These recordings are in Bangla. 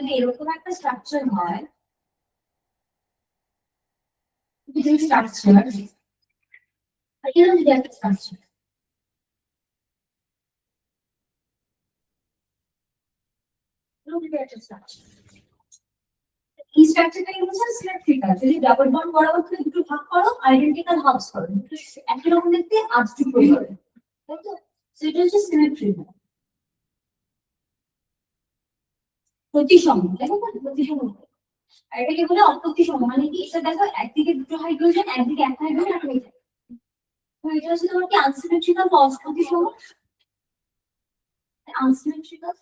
যদি এরকম একটা স্ট্রাকচার হয়, স্ট্রাকচার এরকম যদি একটা স্ট্রাকচার, এই স্ট্রাকচারটা কি বলছে সিমেট্রিক্যাল। যদি ডাবল বন্ড বরাবর করে দুটো ভাগ করো, আইডেন্টিক্যাল হাফস করো, দুটো একই রকম দেখতে আজ দুটো হবে, তাই তো? সেটা হচ্ছে সিমেট্রিক্যাল, প্রতিসম, দেখো প্রতিসম। আর এটাকে বলে অপ্রতিসম, মানে কি এটা দেখো একদিকে দুটো হাইড্রোজেন, একদিকে এক হাইড্রোজেন আর হয়ে যায়, তো এটা হচ্ছে তোমার কি আনসিমেট্রিক্যাল বা অপ্রতিসম। আনসিমেট্রিক্যাল,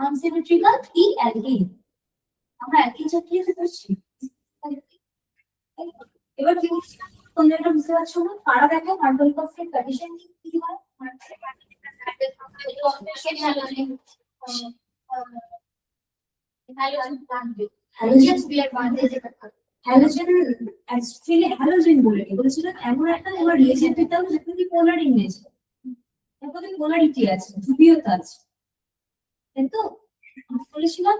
আনসিমেট্রিক্যাল কি অ্যালকিন, আমরা অ্যালকিন চ্যাপ্টারে পড়ছি। এবার কি বলছি তোমরা এটা বুঝতে পারছো না? কারা দেখো কার্বনিক অক্সাইড কন্ডিশন কি হয়, হ্যালোজেন অ্যাকচুয়ালি হ্যালোজেন বলে বলেছিল এমন একটা তোমার রিয়েজেন্ট দিতে হবে যেখানে পোলার ইমেজ, এখানে পোলারিটি আছে, ধ্রুবীয়তা আছে, তাই তো? আমি বলেছিলাম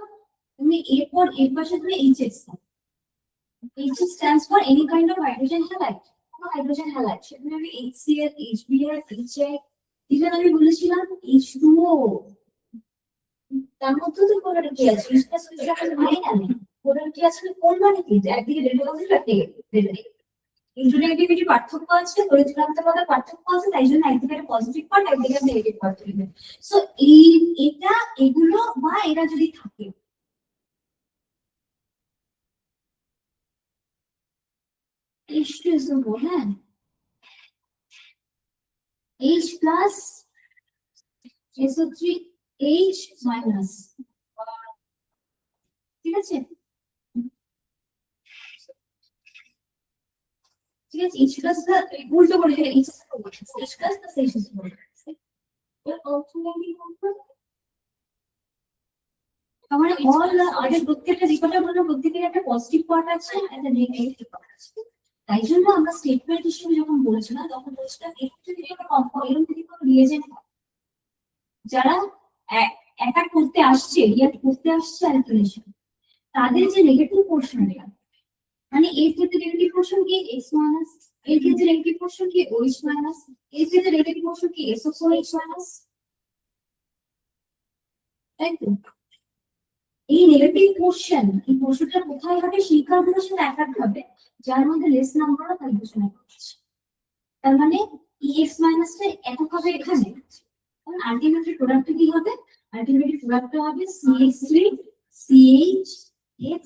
তুমি এরপর এর পাশে তুমি HS, HS stands for any kind of hydrogen halide, কোনো হাইড্রোজেন হ্যালাইড, সেখানে আমি HCl, HBr, HI, ইভেন আমি বলেছিলাম H2O, তার মধ্যে তো পোলারিটি আছে, মানে কেন পোলারিটি আছে কোন মানে কি, একদিকে রেড পজিটিভ একদিকে রেড নেগেটিভ, ইন্টারনেগেটিভিটি পার্থক্য আছে, পরিচলান্তকতার পার্থক্য আছে, তাই জন্য একদিকে পজিটিভ পার্ট একদিকে নেগেটিভ পার্ট থাকবে। সো এই এটা এগুলো বা এরা যদি থাকে, H2SO4, হ্যাঁ, H plus SO3 H minus, ঠিক আছে? ঠিক আছে, H প্লাস উল্টো করে দিলে H প্লাস H4, মানে অল আগে প্রত্যেকটা রিপোর্টের মধ্যে প্রত্যেকের একটা পজিটিভ পার্ট আছে, একটা নেগেটিভ পার্ট আছে। তাই জন্য আমরা স্টেটমেন্ট হিসেবে যখন বলেছিলাম তখন বলেছিলাম একটু যদি একটা কম্পাউন্ড এরকম যদি কোনো রিয়েজেন্ট যারা অ্যাটাক করতে আসছে, রিঅ্যাক্ট করতে আসছে অ্যালকিলেশন, তাদের যে নেগেটিভ পোর্শনটা, মানে এর ক্ষেত্রে নেগেটিভ পোর্শন কি X মাইনাস, এর ক্ষেত্রে নেগেটিভ পোর্শন কি OH মাইনাস, এর ক্ষেত্রে নেগেটিভ পোর্শন কি SO4H মাইনাস, তাই তো? এই নেগেটিভ পোর্শন, এই পোর্শনটা কোথায় হবে, সেই কার্বনের সাথে অ্যাটাক হবে যার মধ্যে লেস নাম্বার অফ হাইড্রোজেন আছে। তার মানে EX মাইনাসটা একক হবে এখানে, কারণ আলটিমেটলি প্রোডাক্টটা কি হবে, আলটিমেটলি প্রোডাক্টটা হবে CH3 CHX,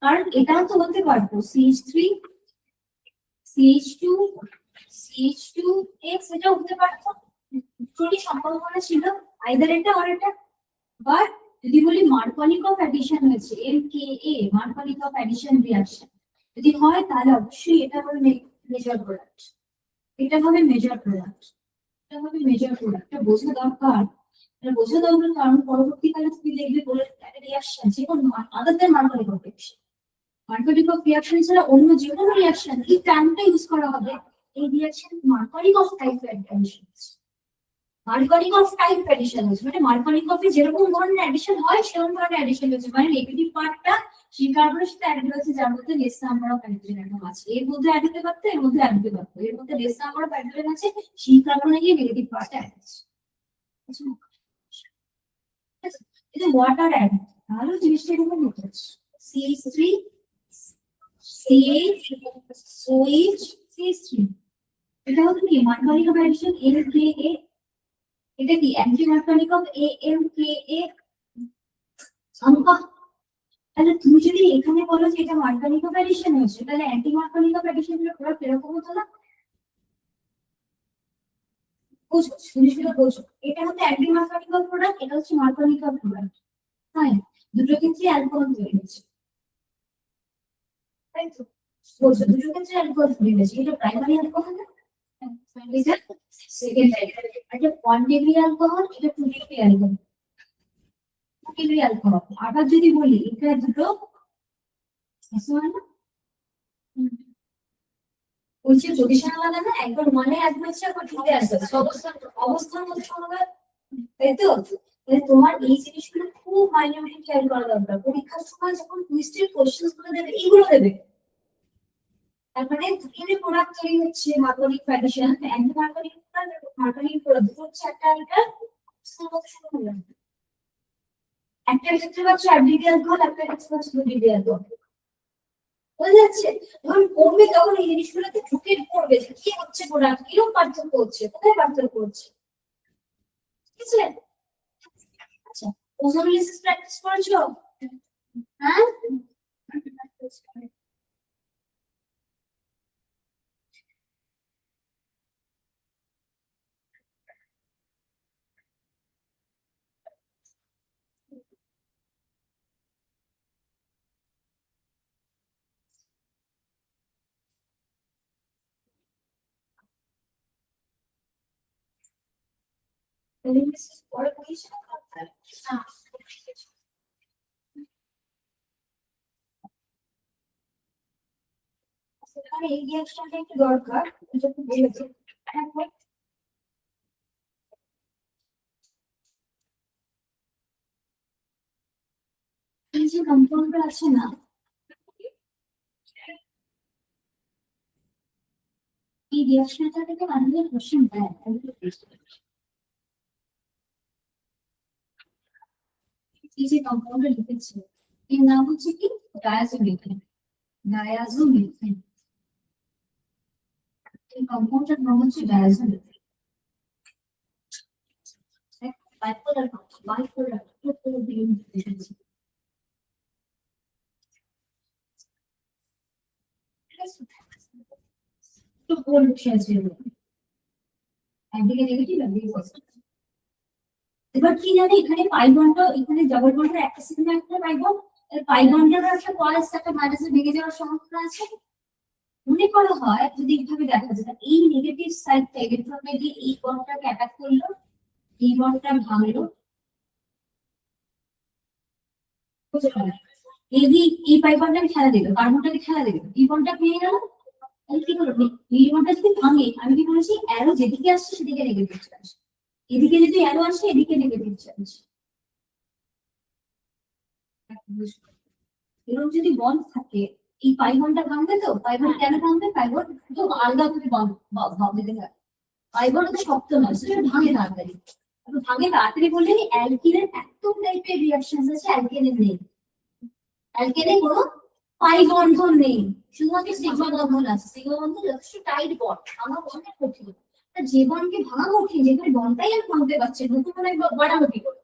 কারণ এটাও তো হতে পারতো CH3 CH2 CH2X, এটাও হতে পারতো, দুটোরই সম্ভাবনা ছিল, আইদার এটা আর এটা। বাট যদি বলি মার্কনিক অফ অ্যাডিশন হয়েছে MKA, মার্কনিক অফ অ্যাডিশন রিঅ্যাকশন যদি হয় তাহলে অবশ্যই এটা হবে মেজর প্রোডাক্ট, এটা হবে মেজর প্রোডাক্ট, এটা হবে মেজর প্রোডাক্ট। এটা বোঝা দরকার, এটা বোঝা দরকার, কারণ পরবর্তীকালে তুমি দেখবে বলে একটা রিঅ্যাকশন যে কোনো other than Markovnikov reaction, Markovnikov reaction ছাড়া অন্য যে কোনো রিঅ্যাকশন এই টার্মটা ইউজ করা হবে, এই reaction Markovnikov type addition, Markovnikov type addition হচ্ছে, মানে মার্কনিক অফে যেরকম ধরনের অ্যাডিশন হয় সেরকম ধরনের অ্যাডিশন হচ্ছে, মানে নেগেটিভ পার্টটা সেই কার্বনের সাথে অ্যাড হয়েছে যার মধ্যে less number of hydrogen atom আছে, এর মধ্যে অ্যাড হতে পারতো, এর মধ্যে অ্যাড হতে পারতো, এর মধ্যে লেস নাম্বার অফ হাইড্রোজেন আছে, সেই কার্বনে গিয়ে নেগেটিভ পার্টটা অ্যাড হচ্ছে, এটা ওয়াটার অ্যাড, তাহলে জিনিসটা এরকম হতে হচ্ছে CH3 CH OH CH3, এটা হচ্ছে কি মার্কনিক অফ অ্যাডিশন MKA, এটা কি অ্যান্টি মার্কনিক অফ AMKA তাহলে তুমি যদি এখানে বলো যে এটা মার্কনিক অফ অ্যাডিশন হয়েছে, তাহলে অ্যান্টি মার্কনিক অফ অ্যাডিশন এর প্রোডাক্ট এরকম হতো না? বুঝছো জিনিসগুলো, বুঝছো? এটা হচ্ছে অ্যান্টি মার্কনিক অফ প্রোডাক্ট, এটা হচ্ছে মার্কনিক অফ প্রোডাক্ট, হ্যাঁ, দুটো ক্ষেত্রে অ্যালকোহল তৈরি হচ্ছে, তাই তো? বুঝছো, দুটো ক্ষেত্রে অ্যালকোহল তৈরি হয়েছে, এটা প্রাইমারি অ্যালকোহল, এটা সেকেন্ডারি, এটা 1 ডিগ্রি অ্যালকোহল, এটা 2 ডিগ্রি অ্যালকোহল, 2 ডিগ্রি অ্যালকোহল। আবার যদি বলি এটা দুটো ওই যে পজিশন আলাদা না, একবার মানে একবার হচ্ছে একবার ঢুকে আসবে অবস্থান অবস্থার মধ্যে সময়, তাই তো? তোমার এই জিনিসগুলো খুব মাইনিউটলি খেয়াল করা দরকার। পরীক্ষার সময় যখন টুইস্টেড কোশ্চেন গুলো দেবে এইগুলো দেবে। তার মানে দুটো প্রোডাক্ট তৈরি হচ্ছে, মার্কনিক ফ্যাডিশন, অ্যান্টি মার্কনিক মার্কনিক প্রোডাক্ট হচ্ছে একটা এটা একটা ক্ষেত্রে হচ্ছে অ্যাডভিডিয়াল গোল, একটা ক্ষেত্রে হচ্ছে ডিভিডিয়াল গোল। বোঝা যাচ্ছে? যখন পড়বে তখন এই জিনিসগুলোতে ঢুকে পড়বে যে কি হচ্ছে প্রোডাক্ট, কিরকম পার্থক্য হচ্ছে, কোথায় পার্থক্য হচ্ছে। ঠিক আছে? আচ্ছা, ওজোনোলিসিস প্র্যাকটিস করেছো? হ্যাঁ, ওজোনোলিসিস পরে পড়িয়েছো? না, সেখানে এই রিঅ্যাকশনটা একটু দরকার, এটা একটু বলেছো। এই যে কম্পাউন্ডটা আছে না, এই রিঅ্যাকশনটা থেকে মানুষের কোশ্চেন দেয়। এই যে কম্পাউন্ডটা লিখেছে এর নাম হচ্ছে কি? ডায়াজোমিথেন। ডায়াজোমিথেন, এই কম্পাউন্ডটার নাম হচ্ছে ডায়াজোমিথেন। বাইপোলার বাইপোলার লিখেছি। তো কোন বিষয় আছে? একদিকে নেগেটিভ, একদিকে পজিটিভ। এবার কি জানি এখানে পাই বন্ড, এখানে ডাবল বন্ডের একটা সিগমা একটা পাই বন্ড, পাই বন্ডের একটা প্লাস একটা মাইনাসে ভেঙে যাওয়ার সম্ভাবনা আছে। মনে করা হয় যদি এইভাবে দেখা যায় এই নেগেটিভ সাইডটা ইলেকট্রনটা দিয়ে এই বন্ডটাকে অ্যাটাক করলো, এই বন্ডটা ভাঙলো, বুঝতে পারলে? এই দিয়ে এই পাই বন্ডটাকে খেলা দিল, কার্বনটাকে খেলা দিল, এই বন্ডটা ভেঙে গেল। তাহলে কি করলো? এই বন্ডটা যদি ভাঙে, আমি কি বলেছি অ্যারো যেদিকে আসছে সেদিকে নেগেটিভ চার্জ, এদিকে যদি অ্যারো আসে এদিকে নেগেটিভ চার্জ। এরকম যদি বন্ড থাকে, এই পাই বন্ডটা ভাঙবে তো, পাই বন্ড কেন ভাঙবে? পাই বন্ড তো আলাদা করে বন্ড দিতে হয়, পাই বন্ড তো শক্ত নয়, সেটা ভাঙে তাড়াতাড়ি। ভাঙে তাড়াতাড়ি বললে অ্যালকিনের এত টাইপের রিঅ্যাকশন আছে, অ্যালকেনের নেই। অ্যালকেনে কোনো পাই বন্ধন নেই, শুধুমাত্র সিগমা বন্ধন আছে। সিগমা বন্ধন যথেষ্ট টাইট বন্ড, ভাঙা বন্ডের কঠিন। যে বন্ডকে ভাঙা কঠিন, যেখানে বন্ডটাই আর ভাঙতে পারছে নতুন করে বাড়ানো কি করে?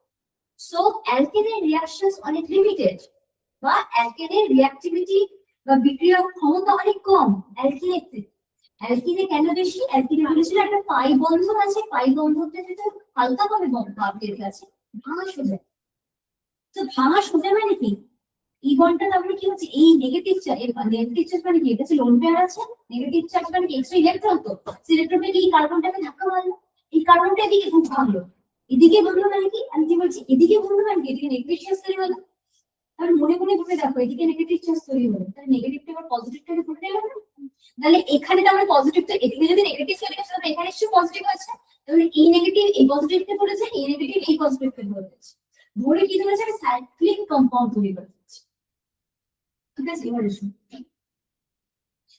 সো অ্যালকেনের রিঅ্যাকশন অনেক লিমিটেড, বা অ্যালকেনের রিঅ্যাক্টিভিটি বা বিক্রিয়ার ক্ষমতা অনেক কম অ্যালকিনের থেকে। অ্যালকিনে কেন বেশি? অ্যালকিনে বলেছিল একটা পাই বন্ধন আছে, পাই বন্ধনটা যেটা হালকা ভাবে ভাব বেঁধে আছে, ভাঙা সোজা। তো ভাঙা সোজা মানে কি? এই বন্ডটা তাহলে কি হচ্ছে? এই নেগেটিভ চার্জ, নেগেটিভ চার্জ মানে কি? এটা হচ্ছে লোন পেয়ার আছে, নেগেটিভ চার্জ মানে কি? এক্সট্রা ইলেকট্রন তো, ইলেকট্রনটা এই কার্বনটাকে ধাক্কা মারলো, এই কার্বনটা এদিকে খুব ভাঙলো, এদিকে ভাঙলো মানে কি? আমি কি বলছি এদিকে ভাঙলো মানে কি? এদিকে নেগেটিভ চার্জ তৈরি হলো। তাহলে মনে মনে ভেবে দেখো, এদিকে নেগেটিভ চার্জ তৈরি হলো, তাহলে নেগেটিভটা আবার পজিটিভটাকে ধরে নিলাম না? তাহলে এখানে তো আমরা পজিটিভ, তো এদিকে যদি নেগেটিভ চলে গেছে তাহলে এখানে নিশ্চয়ই পজিটিভ আছে। তাহলে এই নেগেটিভ এই পজিটিভকে ধরেছে, এই নেগেটিভ এই পজিটিভকে ধরেছে, ধরে কি ধরেছে? আমি সাইক্লিক কম্পাউন্ড তৈরি করেছি। ঠিক আছে, এবার এসো।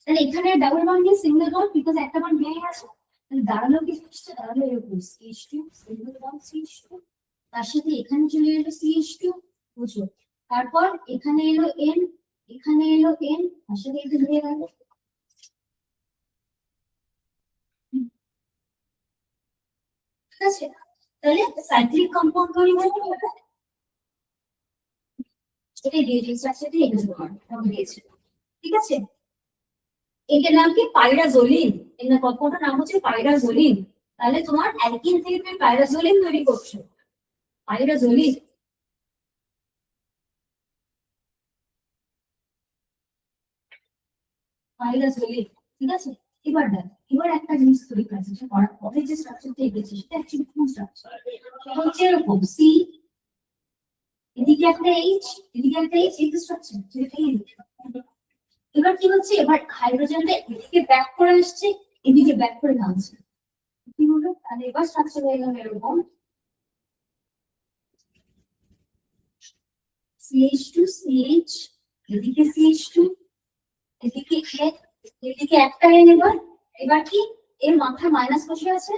তাহলে এখানে ডাবল বন্ড দিয়ে সিঙ্গেল বন্ড, বিকজ একটা বন্ড ভেঙে গেছে, তাহলে দাঁড়ালো কি জিনিসটা? দাঁড়ালো এরকম CH2 সিঙ্গেল বন্ড CH2, তার সাথে এখানে চলে এলো CH2, বুঝলো? তারপর এখানে এলো N, এখানে এলো N, তার সাথে এটা ধরে গেল। ঠিক আছে, তাহলে সাইক্লিক কম্পাউন্ড তৈরি হয়ে গেল। এটাই দিয়েছে স্ট্রাকচারটা, এটা দিয়েছে। ঠিক আছে, এটার নাম কি? পাইরাজোলিন। এর কম্পাউন্ডের নাম হচ্ছে পাইরাজোলিন। তাহলে তোমার অ্যালকিন থেকে তুমি পাইরাজোলিন তৈরি করছো, পাইরাজোলিন। পাইরাজোলিন, ঠিক আছে। এবার দেখ, এবার একটা জিনিস তৈরি করেছে, সেটা করার পরে যে স্ট্রাকচারটা এঁকেছে সেটা অ্যাকচুয়ালি কোন স্ট্রাকচার? সেটা হচ্ছে এরকম সি, এদিকে একটা এইচ, এদিকে একটা এইচ, এই স্ট্রাকচার সেটা এই। এবার কি হচ্ছে, এবার হাইড্রোজেনটা এদিকে ব্যাক করে আসছে, এদিকে ব্যাক করে নামছে, কি হলো, তাহলে এবার স্ট্রাকচার হয়ে গেল এরকম CH2 CH, এদিকে CH2, এদিকে এদিকে একটা এবার এবার কি এর মাথায় মাইনাস বসে আছে,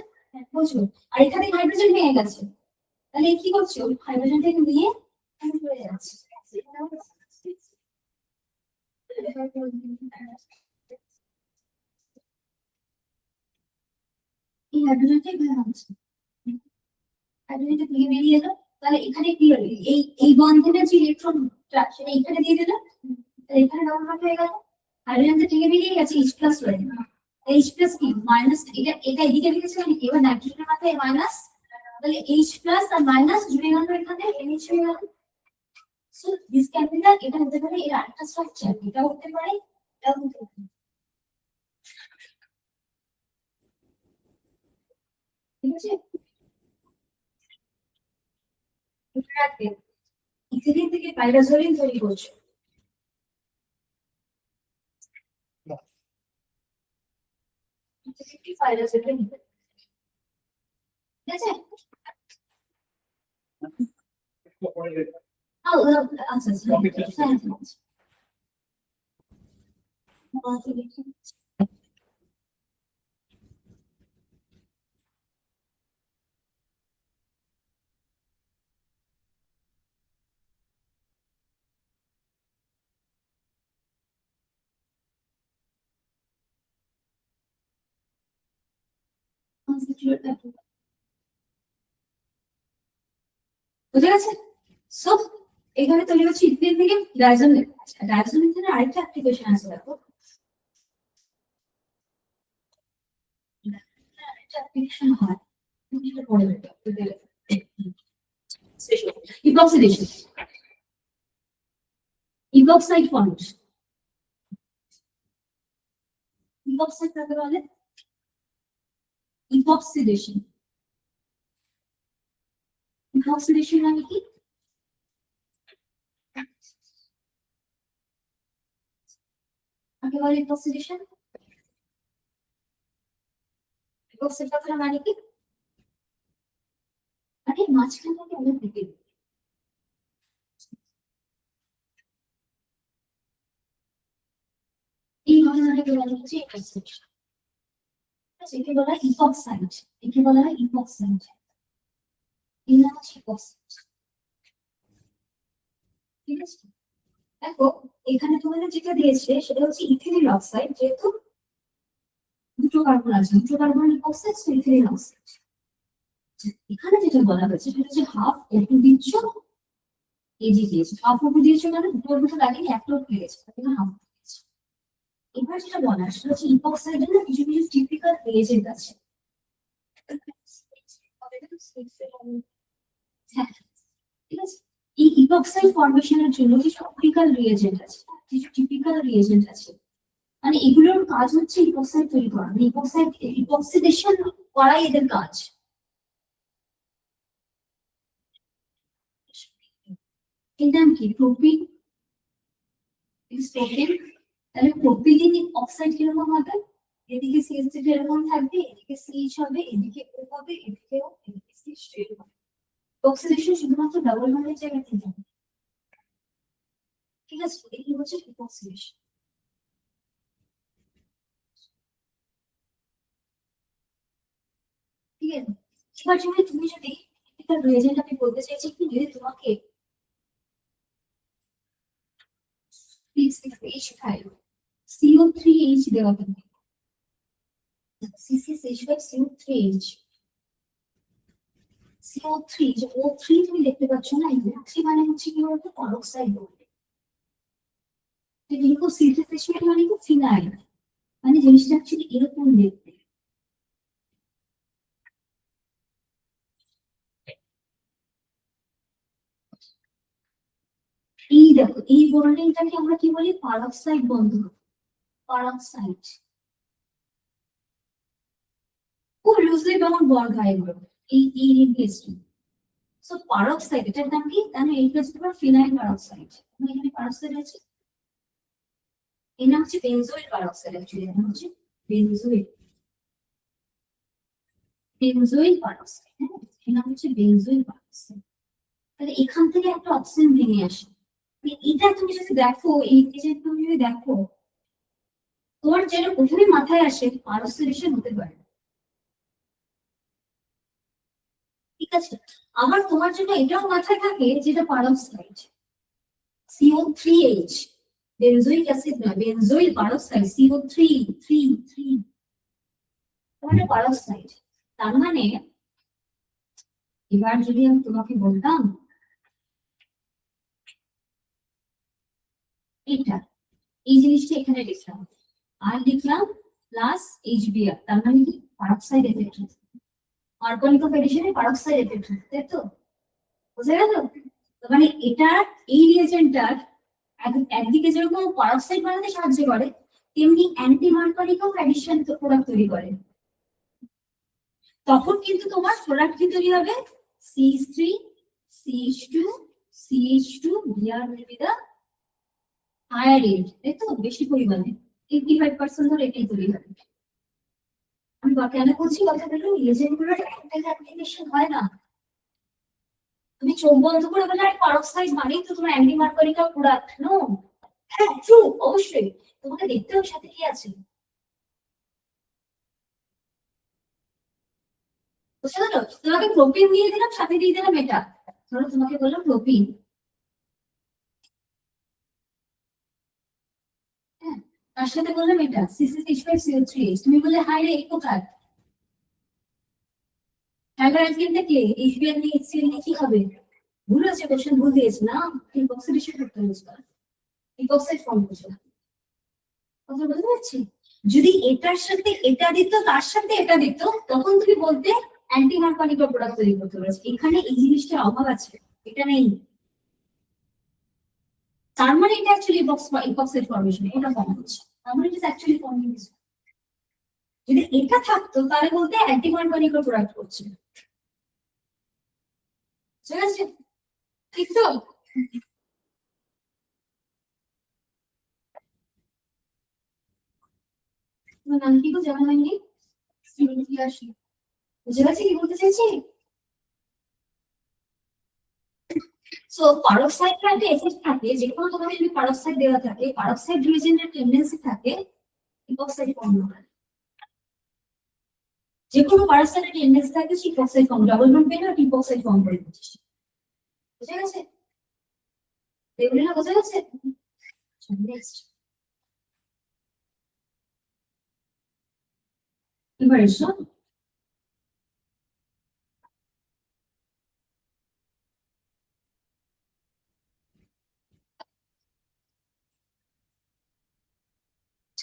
বুঝলো, আর এখানে হাইড্রোজেন ভেঙে গেছে, তাহলে কি করছে, ওই হাইড্রোজেনটাকে নিয়ে চলে যাচ্ছে, এই হাইড্রোজেনটাই ভেঙে হাইড্রোজেনটা থেকে বেরিয়ে এলো, তাহলে এখানে কি হলো, এই বন্ধনের যে ইলেকট্রন সেটা এখানে দিয়ে দিল, এখানে ডাবল বন্ড হয়ে গেল, হাইড্রোজেনটা থেকে বেরিয়ে গেছে H+ হয়ে, H+ কি মাইনাস, এটা এদিকে লিখেছে, এবার নাইট্রোজেনের মাথায় মাইনাস, তাহলে H+ আর মাইনাস জুড়ে গেল, এখানে NH হয়ে গেল। So this can be the, এটা হতে পারে এর আরেকটা স্ট্রাকচার, এটা হতে পারে, এটাও হতে পারে, ঠিক আছে। ইথিলিন থেকে পাইরাজোলিন তৈরি করছে, পাইরাজোলিন, ঠিক আছে। আচ্ছা আচ্ছা, বুঝে গেছে। সো এখানে তৈরি হচ্ছে ইথিলিন থেকে ডাইজোনিন, ডাইজোনিন থেকে আরেকটা অ্যাপ্লিকেশন আছে, দেখো অ্যাপ্লিকেশন হয়, এটা পড়ে ইপক্সিডেশন, ইপক্সাইড ফর্মেশন, ইপক্সাইড কাকে বলে, ইপক্সিডেশন, ইপক্সিডেশন মানে কি, কাকে বলে ইপক্সিডেশন, ইপক্সাইড কথাটা মানে কি, মানে মাঝখান থেকে আমরা থেকে এই ঘটনাটাকে বলা হচ্ছে ইপক্সিডেশন, একে বলা হয় ইপক্সাইড, একে বলা হয় ইপক্সাইড, এই নাম হচ্ছে ইপক্সাইড, ঠিক আছে। দেখো এখানে তোমাদের যেটা দিয়েছে সেটা হচ্ছে ইথিলিন অক্সাইড, যেহেতু দুটো কার্বন আছে, দুটো কার্বন অক্সাইড, ইথিলিন অক্সাইড, এখানে যেটা বলা হয়েছে সেটা হচ্ছে হাফ O2 দিচ্ছ, এজি দিয়েছে, হাফ O2 দিয়েছে মানে দুটোর মতো লাগেনি, একটা পেয়েছে, এখানে হাফ দিয়েছে। এবার যেটা বলা সেটা হচ্ছে ইপক্সাইডের না কিছু কিছু টিপিক্যাল রিয়েজেন্ট আছে, হ্যাঁ ঠিক আছে, এই ইপক্সাইড ফর্মেশনের জন্য কিছু টিপিক্যাল রিয়েজেন্ট আছে, কিছু টিপিক্যাল রিয়েজেন্ট আছে, মানে এগুলোর কাজ হচ্ছে ইপক্সাইড তৈরি করা, মানে ইপক্সাইড ইপক্সিডেশন করাই এদের কাজ। এর নাম কি, প্রোপিন, প্রোপিন, তাহলে প্রোপিলিন অক্সাইড কিরকম হবে, এদিকে CH3 এরকম থাকবে, এদিকে CH হবে, এদিকে O হবে, এদিকেও এদিকে CH3 হবে, অক্সিডেশন শুধুমাত্র ডাবল বন্ডের জায়গায় থেকে হবে, ঠিক আছে, এই হচ্ছে অক্সিডেশন, ঠিক আছে। এবার তুমি যদি একটা রিয়েজেন্ট, আমি বলতে চাইছি কি, যদি তোমাকে C6H5 CO3H দেওয়া থাকে, C6H5 CO3H, যে O3 তুমি দেখতে পাচ্ছ না, এই O3 মানে হচ্ছে কি বলতো, অক্সাইড বলতে, লিখো C6H5 মানে কি ফিনাইল, মানে জিনিসটা অ্যাকচুয়ালি এরকম দেখতে, এই দেখো এই বন্ডিংটাকে আমরা কি বলি, পারক্সাইড বন্ধন, পারক্সাইড, খুব লুজলি কেমন বন্ড হয় এগুলো, এই কেসটি। সো পারক্সাইড এটার নাম কি, তাহলে এই কেসটা ফিনাইল পারক্সাইড, এখানে পারক্সাইড আছে, এর নাম হচ্ছে বেনজোইল পারক্সাইড। অ্যাকচুয়ালি এর নাম হচ্ছে বেনজোইল পারক্সাইড। হ্যাঁ, এর নাম হচ্ছে বেনজোইল পারক্সাইড। তাহলে এখান থেকে একটা অক্সিজেন ভেঙে আসে। এটা তুমি যদি দেখো, এই যে তুমি যদি দেখো, তোমার যেটা প্রথমে মাথায় আসে পারক্সাইডেশন হতে পারে, ঠিক আছে? আবার তোমার জন্য এটাও মাথায় থাকে যেটা পারক্সাইড, CO3H, বেনজোইক অ্যাসিড না, বেনজোইল পারক্সাইড, CO3 তোমার পারক্সাইড। তার মানে এবার যদি আমি তোমাকে বলতাম এটা, এই জিনিসটা এখানে লিখলাম, আর লিখলাম প্লাস HBr, তার মানে কি পারক্সাইড এফেক্ট, অর্গানিক অফ এডিশনে পারক্সাইড এফেক্ট, তাই তো? বুঝা গেল? মানে এটা, এই রিয়েজেন্টটার একদিকে যেরকম পারক্সাইড বানাতে সাহায্য করে, তেমনি অ্যান্টি মার্কারিক অফ এডিশন প্রোডাক্ট তৈরি করে। তখন কিন্তু তোমার প্রোডাক্ট কি তৈরি হবে? CH3 CH2 CH2 Br will be the higher rate, তাই তো? বেশি পরিমাণে 85% ধরে এটাই তৈরি হবে। আমি কেন বলছি কথাগুলো? রিয়েজেন্ট গুলোর একটা অ্যাপ্লিকেশন হয় না। তুমি চোখ বন্ধ করে বলে আর পারক্সাইড মানেই তো তোমার অ্যান্টি মার্কারিক প্রোডাক্ট, নো। হ্যাঁ ট্রু, অবশ্যই তোমাকে দেখতে হবে সাথে কি আছে, বুঝতে পারলো? তোমাকে প্রোপিন দিয়ে দিলাম, সাথে দিয়ে দিলাম এটা, ধরো তোমাকে বললাম প্রোপিন, হ্যাঁ, তার সাথে বললাম এটা C6H5CO3H, তুমি বললে হাই রে, এই কোথায়? হ্যালো, আজকে দেখলে HBr নিয়ে HCl নিয়ে কি হবে? ভুল আছে, কোশ্চেন ভুল দিয়েছে না, ঠিক অক্সিডেশন করতে হয়েছে, ঠিক অক্সাইড ফর্ম করছে। কথা বুঝতে পারছি? যদি এটার সাথে এটা দিত, তার সাথে এটা দিত, তখন তুমি বলতে অ্যান্টি মার্কারিক প্রোডাক্ট তৈরি করতে পারছো। এখানে এই জিনিসটার অভাব আছে, এটা নেই। তার মানে এটা অ্যাকচুয়ালি ইপক্সাইড ফর্মেশন, এটা ফর্ম হচ্ছে, তার মানে এটা অ্যাকচুয়ালি ফর্মিং। যদি এটা থাকতো তাহলে বলতে অ্যান্টি মার্কারিক প্রোডাক্ট করছে, ঠিক আছে? ঠিক তো? তোমার নাম কি গো, জানা হয়নি? আসি, বুঝে গেছি কি বলতে চাইছি? সো পারক্সাইডের একটা এফেক্ট থাকে, যে কোনো তোমাকে যদি পারক্সাইড দেওয়া থাকে, পারক্সাইড রিয়েজেন্টের টেন্ডেন্সি থাকে ইপক্সাইড ফর্ম করার। যে কোনো পারক্সাইডের টেন্ডেন্সি থাকে ইপক্সাইড ফর্ম, ডাবল বন্ড পেলে ইপক্সাইড ফর্ম করে দিচ্ছি, বুঝে গেছে? এগুলো না বোঝা গেছে? নেক্সট, এবার এসো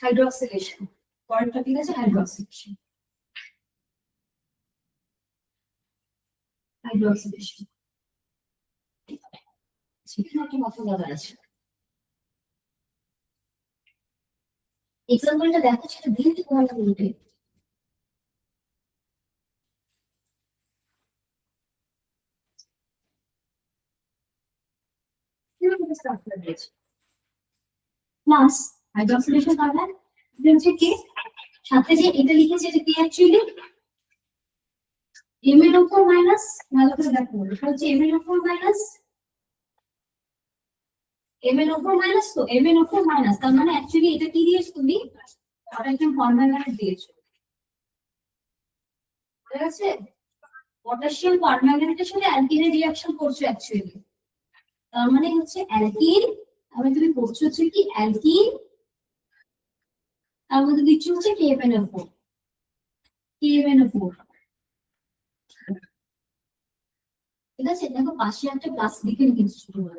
হাইড্রোক্সিলেশন। পরের টপিক আছে হাইড্রোক্সিলেশন। হাইড্রোক্সিলেশন সেখানে একটা কথা বলার আছে। এক্সাম্পলটা দেখো, সেটা দিয়ে তোমার বলবে। প্লাস হাইড্রোক্সিলেশন কারণ হচ্ছে কি, সাথে যে এটা লিখেছে এটা কি অ্যাকচুয়ালি এম এর উপর মাইনাস, ভালো করে দেখো, এটা হচ্ছে এম এর উপর মাইনাস, এম এর উপর মাইনাস, তো এম এর উপর মাইনাস, তার মানে অ্যাকচুয়ালি এটা কি দিয়েছো তুমি? পটাশিয়াম পারম্যাঙ্গানেট দিয়েছো, ঠিক আছে? পটাশিয়াম পারম্যাঙ্গানেটের সাথে অ্যালকিনের রিঅ্যাকশন করছো অ্যাকচুয়ালি, তার মানে হচ্ছে অ্যালকিন, আমি তুমি করছো হচ্ছে কি অ্যালকিন, তার মধ্যে দিচ্ছ হচ্ছে KFNO4, KFNO4, ঠিক আছে? দেখো পাশে একটা প্লাস লিখে লিখেছি ছোট বড়,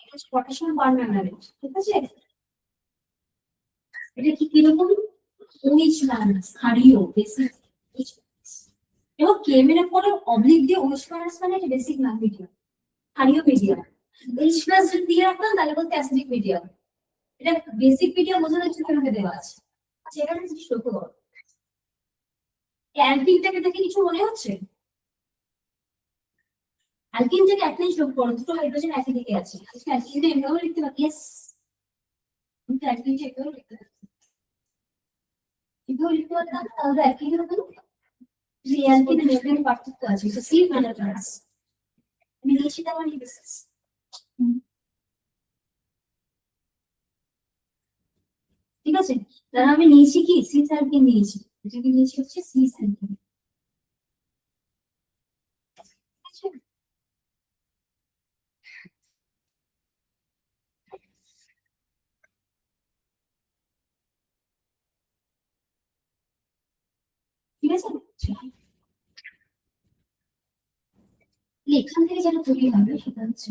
এটা হচ্ছে পটাশিয়াম পারম্যাঙ্গানেট, ঠিক আছে? এটা কি কিরকম? OH মাইনাস, ক্ষারীয় বেসিক OH মাইনাস, এবং KMN পরে অবলিক দিয়ে OH মাইনাস মানে এটা বেসিক মিডিয়াম, ক্ষারীয় মিডিয়াম। H প্লাস যদি দিয়ে রাখতাম তাহলে বলতে অ্যাসিডিক মিডিয়াম। এটা বেসিক মিডিয়াম বোঝানোর জন্য এখানে দেওয়া আছে। আচ্ছা, এখানে জিনিস লক্ষ্য করো, অ্যালকিনটাকে দেখে কিছু মনে হচ্ছে? অ্যালকিন থেকে একটা জিনিস লক্ষ্য করো, দুটো হাইড্রোজেন একই দিকে আছে, অ্যালকিনটা এমনিও লিখতে পারি, ইয়েস একই এটাও লিখতে পারতাম, এটাও লিখতে পারতাম, তাহলে একই হতো। যে অ্যালকিনের মেমব্রেন পার্থক্য আছে, তো সি প্লাস আমি লিখছি তার মানে বেসিস। ঠিক আছে, তাহলে আমি নিয়েছি কি সি সার্কিন নিয়েছি, এটাকে নিয়েছি হচ্ছে সি সার্কিন। ঠিক আছে, এখান থেকে যেটা তৈরি হবে সেটা হচ্ছে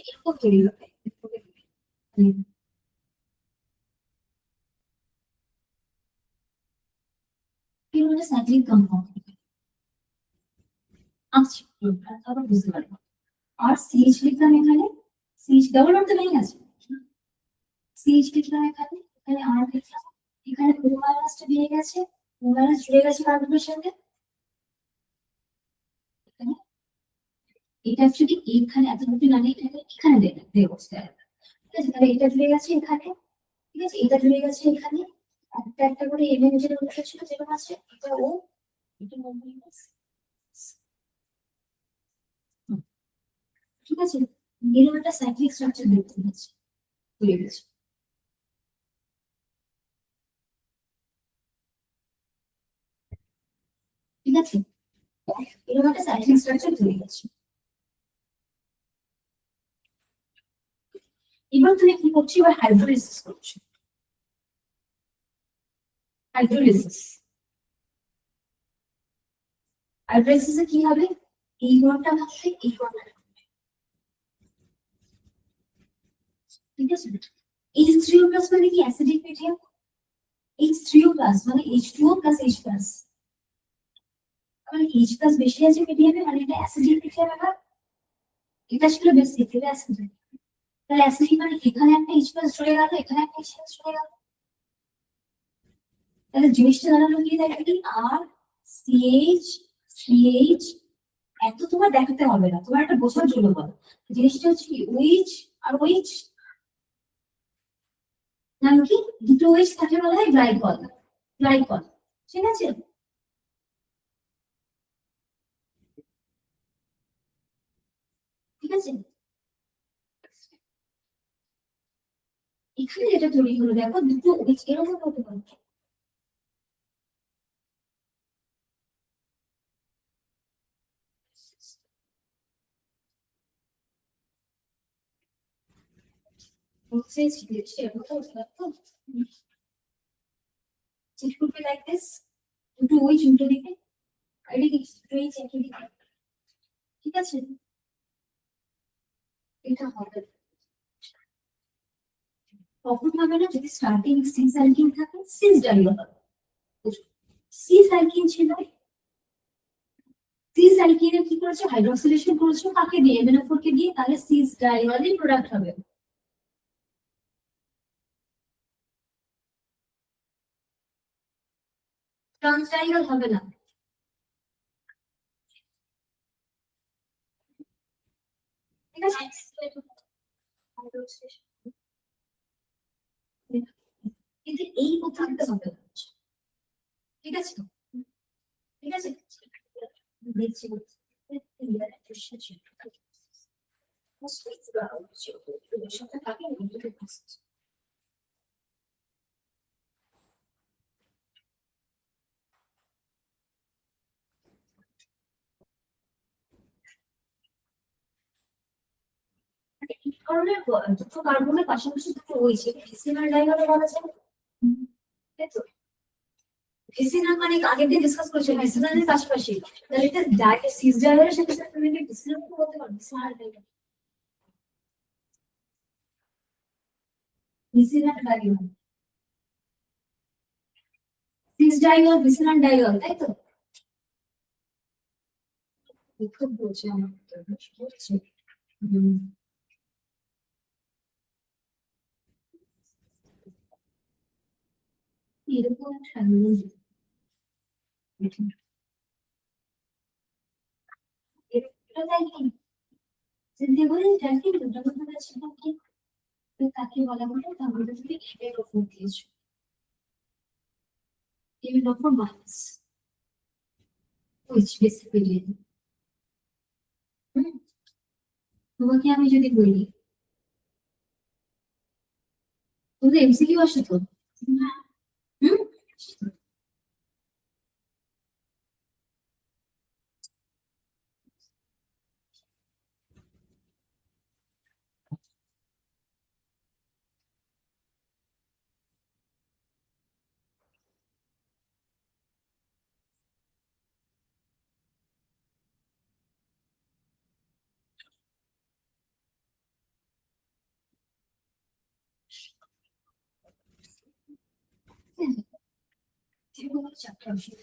এরকম তৈরি হবে, সাইক্লিক কম্পাউন্ড। আচ্ছা, আবার বুঝতে পারবো। আর সিএইচ লিখলাম এখানে, সিএইচ ডাবল বন্ড তো নেই আছে, সিএইচ লিখলাম এখানে, এখানে আর লিখলাম, এখানে ও মাইনাসটা দিয়ে গেছে, ও মাইনাস জুড়ে গেছে কার্বনের সঙ্গে। এখানে এটা অ্যাকচুয়ালি এইখানে এত দুটি না, এটাকে এখানে দেবো, ঠিক আছে, তাহলে এটা জুড়ে গেছে এখানে, ঠিক আছে, এটা জুড়ে গেছে এখানে, একটা একটা করে এমএন যেটা উল্লেখ ছিল যেরকম আছে, এটা ও, এটা ও মাইনাস, ঠিক আছে, এরকম একটা সাইক্লিক স্ট্রাকচার দেখতে পাচ্ছি হয়ে গেছে। ঠিক আছে, এরকম একটা সাইক্লিক স্ট্রাকচার তৈরি হচ্ছে। এবার তুমি কি করছো, এবার হাইড্রোলিসিস করছো, হাইড্রোলিসিস। হাইড্রোলিসিসে কি হবে, এই ঘরটা ভাঙবে, এই ঘরটা ভাঙবে। ঠিক আছে, H3O প্লাস মানে কি অ্যাসিডিক মিডিয়াম, H3O প্লাস মানে H2O প্লাস H প্লাস, মানে H প্লাস বেশি আছে মিডিয়ামে, মানে এটা অ্যাসিডিক মিডিয়াম। আবার এটা ছিল বেসিক, এটা অ্যাসিডিক, তাহলে অ্যাসিডিক মানে এখানে একটা H প্লাস চলে গেল, এখানে একটা H প্লাস চলে গেল, তাহলে জিনিসটা দাঁড়ালো কি, দেখো কি আর সিএইচ সিএইচ, এত তোমার দেখাতে হবে না, তোমার একটা বোঝার জন্য বলো, জিনিসটা হচ্ছে কি ওইচ আর ওইচ, নাম কি, দুটো ওইচ থাকে বলা হয় গ্লাইকল, গ্লাইকল। ঠিক আছে, ঠিক আছে, এখানে যেটা তৈরি হলো দেখো, দুটো ওইচ এরকম হতে পারে। It could be like this, দুটো ওইচ উল্টো দিকে, এদিকে দুটো ওইচ একই দিকে। ঠিক আছে, এটা হবে, কখন হবে না, যদি স্টার্টিং সি সার্কিট থাকে সিস ডাইও হবে। সি সার্কিট ছিল, সি সার্কিটে কি করেছে, হাইড্রোক্সিলেশন করেছে কাকে দিয়ে, MnO4 কে দিয়ে, তাহলে সিস ডাইওয়ালি প্রোডাক্ট হবে। ট্রান্স ডাইওয়াল হবে না। ঠিক আছে, কিন্তু এই উত্তরটা হবে না। ঠিক আছে, ঠিক আছে, দেখছি সাথে থাকে কারণে দুটো কার্বনের পাশাপাশি দুটো হয়েছে, ডিসিমাল ডাইওয়ালে বলা যায়, তাই তো। ডিসিনাল মানে আগের দিন ডিসকাস করেছি, ডিসিনালের পাশাপাশি, তাহলে এটা ডাইরেক্ট সিস ডাইওয়ালের সাথে সাথে তুমি ডিসিনাল করতে পারো, ডিসিনাল ডাইওয়াল, ডিসিনাল ডাইওয়াল, সিস ডাইওয়াল, ডিসিনাল ডাইওয়াল, তাই তো। খুব বলছে আমার বলছে এরকম সাধারণ এটা তাই কি, সিনথিয়া বলে জানি দুটো কথা ছিল কি, তো তাকে বলা হলো তাহলে তুমি এর ওপর দিয়েছো, এর ওপর মাইনাস which basically হুম, তোমাকে আমি যদি বলি তোমাদের এমসিকিউ আসে তো, হুম, যেগুলো চারটে অপশন,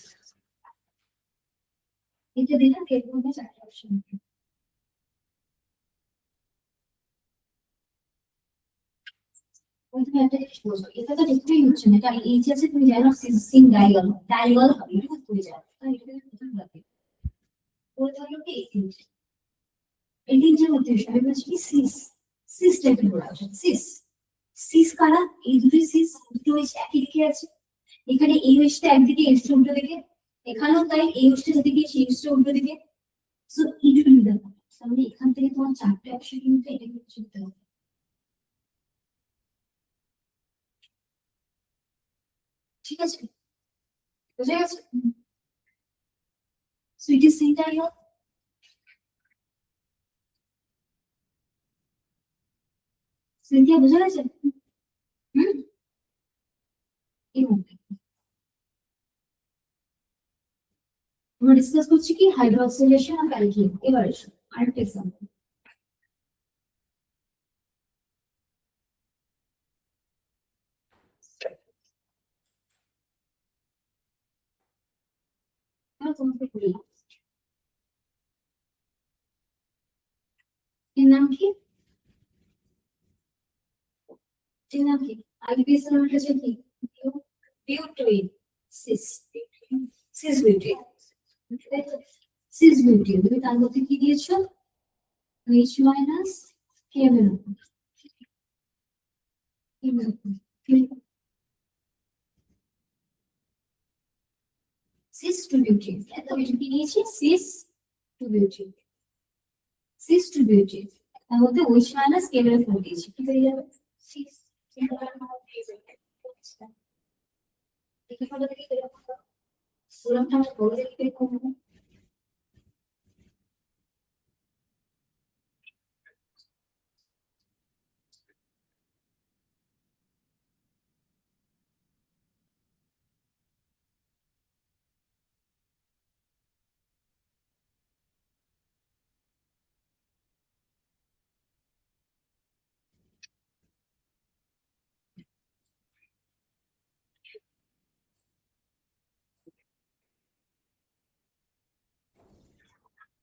এটা দিলাম এর মধ্যে চারটে অপশন। তুমি একটা জিনিস বলছো, এটা তো ডিসপ্লেই হচ্ছে না, এটা এইচ আছে তুমি জানো সিং ডায়াগল ডায়াগল হবে, এটা তুমি জানো তাই এটা প্রথম লাগে বলতে হলো কি এই তিনটের মধ্যে আমি বলছি কি সিস, সিস টাইপের প্রোডাকশন সিস, সিস কারা, এই দুটোই সিস, দুটো ওয়েস্ট একই দিকে আছে, এখানে এই ওয়েস্টটা একদিকে এসছে উল্টো দিকে, এখানেও তাই এই ওয়েস্টটা যেদিকে সেই ওয়েস্টটা উল্টো দিকে, সো এই দুটো মিলে যাবে, তাহলে এখান থেকে তোমার চারটে অপশন কিন্তু এটা কিন্তু শিখতে হবে, ঠিক আছে, বুঝে গেছে, সুইটি সিংটাই হোক, সিনথিয়া বুঝে গেছে, হুম, এরকম আমরা ডিসকাস করছি কি হাইড্রোক্সিলেশন আর অ্যালকিন, এবার এসো আরেকটা এক্সাম্পল, আমরা তোমাকে বলি এর নাম কি, এর নাম কি, আইবিএস এর নামটা হচ্ছে কি, butene, cis, cis butene, cis butene, তুমি তার মধ্যে কি দিয়েছো এইচ মাইনাস কে এর উপর, সিস টু বিউটিন, এত এটা কি নিয়েছি cis two butene, cis two butene, তার মধ্যে ওইচ মাইনাস কে এর উপর দিয়েছি, কি হয়ে যাবে সিস, দেখে ফেলো দেখি কিরকম হয়। ওরকম আমরা বড় দেখতে করবো,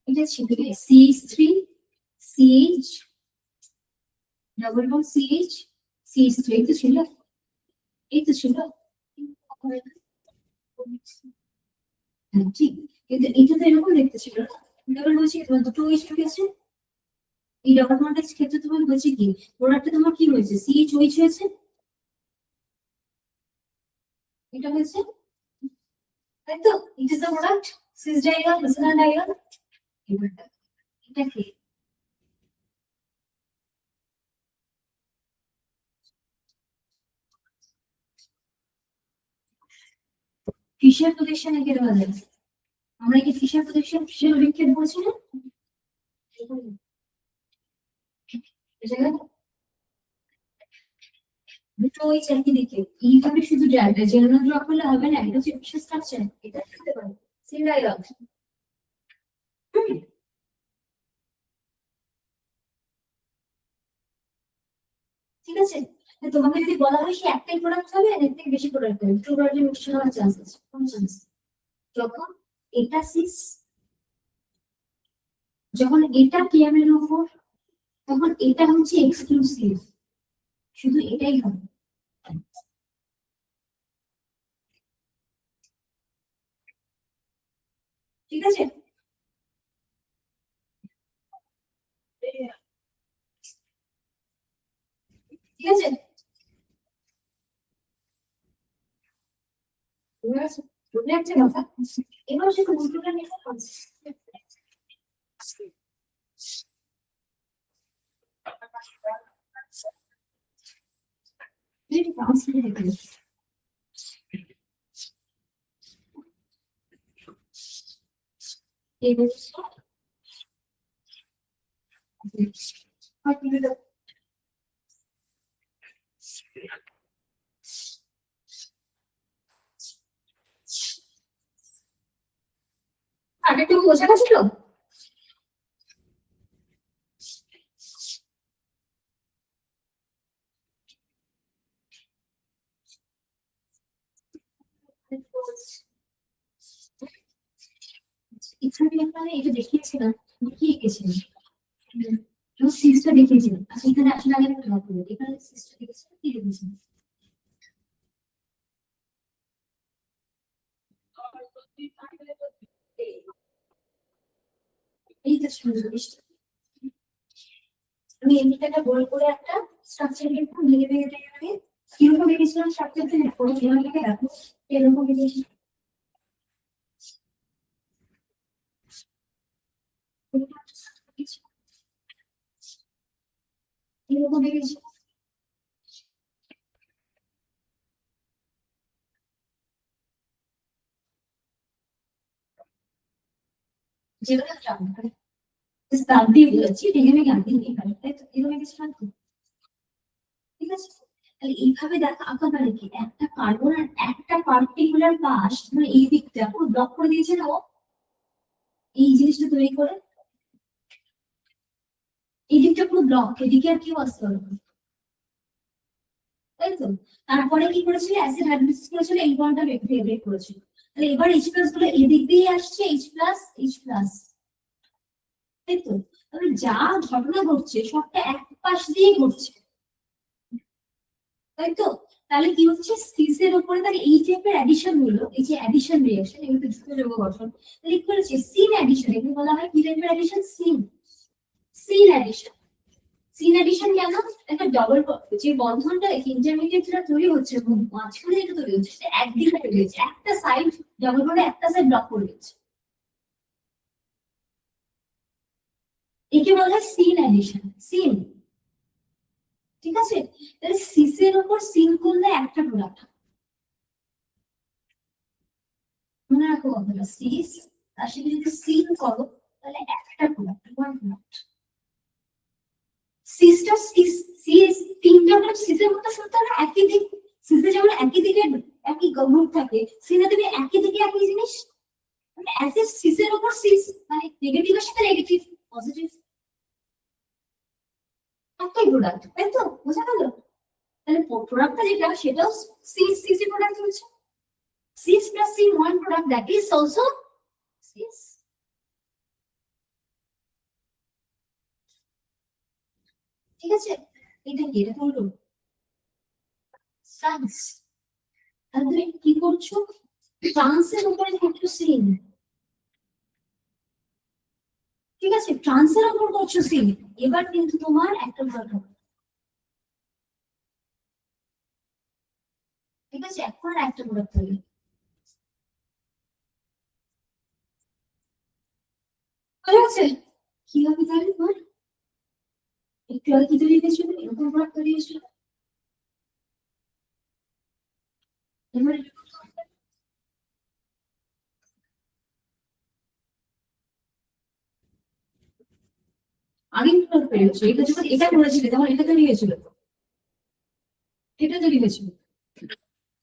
এটা ছিল CH three, CH double bond CH, CH three, এই তো ছিল, এই তো ছিল, হ্যাঁ, ঠিক, কিন্তু এটা তো এরকম দেখতে ছিল না, ডাবল বলছি তোমার দুটো ওইচ গেছে, এই ডাবল বন্ডের ক্ষেত্রে তোমার হয়েছে কি প্রোডাক্টটা তোমার কি হয়েছে সিএইচ ওইচ হয়েছে, এটা হয়েছে, তাই তো, it is the product, cis ডায়াগল মেসেনাল ডায়াগল, এবার দেখো, এটা কি ফিশার প্রোটেকশন একে বলা যায়, আমরা কি ফিশার প্রোটেকশন ফিশার বিক্ষেপ বলছি না, বুঝে গেল, দুটো ওই একই দিকে, এইভাবে শুধু জেনারেল ড্র করলে হবে না, এটা হচ্ছে ফিশার স্ট্রাকচার, এটা করতে পারো সিং ডায়াগল, ঠিক আছে, তো তোমাকে যদি বলা হয় সে একটাই প্রোডাক্ট হবে আর এর থেকে বেশি প্রোডাক্ট হবে, টু প্রোডাক্টের মিক্সচার হওয়ার চান্স আছে, কোন চান্স, যখন এটা সিক্স, যখন এটা কেএম এর উপর, তখন এটা হচ্ছে এক্সক্লুসিভ, শুধু এটাই হবে, ঠিক আছে, ঠিক আছে? বুঝে যাচ্ছে কথা? এবার শুধু উল্টোটা নিয়ে আরেকটু বোঝা গেছিল? এখানে আপনারা এটা দেখিয়েছিলাম, দেখিয়ে গেছিলাম, সিস্টটা দেখিয়েছিলাম। আচ্ছা এখানে আসলে আগে একটা কথা বলি, এখানে সিস্টটা দেখেছিলাম, কি দেখেছিলাম? এই যে জিনিসটা আমি এমনিতে একটা গোল করে একটা স্ট্রাকচার লিখবো, ভেঙে ভেঙে ভেঙে ভেঙে কিরকম লিখেছিলাম স্ট্রাকচারটা লিখবো, এভাবে লিখে রাখবো, এরকম লিখেছিলাম, এরকম লিখেছিলাম, যেগুলো দাঁত দিয়ে বলেছি ভেঙে ভেঙে আঁকি নিয়ে গেল, তাই তো? এরকম লিখেছিলাম তো, ঠিক আছে? তাহলে এইভাবে দেখা আঁকা মানে কি, একটা কার্বন আর একটা পার্টিকুলার পাশ মানে এই দিকটা পুরো ব্লক করে দিয়েছে না ও, এই জিনিসটা তৈরি করে এই দিকটা পুরো ব্লক, এদিকে আর কেউ আসতে পারবে না, তাই তো? তারপরে কি করেছিল, অ্যাসিড হাইড্রোলাইসিস করেছিল, এই বন্ডটা ব্রেক করেছিল। তাহলে এবার এইচ প্লাস গুলো এদিক দিয়ে আসছে, এইচ প্লাস, তাই তো? তাহলে যা ঘটনা ঘটছে সবটা এক পাশ দিয়ে ঘটছে, তাই তো? তাহলে কি হচ্ছে, সিস এর উপরে তাহলে এই টাইপের অ্যাডিশন হলো, এই যে অ্যাডিশন রিঅ্যাকশন, এগুলো তো যুক্ত যৌগ গঠন, তাহলে কি করেছে, সিন অ্যাডিশন, এগুলো বলা হয় কি টাইপের addition, syn, syn addition. Syn addition কেন? একটা ডবল যে বন্ধনটা ইন্টারমিডিয়েট যেটা তৈরি হচ্ছে, মাঝখানে যেটা তৈরি হচ্ছে সেটা একদিকে তৈরি হচ্ছে, একটা সাইড ডবল বন্ডে একটা সাইড ব্লক করে দিচ্ছে, একে বলা হয় সিন অ্যাডিশন, সিন, ঠিক আছে? তাহলে সিসের উপর সিন করলে একটা প্রোডাক্ট, মনে রাখো কথাটা, সিস তার সাথে যদি সিন করো তাহলে একটা প্রোডাক্ট, ওয়ান প্রোডাক্ট। সিসটা সিস, সিস তিনটা করে সিসের মতো শুনতে হবে একই দিক, সিসে যেমন একই দিকে একই গ্রুপ থাকে, সিনে তুমি একই দিকে একই জিনিস, মানে অ্যাজ এ সিসের উপর সিস, মানে নেগেটিভের সাথে নেগেটিভ, পজিটিভ, একটাই প্রোডাক্ট, তাই তো? বোঝা গেল? তাহলে প্রোডাক্টটা যেটা সেটাও সিস, সিসি প্রোডাক্ট হচ্ছে, cis plus C one product, that is also cis, ঠিক আছে? এটা কি, এটা হলো সায়েন্স। তাহলে তুমি কি করছো, ট্রান্সের উপরে করছো সিন, ঠিক আছে? ট্রান্সের উপর করছো সিন, এবার কিন্তু তোমার একটা প্রোডাক্ট হবে, ঠিক আছে? এখন আর একটা প্রোডাক্ট তৈরি, ঠিক আছে? কি হবে তাহলে তোমার, একটু আগে কি তৈরি হয়েছিল, এরকম প্রোডাক্ট তৈরি হয়েছিল, এবার আগে প্রোডাক্ট তৈরি হয়েছিল, এটা যখন এটা করেছিলে তখন এটা তৈরি হয়েছিল তো, এটা তৈরি হয়েছিল,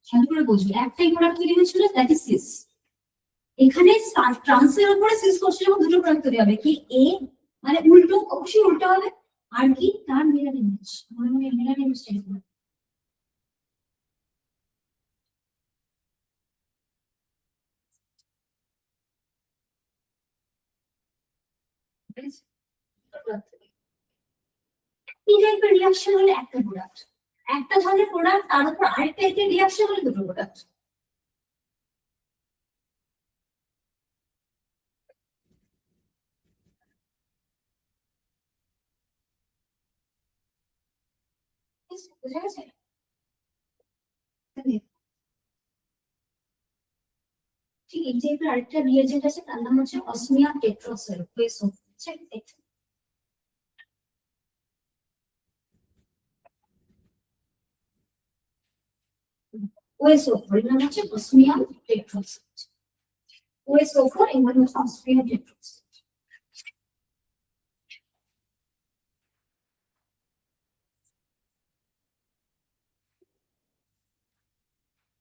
ভালো করে বুঝবে, একটাই প্রোডাক্ট তৈরি হয়েছিল, দ্যাট ইজ সিস। এখানে ট্রান্সের উপরে সিস করছে যখন দুটো প্রোডাক্ট তৈরি হবে, কি এ মানে উল্টো, অবশ্যই উল্টো হবে, আর কি তার mirror image, mirror image type, এই টাইপের রিয়াকশন হলে একটা প্রোডাক্ট, একটা ধরনের প্রোডাক্ট তার উপর আরেকটা টাইপের রিয়াকশন হলে দুটো প্রোডাক্ট, বুঝা গেছে? ঠিক এই টাইপের আরেকটা রিয়েজেন্ট আছে, তার নাম হচ্ছে অসমিয়াম টেট্রাসাইড ওয়েসো। ওয়েসো এর নাম হচ্ছে অসমিয়াম টেট্রাসাইড। ওয়েসো এর নাম হচ্ছে অসমিয়াম টেট্রাসাইড।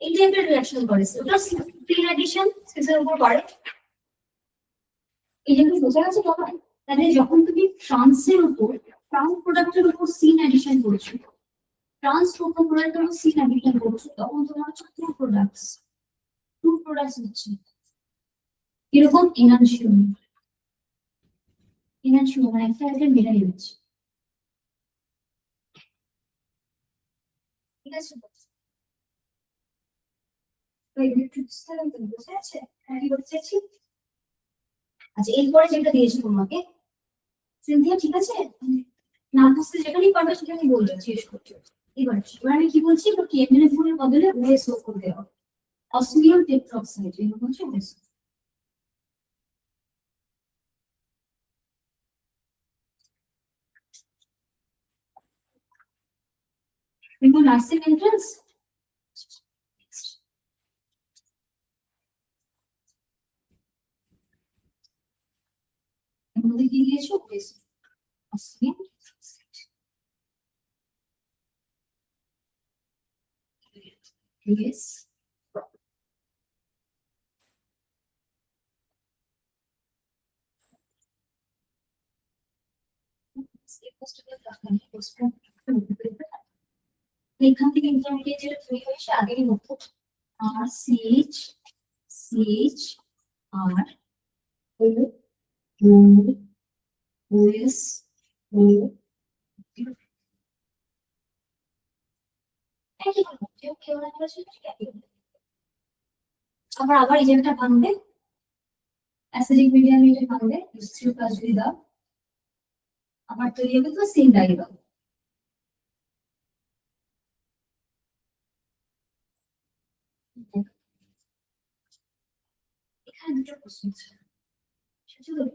এই টাইপের রিঅ্যাকশন করে, ওটা স্পিন অ্যাডিশন সিসের উপর করে। এই জন্য বোঝা গেছে বাবা, তাহলে যখন তুমি ট্রান্সের উপর, ট্রান্স প্রোডাক্টের উপর সিন অ্যাডিশন করছো, ট্রান্স প্রোডাক্টের উপর সিন অ্যাডিশন করছো, তখন তোমার হচ্ছে টু প্রোডাক্টস হচ্ছে এরকম এনানশিয়াম। এনানশিয়াম মানে একটা একটা মিলাই হচ্ছে, ঠিক আছে? বুঝতে আছে কি বলতে চাইছি? আচ্ছা, এরপরে যেটা দিয়েছি তোমাকে সিনথিয়া, ঠিক আছে? না বুঝতে যেখানেই পারবে সেখানেই বলবে, জিজ্ঞেস করছো। এবার আমি কি বলছি, কেএমএনএ4 এর বদলে ওএসও করতে হবে, অসমিয়াম টেট্রাঅক্সাইড, এর হচ্ছে ওএসও। দেখো নার্সিং এন্ট্রান্স, এর মধ্যে কি দিয়েছো, ওএসও, অসমিয়াম টেট্রাঅক্সাইড। ইয়েস, এখান থেকে ইন্টারমিডিয়েট যেটা তৈরি হয় সে আগেরই মতো আর সিএইচ সিএইচ আর ও ও ওএস ও, একই রকম কেউ কেউ না কেউ সেটা ঠিক একই রকম। আবার আবার এই জায়গাটা ভাঙবে, অ্যাসিডিক মিডিয়ামে এটা ভাঙবে, H3 প্লাস যদি দাও আবার তৈরি হবে তো সেম ডাই দাও। এখানে দুটো প্রশ্ন আছে, সেটা হলো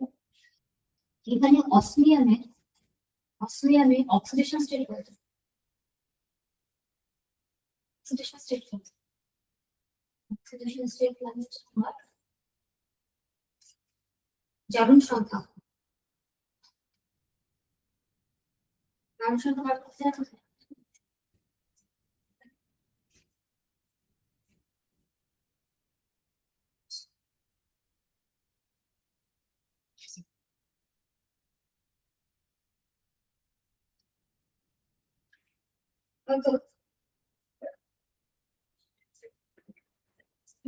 এখানে অসমিয়ামে অক্সিডেশন স্টেট কত? অক্সিডেশন স্টেট কত? অক্সিডেশন স্টেট মানে তোমার জারণ সংখ্যা, জারণ সংখ্যা বার করতে জানো? কত?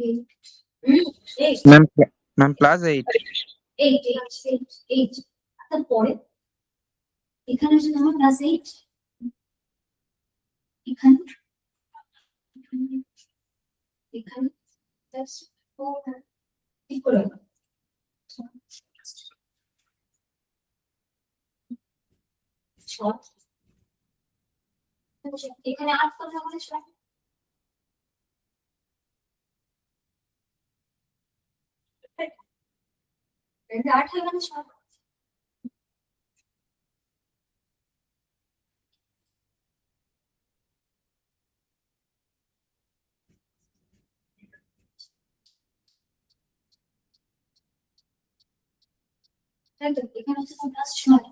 8। Ma'am ma'am class 8। 8 তারপরে এখানে আছে তোমার প্লাস 8, এখানে এখানে প্লাস 4, ঠিক করে নাও। ছয়, এখানে 8 কথা বলে 6, এটা 8 হয়ে গেল 6। তাই তো এখানে হচ্ছে প্লাস 6,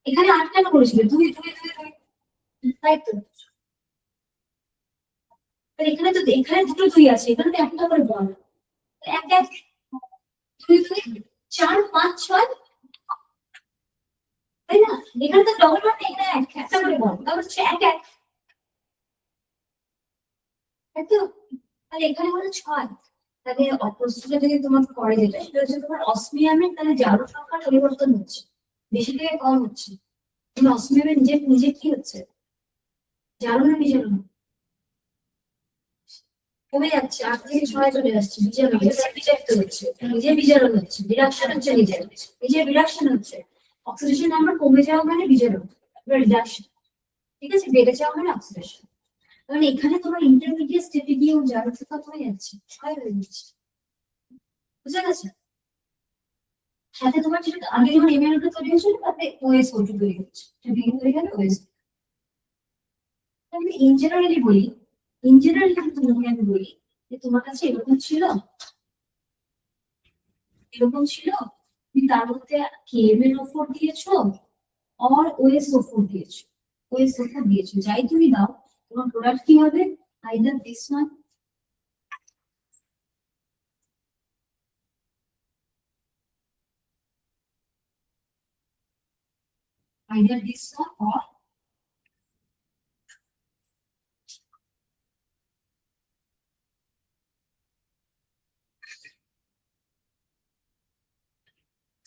এখানে 8 কেন করেছিল, 2 2 2 2, তাই তো? তাহলে এখানে তো এখানে দুটো 2 আছে, এখানে তো একটা করে বল, 1 1 2 2 4 5 6, তাই না? এখানে তো ডবল ওয়ান, এখানে একটা করে বল, তাহলে হচ্ছে 1 1, তাই তো? তাহলে এখানে হলো 6। তাহলে অপোজিটটা যদি তোমার করে, যেটা সেটা হচ্ছে তোমার অসমিয়ামের তাহলে জারণ সংখ্যা পরিবর্তন হচ্ছে, বেশি থেকে কম হচ্ছে। কিন্তু অসমিয়ামের নিজে নিজে কি হচ্ছে, জারণ না বিজারণ? কমে যাচ্ছে, 8 থেকে 6 চলে আসছে, বিজারিত হচ্ছে, বিজারণ হচ্ছে, রিডাকশন হচ্ছে, নিজে রিডাকশন হচ্ছে। অক্সিডেশন নাম্বার কমে যাওয়া মানে বিজারণ, রিডাকশন। ঠিক আছে, বেড়ে যাওয়া মানে অক্সিডেশন। কারণ এখানে তোমার ইন্টারমিডিয়েট স্টেপে গিয়েও জারকতা হয়ে যাচ্ছে, ক্ষয় হয়ে যাচ্ছে। বুঝা গেছে? সাথে তোমার যেটা আগে যখন এমএনওটা তৈরি হয়েছিল তাতে ওএস ওটু তৈরি হচ্ছে, হয়ে গেল ওএস। আমি ইন জেনারেলি বলি, তোমাকে আমি বলি যে তোমার কাছে এরকম ছিল তুমি তার মধ্যে KMnO4 দিয়েছো আর OSO4 দিয়েছো, যাই তুমি দাও তোমার প্রোডাক্ট কি হবে? আইদার দিস ওয়ান, or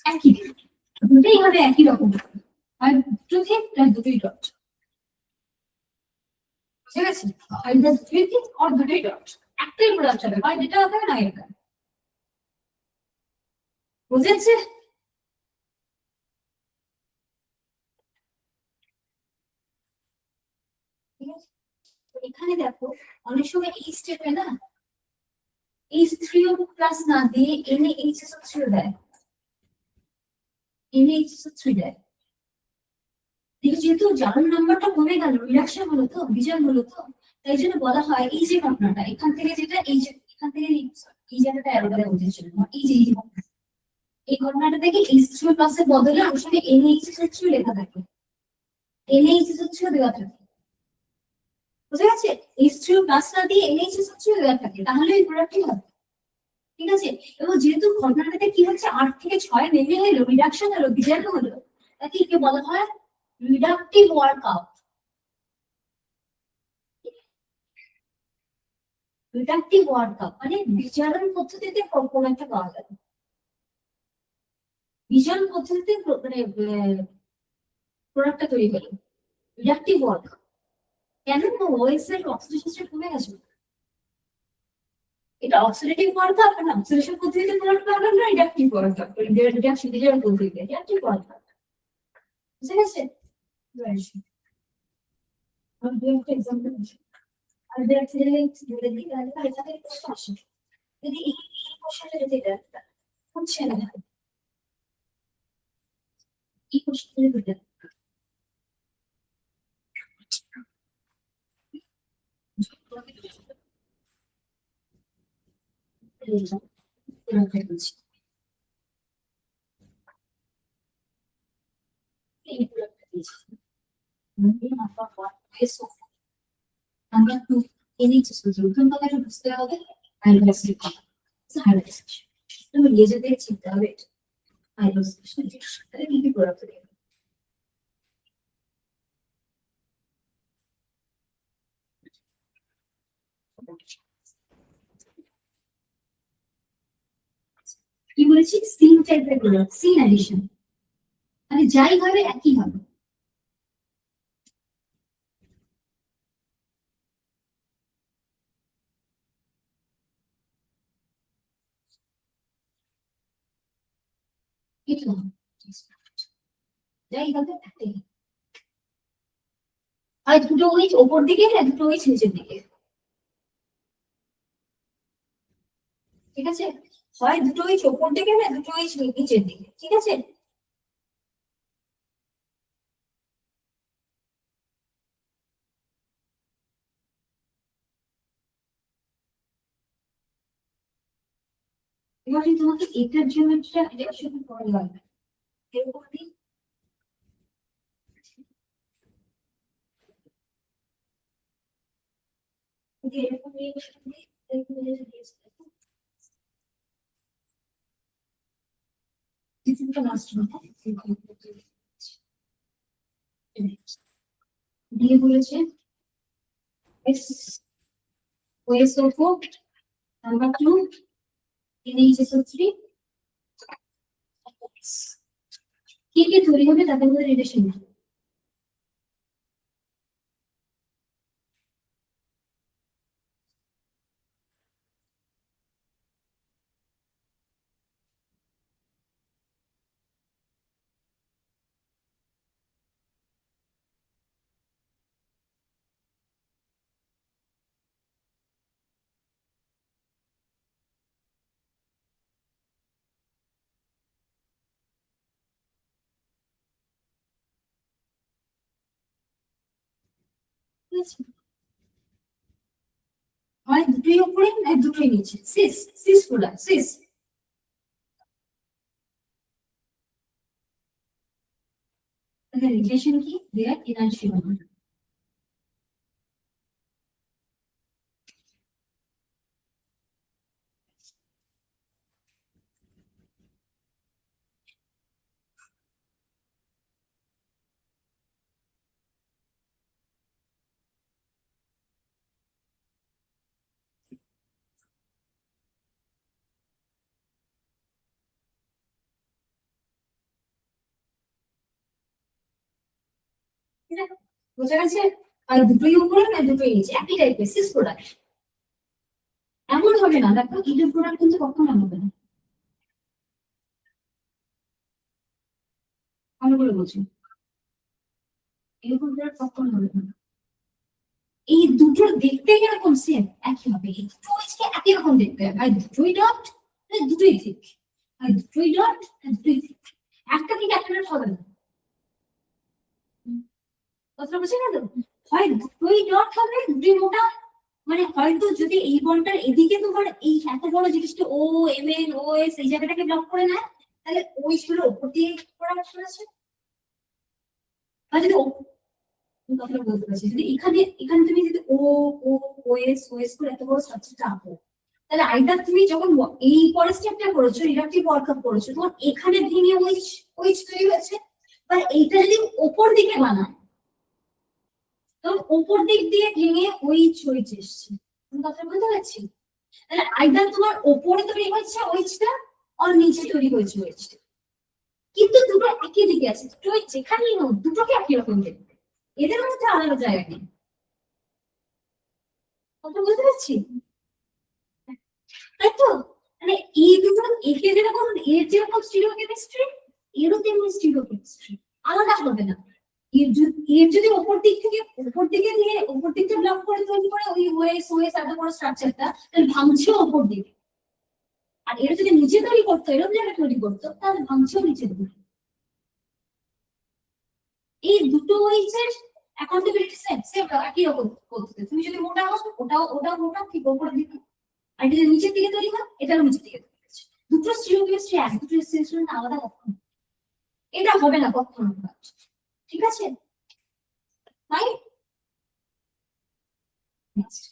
একই, দুটোই হবে একই রকম, আর দুটো ঠিক আর দুটোই ডট। ঠিক আছে, আইদার দুটোই ঠিক আর দুটোই ডট, একটাই প্রোডাক্ট হবে, হয় যেটা হবে না এটা। বুঝেছে? ঠিক আছে, এখানে দেখো অনেক সময় এই স্টেপে না H3O প্লাস না দিয়ে NaHSO3 দেয়, NaHSO3 দেয়। যেহেতু জারণ নাম্বারটা কমে গেল, রিডাকশন হলো তো, বিজয় হলো তো, তাই জন্য বলা হয় এই যে ঘটনাটা এখান থেকে যেটা এখান থেকে এই জায়গাটা অ্যারো দ্বারা বুঝেছিল, এই ঘটনাটা থেকে H3O প্লাস এর বদলে ওখানে NaHSO3 লেখা থাকে, NaHSO3 দেওয়া থাকে। বুঝা গেছে? H3O প্লাস না দিয়ে NaHSO3 দেওয়া থাকে, তাহলে এই প্রোডাক্টই হবে। ঠিক আছে, এবং যেহেতু ঘটনাটাতে কি হচ্ছে 8 থেকে 6 নেমে এলো, রিডাকশন হলো, বিজয় হলো, তাকে কি বলা হয়? Reductive workout. রিডাকটিভ ওয়ার্কআপ মানে বিচারণ পদ্ধতিতে কোনো একটা পাওয়া গেল, বিচারণ পদ্ধতিতে মানে প্রোডাক্টটা তৈরি হলো, রিডাকটিভ ওয়ার্কআপ। কেন? ওএস এর অক্সিডেশন কমে গেছে, এটা অক্সিডেটিভ ওয়ার্কআপ না, অক্সিডেশন পদ্ধতিতে প্রোডাক্ট পাওয়া গেল না, রিডাকটিভ ওয়ার্কআপ, রিডাকশন বিচারণ পদ্ধতিতে রিডাকটিভ ওয়ার্কআপ। বুঝে গেছে? আমি দু একটা এক্সাম্পল দিচ্ছি, আর দু একটা বলে দিই, তাহলে এটা থেকে প্রশ্ন আসে। যদি এই কোশ্চেনটা যদি এটা হচ্ছে না, এই কোশ্চেনটা যদি আমরা একটু এনেই চেষ্টা করি, প্রথম কথাটা বুঝতে হবে হাইড্রোক্সিড কথা, হাইড্রোক্সিড তুমি নিজেদের চিনতে হবে হাইড্রোক্সিড তাহলে কি কি প্রোডাক্ট দেবে। কি বলেছি? সিন টাইপের প্রোডাক্ট, সিন অ্যাডিশন, মানে যাই হবে একই হবে। এটা যাই হবে একটাই, আর দুটো উইচ ওপর দিকে না দুটো উইচ নিচের দিকে। ঠিক আছে, হয় দুটো উইচ ওপর দিকে না দুটো উইচ নিচের দিকে। ঠিক আছে, এবার যদি তোমাকে এটার জিওমেট্রিটা এটার সাথে পড়া লাগবে, এরকম দিই এরকম নিয়ে এরকম নিয়ে কিছুটা লাস্ট দিয়ে বলেছে এস OSO4 নাম্বার 2 NaHSO3 কি কি তৈরি হবে তাদের মধ্যে রিলেশন। হয় দুটোই উপরে না দুটোই নিচে, cis cis product cis. Relation কি দেয়ার এনার্জি হবে। বোঝা গেছে? আর দুটোই উপরে না দুটোই নিচে, একই টাইপের সিস প্রোডাক্ট। এমন হবে না, দেখো ইডেন প্রোডাক্ট কিন্তু কখনো হবে না। ভালো করে বলছি, এরকম প্রোডাক্ট কখনো হবে না। এই দুটো দেখতে কিরকম সেম, একই হবে, এই দুটো হচ্ছে একই রকম দেখতে হবে। আর দুটোই ডট, দুটোই ঠিক। আর দুটোই ডট, দুটোই ঠিক। একটা ঠিক একটা হবে না। কথাটা বুঝে গেল? হয় দুটোই ডট হবে, দুটোই মোটা। মানে হয়তো যদি এই বনটার এদিকে তোমার এই এত বড় জিনিসটা ও এম এন ও এস এই জায়গাটাকে ব্লক করে নেয়, তাহলে ওই গুলো ওপর দিয়ে করা আছে। আর যদি কথাটা বলতে পারছি, যদি এখানে এখানে তুমি যদি ও ও ও এস করে এত বড় স্ট্রাকচারটা আঁকো, তাহলে আইদার তুমি যখন এই পরের স্টেপটা করেছো রিডাকটিভ ওয়ার্কআপ করেছো, তখন এখানে ভেঙে ওই তৈরি হয়েছে। বা এইটা যদি ওপর দিকে বানায়, তখন ওপর দিক দিয়ে ভেঙে ওই চইচ এসছে। কথা বলতে পারছি? তাহলে আইদার তোমার ওপরে তৈরি হয়েছে ওইচটা, আর নিচে তৈরি হয়েছে ওইচটা, কিন্তু দুটো একই দিকে আছে, দুটো যেখানেই হোক দুটোকে একই রকম দেখবে, এদের মধ্যে আলাদা জায়গা নেই। কথা বুঝতে পারছি? তাই তো, মানে এই দুটো একে যেরকম এর যেরকম স্টিরিওকেমিস্ট্রি, এরও তেমনি স্টিরিওকেমিস্ট্রি, আলাদা হবে না। এর যদি ওপর দিক থেকে ওপর দিকে দিয়ে ওপর দিকটা ব্লক করে তৈরি করে ওই ওএস ওএস এত বড় স্ট্রাকচারটা, তাহলে ভাঙছেও ওপর দিকে। আর এর যদি নিচে তৈরি করতো, এরকম জায়গায় তৈরি করতো, তাহলে ভাঙছেও নিচের দিকে। এই দুটো ওয়েজের অ্যাকাউন্টেবিলিটি সেম সেম একই রকম পদ্ধতি। তুমি যদি মোটা হও ওটাও মোটা ঠিক ওপরের দিকে, আর যদি নিচের দিকে তৈরি হয় এটাও নিচের দিকে তৈরি হচ্ছে। দুটো স্টিরিওকেমিস্ট্রি এক, দুটো স্টিরিওকেমিস্ট্রি আলাদা কখনো, এটা হবে না কখনো। ঠিক আছে, তাই নেক্সট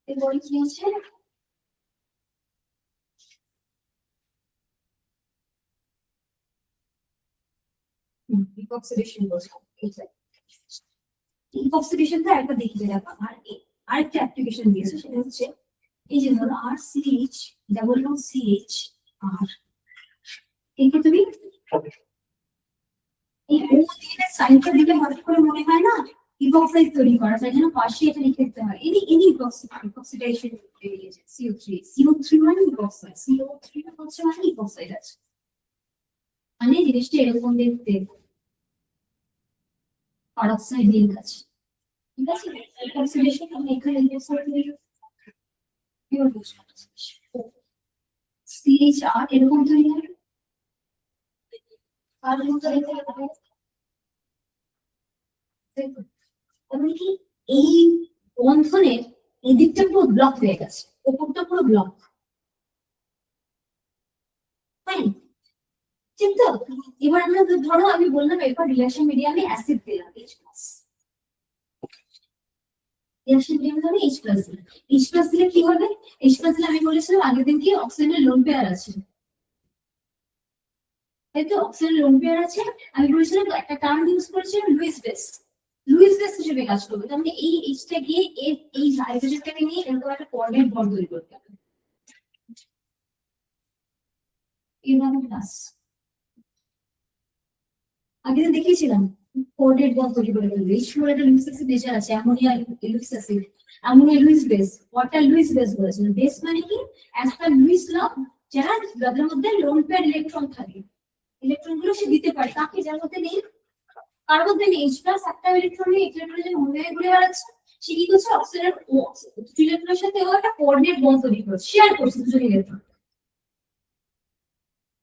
এরপরে কি আছে? ইপক্সিডেশন বলছো, ইপক্সিডেশনটা একবার দেখে রাখা। আর আরেকটা অ্যাপ্লিকেশন দিয়েছে, সেটা হচ্ছে এই যে ধরো আর সিএইচ ডাবল ও সিএইচ আর, কিন্তু তুমি এই ও দিয়ে সাইনটা দিলে হঠাৎ করে মনে হয় না ইপক্সাইড তৈরি করা, তাই জন্য পাশে এটা লিখে দিতে হয়। এনি ইপক্সিডেশন বেরিয়েছে CO3 মানে ইপক্সাইড, CO3 হচ্ছে মানে ইপক্সাইড আছে, মানে জিনিসটা এরকম দেখতে পারক্সাইড লিঙ্ক আছে। ঠিক আছে, ইপক্সিডেশন আমি এখানে ইপক্সাইড লিখে পিওর বুঝতে CHR এরকম তৈরি হয়। আর মতো দেখতে হবে তাহলে কি এই বন্ধনের এদিকটা পুরো ব্লক হয়ে গেছে, ওপরটা পুরো ব্লক, তাই ঠিক তো? এবার আমরা ধরো আমি বললাম এরপর রিলেশন মিডিয়ামে অ্যাসিড দিলাম H+, রিলেশন মিডিয়ামে আমি H+ দিলাম। H+ দিলে কি হবে? H+ দিলে আমি বলেছিলাম আগের দিন কি অক্সিজেনের লোন পেয়ার আছে, তাই তো? অক্সিজেনের লোন পেয়ার আছে, আমি বলেছিলাম একটা টার্ম ইউজ করেছিলাম লুইস বেস, লুইস বেস হিসেবে কাজ করবে। তার মানে এই এইচটা গিয়ে এই হাইড্রোজেনটাকে নিয়ে এরকম একটা কোঅর্ডিনেট বন্ড তৈরি করতে হবে, এইভাবে প্লাস আগে তো দেখিয়েছিলাম কোঅর্ডিনেট বন্ড তৈরি করে ফেলবে। এই সময় একটা লুইস অ্যাসিড নেচার আছে, ammonia Luis acid, ammonia Luis base, water Luis base বলেছিল। বেস মানে কি, অ্যাজ পার লুইস ল, যারা যাদের মধ্যে লোন পেয়ার ইলেকট্রন থাকে, ইলেকট্রন গুলো সে দিতে পারে, তাকে যার মধ্যে নেই, কার মধ্যে নেই H+ একটা ইলেকট্রন নিয়ে ইলেকট্রন যে মনে ঘুরে বেড়াচ্ছে, সে কি করছে অক্সিজেনের দুটো ইলেকট্রনের সাথে ও একটা কোঅর্ডিনেট বন্ড তৈরি করছে, শেয়ার করছে দুজন ইলেকট্রন।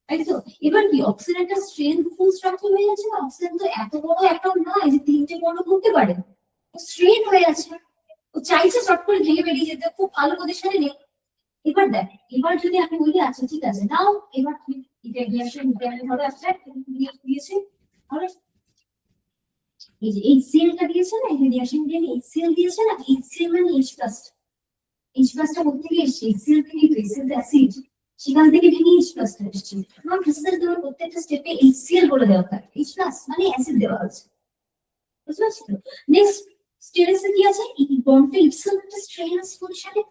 তাই তো? এবার কি অক্সিজেন একটা স্ট্রেনফুল স্ট্রাকচার হয়ে যাচ্ছে না? অক্সিজেন তো এত বড় একটা নয় যে 3টে বর্ণ করতে পারে, স্ট্রেন হয়ে আছে, ও চাইছে শর্ট করে ভেঙে বেরিয়ে যেতে, খুব ভালো পজিশনে নেই। এবার দেখ, এবার যদি আমি বলি আচ্ছা ঠিক আছে নাও, এবার তুমি এটা রিঅ্যাকশন ধরো একটা দিয়েছে, তাহলে এই যে HCl টা দিয়েছে না, এই রিঅ্যাকশন দিয়ে HCl দিয়েছে না, HCl মানে H+, H+টা কোথা থেকে এসেছে? HCl থেকে, HCl তো অ্যাসিড, সেখান থেকে ভেঙে H+ টা এসেছে। তোমার ক্রিস্টাল তোমার প্রত্যেকটা স্টেপে HCl বলে দেওয়া থাকে, H+ মানে অ্যাসিড দেওয়া আছে, বুঝতে পারছো? নেক্সট স্টেরেসে কি আছে? এই বন্ডটা ইটসেলফ একটা স্ট্রেনাস পজিশনে,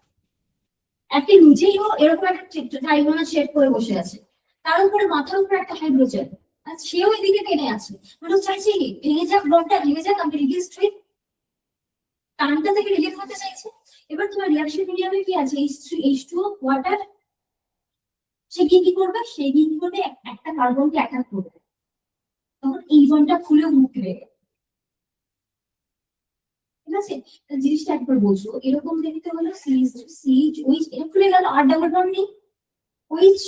একটা নিজেই ও এরকম একটা ট্রাইগোনাল শেপ করে বসে আছে, তার উপরে মাথার উপরে একটা হাইড্রোজেন, আর সেও এদিকে টেনে আছে, মানে ও চাইছে কি ভেঙে যাক, বন্ডটা ভেঙে যাক, আমি রিলিজ ট্রিট টানটা থেকে রিলিজ করতে চাইছে। এবার তোমার রিঅ্যাকশন মিডিয়ামে কি আছে? H2O ওয়াটার, সে কি করবে? সে কি করবে? একটা কার্বনকে অ্যাটাক করবে, তখন এই বন্ডটা খুলে উঠবে, ঠিক আছে? জিনিসটা একবার বলছো, এরকম দেখতে হলো CH এটা খুলে গেল, আর ডাবল বন্ড নেই, OH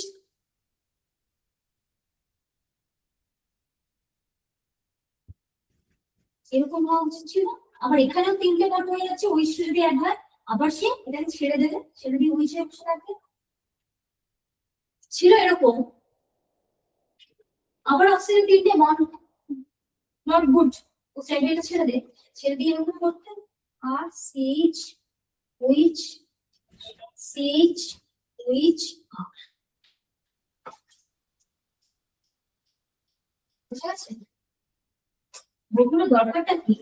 এরকম হওয়া উচিত ছিল। আবার এখানেও 3টে বন্ড হয়ে যাচ্ছে, OH যদি অ্যাড হয় আবার সে এটাকে ছেড়ে দেবে, ছেড়ে দিয়ে OH এর বসে থাকবে, ছিল এরকম। আবার অক্সিজেন 3টে বন্ড, নট গুড, ও সাইডে এটা ছেড়ে দে, ছেড়ে দিয়ে এরকম করতে, আর CH OH CH OH আর, বুঝতে পারছেন ওগুলো দরকারটা কি?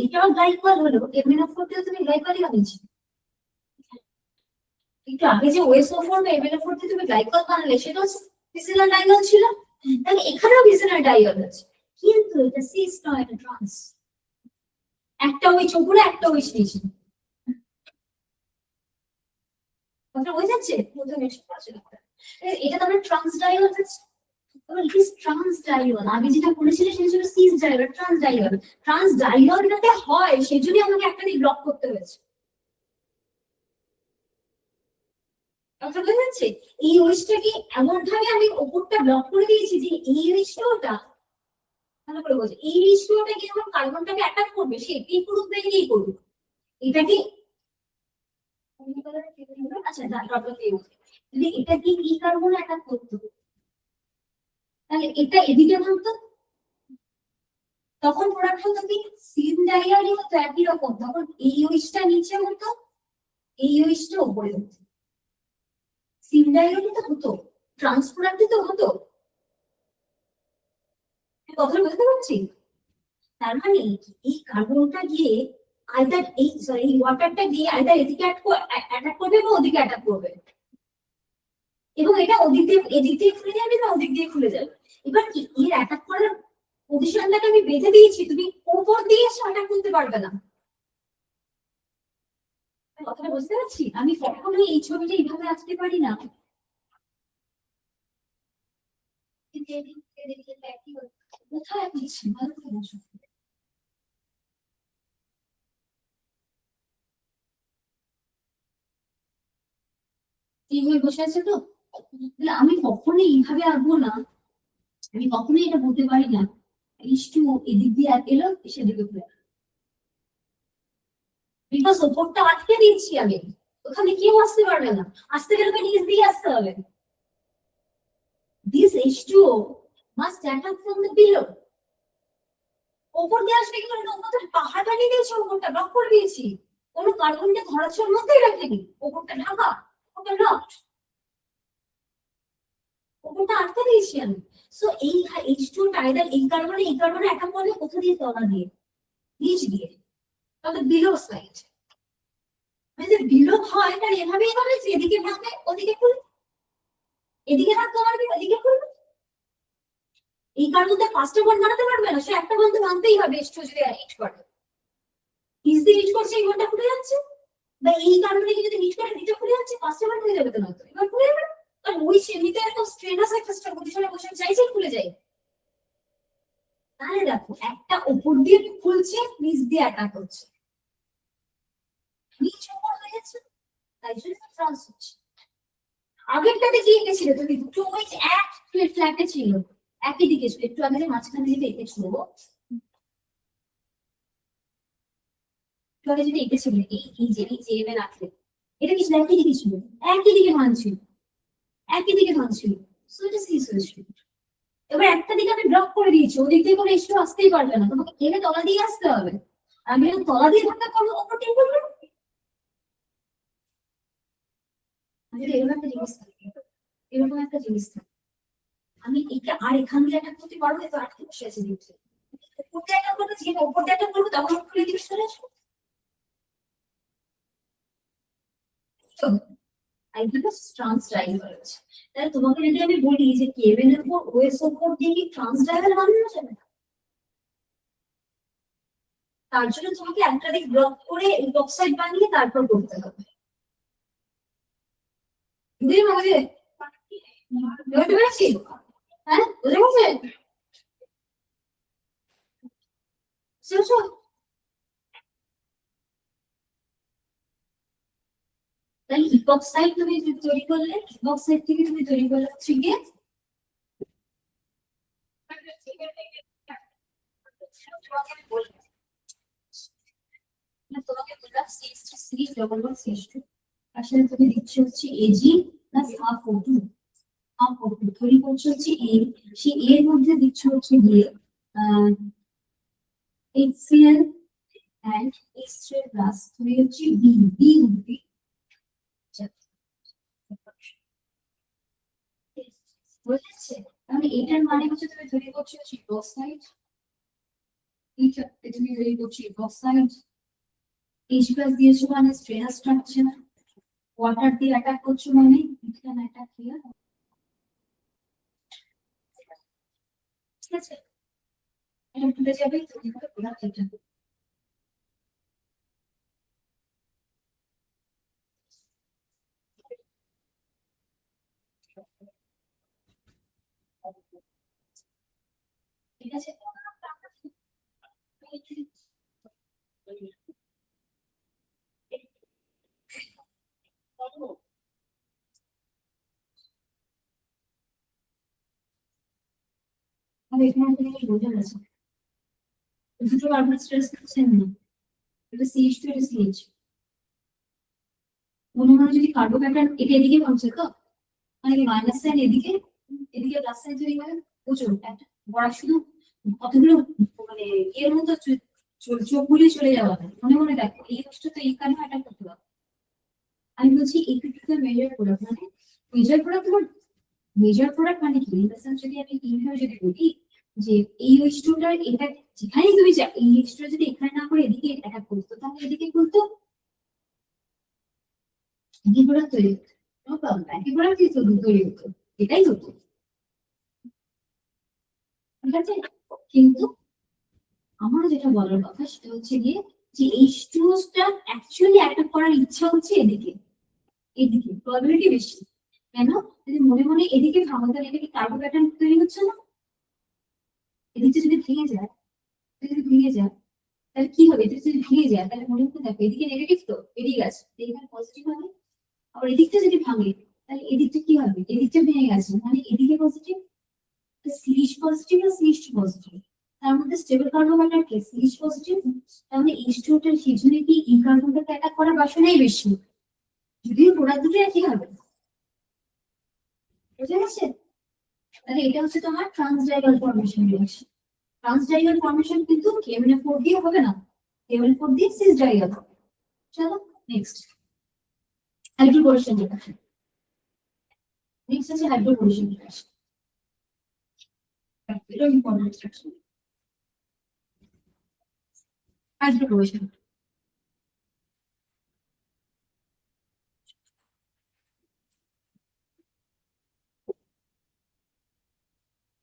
এটাও গ্লাইকল হলো, MnO4 তেও তুমি গ্লাইকলই বানিয়েছি, একটু আগে যে OSO4 বা MnO4 তে তুমি গ্লাইকল বানালে সেটা ভিসিনাল ডাইয়ল ছিল, তাহলে এখানেও ভিসিনাল ডাইয়ল আছে, কিন্তু এটা সিস নয়, এটা ট্রান্স, একটা OH উপরে একটা OH নিচে, কথা বোঝা যাচ্ছে? প্রথমে এটা তো আমরা ট্রান্স ডাইয়ল আছে, ইট ইজ ট্রান্স ডাইয়ল, আমি যেটা বলেছিলাম সেটা ছিল সিস ডাইয়ল, ট্রান্স ডাইয়ল, ট্রান্স ডাইয়ল যাতে হয় সেজন্যই আমাকে একটা দিক ব্লক করতে হয়েছে, কথা বোঝা যাচ্ছে? এই ওয়েস্টটাকে এমন ভাবে আমি ওপরটা ব্লক করে দিয়েছি যে এই ওয়েস্টটা ভালো করে বলছি, এই রেশিওটা কি যখন কার্বনটাকে অ্যাটাক করবে সে এটাই করুক না এটাই করুক, এটা কি আচ্ছা ডবল দিয়ে যদি এটা কি এই কার্বন অ্যাটাক করতো, তাহলে এটা এদিকে ভাঙতো, তখন প্রোডাক্ট হতো কি সিন ডাইয়ারই হতো একই রকম, তখন এই ওইসটা নিচে হতো, এই ওইসটা উপরে হতো, সিন ডাইয়ারই তো হতো, ট্রান্স প্রোডাক্টই তো হতো, কথা বুঝতে পারছি? তার মানে এই কার্বনটা গিয়ে আইদার এই সরি এই ওয়াটারটা গিয়ে আইদার এদিকে অ্যাটাক করবে বা ওদিকে অ্যাটাক করবে, এবং এটা এদিক দিয়ে খুলে যাবে না ওদিক দিয়ে খুলে যাবে। এবার কি এর অ্যাটাক করার পজিশনটাকে আমি বেঁধে দিয়েছি, তুমি উপর দিয়ে এসে অ্যাটাক করতে পারবে না, কথাটা বুঝতে পারছি? আমি কখনোই এই ছবিটা এইভাবে আঁকতে পারি না, কোথায় আঁকছি ভালো করে বসো। এইভাবে বসে আছে তো, তাহলে আমি কখনোই এইভাবে আঁকবো না, আমি কখনোই এটা বলতে পারি না একটু এদিক দিয়ে এলো সেদিকে ঘুরে, বিকজ ওপরটা আটকে দিচ্ছি আমি, ওখানে কেউ আসতে পারবে না, আসতে গেলে তো নিচ দিয়ে আসতে হবে, this H2O must attack from the below, ওপর দিয়ে আসবে কি করে? ওপর তো পাহাড় বানিয়ে দিয়েছি, ওপরটা ব্লক করে দিয়েছি, কোনো কার্বনকে ধরাছোঁয়ার মধ্যেই রাখিনি, ওপরটা ঢাকা, ওপরটা লকড, ওপরটা আটকে দিয়েছি আমি। সো এই H2O টাইডাল এই কার্বনে অ্যাটাক করলে কোথা দিয়ে? তলা দিয়ে, নিচ দিয়ে, তাহলে বিলো সাইড, মানে বিলো হয় তার এভাবেই হবে যে এদিকে ভাঙবে ওদিকে খুলবে, এদিকে থাকতে পারবে ওদিকে খুলবে, এই কার্বনটা 5টা বন্ড বানাতে পারবে না, সে একটা বন্ধ ভাঙতেই হবে H2O যদি হিট করে, ইজি হিট করছে এই বন্ডটা খুলে যাচ্ছে, বা এই কারণে যদি হিট করে নিচে খুলে যাচ্ছে 5টা বন্ড হয়ে যাবে, তো নয়তো এবার খুলে যাবে, কারণ ওই সেমিতে এত স্ট্রেনাস একটা পজিশনে বসে চাইছে খুলে যায়, তাহলে দেখো একটা উপর দিয়ে খুলছে নিচ দিয়ে অ্যাটাক হচ্ছে, নিচ উপর হয়ে যাচ্ছে, তাই জন্য ট্রান্স হচ্ছে, আগেরটাতে কি এঁকেছিল তুমি? দুটো ওয়েজ এক ফ্ল্যাটে ছিল, একই দিকে ছিল। একটু আগে যে মাঝখানে যেটা এঁকেছিল, একটু আগে যেটা এঁকেছিল, এই যে এম এর আগে, এটা কি ছিল? একই দিকে ছিল, একই দিকে মান ছিল, একই দিকে মান ছিল। সো এটা শেষ হয়েছিল। এবার একটা দিকে আমি ব্লক করে দিয়েছি, ওদিক দিয়ে কোনো ইস্যু আসতেই পারবে না, তোমাকে এনে তলা দিয়ে আসতে হবে। আমি তলা দিয়ে ধাক্কা করবো, ওপর দিয়ে করবো। এরকম একটা জিনিস থাকে, এরকম একটা জিনিস থাকে। আমি এটা আর এখান দিয়ে একটা করতে পারবো, তো আটকে বসে আছে দিচ্ছে। উপর দিয়ে একটা করবো, যে উপর দিয়ে একটা করবো, তখন খুলে দিকে চলে আসবো। তো আইডিয়াটা ট্রান্সডাইভার আছে। তাহলে তোমাকে যদি আমি বলি যে কেবেল এর উপর ওএস উপর দিয়ে কি ট্রান্সডাইভার বানানো যাবে না? তার জন্য তোমাকে একটা দিক ব্লক করে বক্সাইড বানিয়ে তারপর করতে হবে। বুঝলি আমাকে? বুঝতে পেরেছি? হ্যাঁ, বুঝে গেছে? বুঝেছো? তাহলে ইপক্সাইড তুমি তৈরি করলে, ইপক্সাইড থেকে তুমি তৈরি করলে হচ্ছে গিয়ে তোমাকে বললাম সিএস ডবল বল সিএস2, আসলে তুমি দিচ্ছ হচ্ছে এজি প্লাস হাফ ও2, হাফ ও2 তৈরি করছো হচ্ছে এ, সেই এর মধ্যে দিচ্ছ হচ্ছে গিয়ে HCl and H3 প্লাস তুমি হচ্ছে বি, বি উঠবি। বুঝেছে? তাহলে এটার মানে হচ্ছে তুমি তৈরি করছো হচ্ছে বক্সাইড, এইটা তুমি তৈরি করছো বক্সাইড, H প্লাস দিয়েছো মানে স্ট্রেনার স্ট্রাকচার, ওয়াটার দিয়ে অ্যাটাক করছো মানে এখানে অ্যাটাক ক্লিয়ার। ঠিক আছে? এটা ভুলে যাবে, তুমি করে প্রোডাক্ট এটা। ঠিক আছে? আর এখানে তুমি বোঝা গেছে দুটো কার্বন স্ট্রেস সেম না, এটা সিএইচ টু, এটা সিএইচ। মনে হয় যদি কার্বন প্যাটার্ন এটা এদিকে ভাঙছে তো, মানে মাইনাস সাইন এদিকে, এদিকে প্লাস সাইন তৈরি হয়, প্রচুর একটা বড় শুধু কতগুলো মানে এর মতো চোখ গুলি চলে যাওয়া হয়। মনে মনে দেখো এই দোষটা তো এইখানে অ্যাটাক করতে হবে। আমি বলছি এই ক্ষেত্রে মেজর প্রোডাক্ট মানে মেজর প্রোডাক্ট, তোমার মেজর প্রোডাক্ট মানে কি? ইন দ্য সেন্স যদি আমি এইভাবে যদি বলি যে এই ওয়েস্টটার এটা যেখানেই তুমি যা, এই ওয়েস্টটা যদি এখানে না করে এদিকে অ্যাটাক করতো, তাহলে এদিকে করতো, একই প্রোডাক্ট তৈরি হতো, নো প্রবলেম, একই প্রোডাক্ট তৈরি হতো, এটাই হতো। ঠিক আছে? কিন্তু আমার যেটা বলার কথা সেটা হচ্ছে গিয়ে যে H2O টা অ্যাকচুয়ালি অ্যাটাক করার ইচ্ছা হচ্ছে এদিকে, এদিকে প্রবাবিলিটি বেশি। কেন? যদি মনে মনে এদিকে ভাবো তাহলে এদিকে কার্বন প্যাটার্ন তৈরি হচ্ছে না, এদিকে যদি ভেঙে যায়, যদি ভেঙে যায় তাহলে কি হবে? এদিকে যদি ভেঙে যায় তাহলে মনে হতে দেখো এদিকে নেগেটিভ তো এদিকে গেছে, এখানে পজিটিভ হবে। আবার এদিকটা যদি ভাঙে তাহলে এদিকটা কি হবে? এদিকটা ভেঙে গেছে মানে এদিকে পজিটিভ, সিরিজ পজিটিভ আর সিরিজ টু পজিটিভ। তার মধ্যে স্টেবল কার্বন কে সিরিজ পজিটিভ, তাহলে H2 টার সেজন্য কি এই কার্বনটাকে অ্যাটাক করার বাসনাই বেশি, যদিও প্রোডাক্ট দুটো একই হবে। বুঝে গেছে? তাহলে এটা হচ্ছে তোমার ট্রান্সডাইভাল ফর্মেশন রিঅ্যাকশন। ট্রান্সডাইভাল ফর্মেশন কিন্তু KMnO4 দিয়ে হবে না, KMnO4 দিয়ে সিস ডাইভাল হবে। চলো নেক্সট হাইড্রোবোরেশন রিঅ্যাকশন। নেক্সট আছে হাইড্রোবোরেশন রিঅ্যাকশন, এটা ইম্পর্টেন্ট রিঅ্যাকশন। হাইড্রোবোরেশন,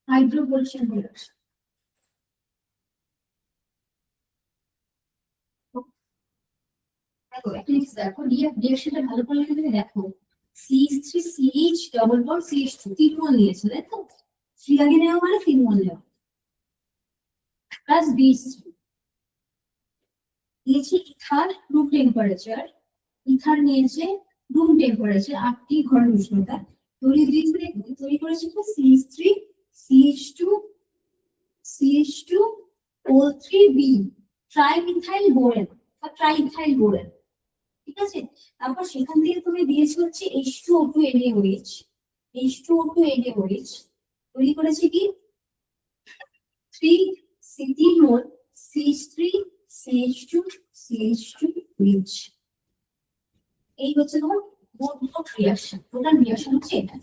হাইড্রোবোরেশন রিঅ্যাকশন। দেখো একটা জিনিস দেখো, রিঅ্যাকশনটা ভালো করে যদি তুমি দেখো, CH3CH ডবল বন্ড CH2 তিন মল নিয়েছে, তাই তো? থ্রি আগে নেওয়া মানে তিন মল নেওয়া, প্লাস BH3 নিয়েছে ইথার রুম টেম্পারেচার, ইথার নিয়েছে রুম টেম্পারেচার 8 ঘরের উষ্ণতা, তৈরি করেছে কি CH3 CH2 CH2 O3B trimethyl বোরেন বা ট্রাইইথাইল বোরেন, ঠিক আছে। তারপর সেখান থেকে তুমি দিয়েছো হচ্ছে H2O2 NaOH, H2O2 NaOH তৈরি করেছে কি 3 মোল CH3 CH2 CH2OH। এই হচ্ছে তোমার মোট রিঅ্যাকশন, টোটাল রিঅ্যাকশন হচ্ছে এটা।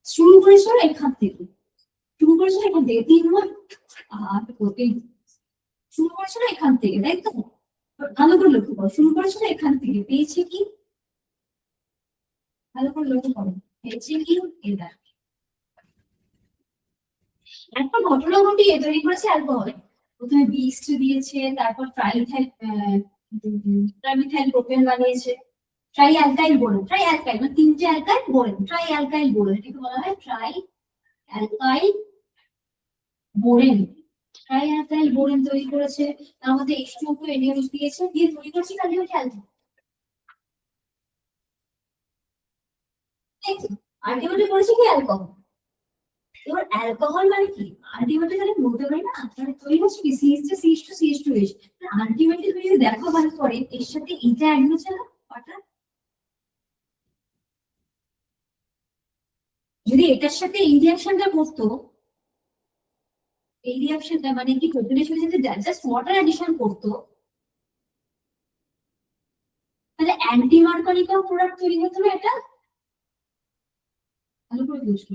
শুরু করেছিল এখান থেকে, 3 মোল আর শুরু করেছিল এখান থেকে, তাই তো? ভালো করে লক্ষ্য করো, শুরু করেছিল এখান থেকে, পেয়েছে কি, ভালো করে লক্ষ্য করো, পেয়েছে কি এটা। একটা ঘটনা ঘটিয়ে তৈরি করেছে অ্যালকোহল, প্রথমে বিস্ট দিয়েছে, তারপর ট্রাইমিথাইল প্রোপেন বানিয়েছে, ট্রাই অ্যালকাইল বোরেন, ট্রাই অ্যালকাইল মানে 3টে অ্যালকাইল বোরেন, ট্রাই অ্যালকাইল বোরেন, এটাকে বলা হয় ট্রাই অ্যালকাইল বোরেন। ট্রাই অ্যালকাইল বোরেন তৈরি করেছে, তার মধ্যে H2O2 NaOH দিয়েছে, দিয়ে তৈরি করেছে কার্বনিক অ্যালকাইল। আলটিমেটলি করেছে কি অ্যালকোহল। এবার অ্যালকোহল মানে কি, আলটিমেটলি তাহলে বলতে পারি না মানে তৈরি হচ্ছে কি CH3 CH2 CH2OH। আলটিমেটলি তুমি যদি দেখো ভালো করে এর সাথে এটা অ্যাড হচ্ছে না ওয়াটার, যদি এটার সাথে এই রিঅ্যাকশনটা করতো, এই রিঅ্যাকশনটা মানে কি টোটালি যদি জাস্ট ওয়াটার অ্যাডিশন করতো, তাহলে অ্যান্টি মার্করিক প্রোডাক্ট তৈরি হতো না। এটা ভালো করে বুঝবো,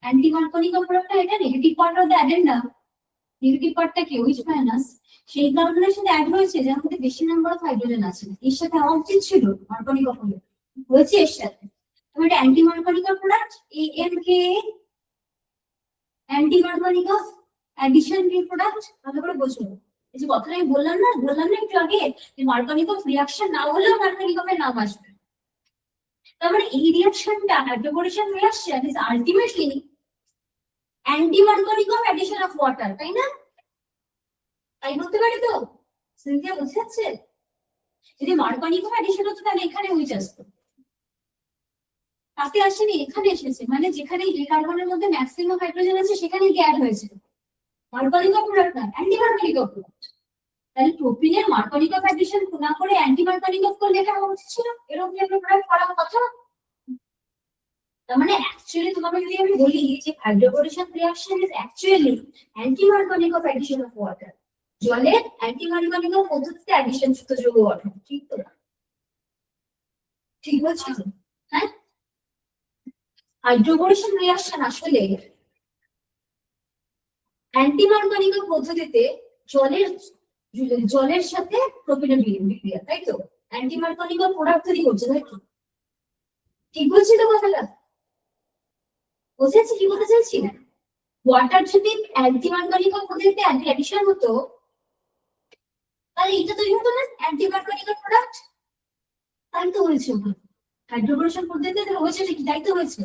অ্যান্টি মার্করিক প্রোডাক্টটা এটা negative part of the addendum, negative পার্টটা কি OH মাইনাস, সেই কার্বনের সাথে অ্যাড হয়েছে যার মধ্যে বেশি নাম্বার অফ হাইড্রোজেন আছে, এর সাথে হওয়া উচিত ছিল মার্করিক প্রোডাক্ট, হয়েছে এর সাথে। তবে এটা anti Markovnikov product, AMK anti Markovnikov addition product, ভালো করে বুঝবো। এই যে কথাটা আমি বললাম না একটু আগে যে মার্করিক রিঅ্যাকশন না হলেও মার্করিক এর নাম আসবে। তার মানে এই রিঅ্যাকশনটা hydroboration reaction is ultimately anti Markovnikov addition of water, তাই না? তাই বলতে পারি তো? সিনথিয়া বুঝতে যাচ্ছে? যদি মার্করিক অ্যাডিশন হতো তাহলে এখানে হয়ে আসতো, তাতে আসেনি, এখানে এসেছে, মানে যেখানে এই কার্বনের মধ্যে ম্যাক্সিমাম হাইড্রোজেন আছে সেখানে কি অ্যাড হয়েছে, মার্করিক প্রোডাক্ট না অ্যান্টি মার্করিক প্রোডাক্ট। তাহলে প্রোপিনের মার্করিক অ্যাডিশন না করে অ্যান্টি মার্করিক করলে এটা হওয়া উচিত ছিল, এরকম একটা প্রোডাক্ট করার কথা। তার মানে অ্যাকচুয়ালি তোমাকে যদি আমি বলি যে hydroboration reaction is actually anti Markovnikov addition of water, জলের অ্যান্টি মার্করিক পদ্ধতিতে অ্যাডিশন যুক্ত যৌগ গঠন, ঠিক তো? ঠিক বলছি তো? হ্যাঁ, হাইড্রোবোরেশন রিঅ্যাকশন আসলে অ্যান্টি মার্করিক পদ্ধতিতে জলের জলের সাথে প্রোপিনের বিক্রিয়া, তাই তো? অ্যান্টি মার্করিক প্রোডাক্ট তৈরি করছে, তাই তো? ঠিক বলছি তো কথাটা? বুঝেছি কি বলতে চাইছি? ওয়াটার যদি অ্যান্টি মার্করিক পদ্ধতিতে অ্যাডিশন হতো তাহলে এটা তৈরি হতো না অ্যান্টি মার্করিক প্রোডাক্ট, তাই তো হয়েছে। হাইড্রোবোরেশন পদ্ধতিতে হয়েছে কি, তাই তো হয়েছে।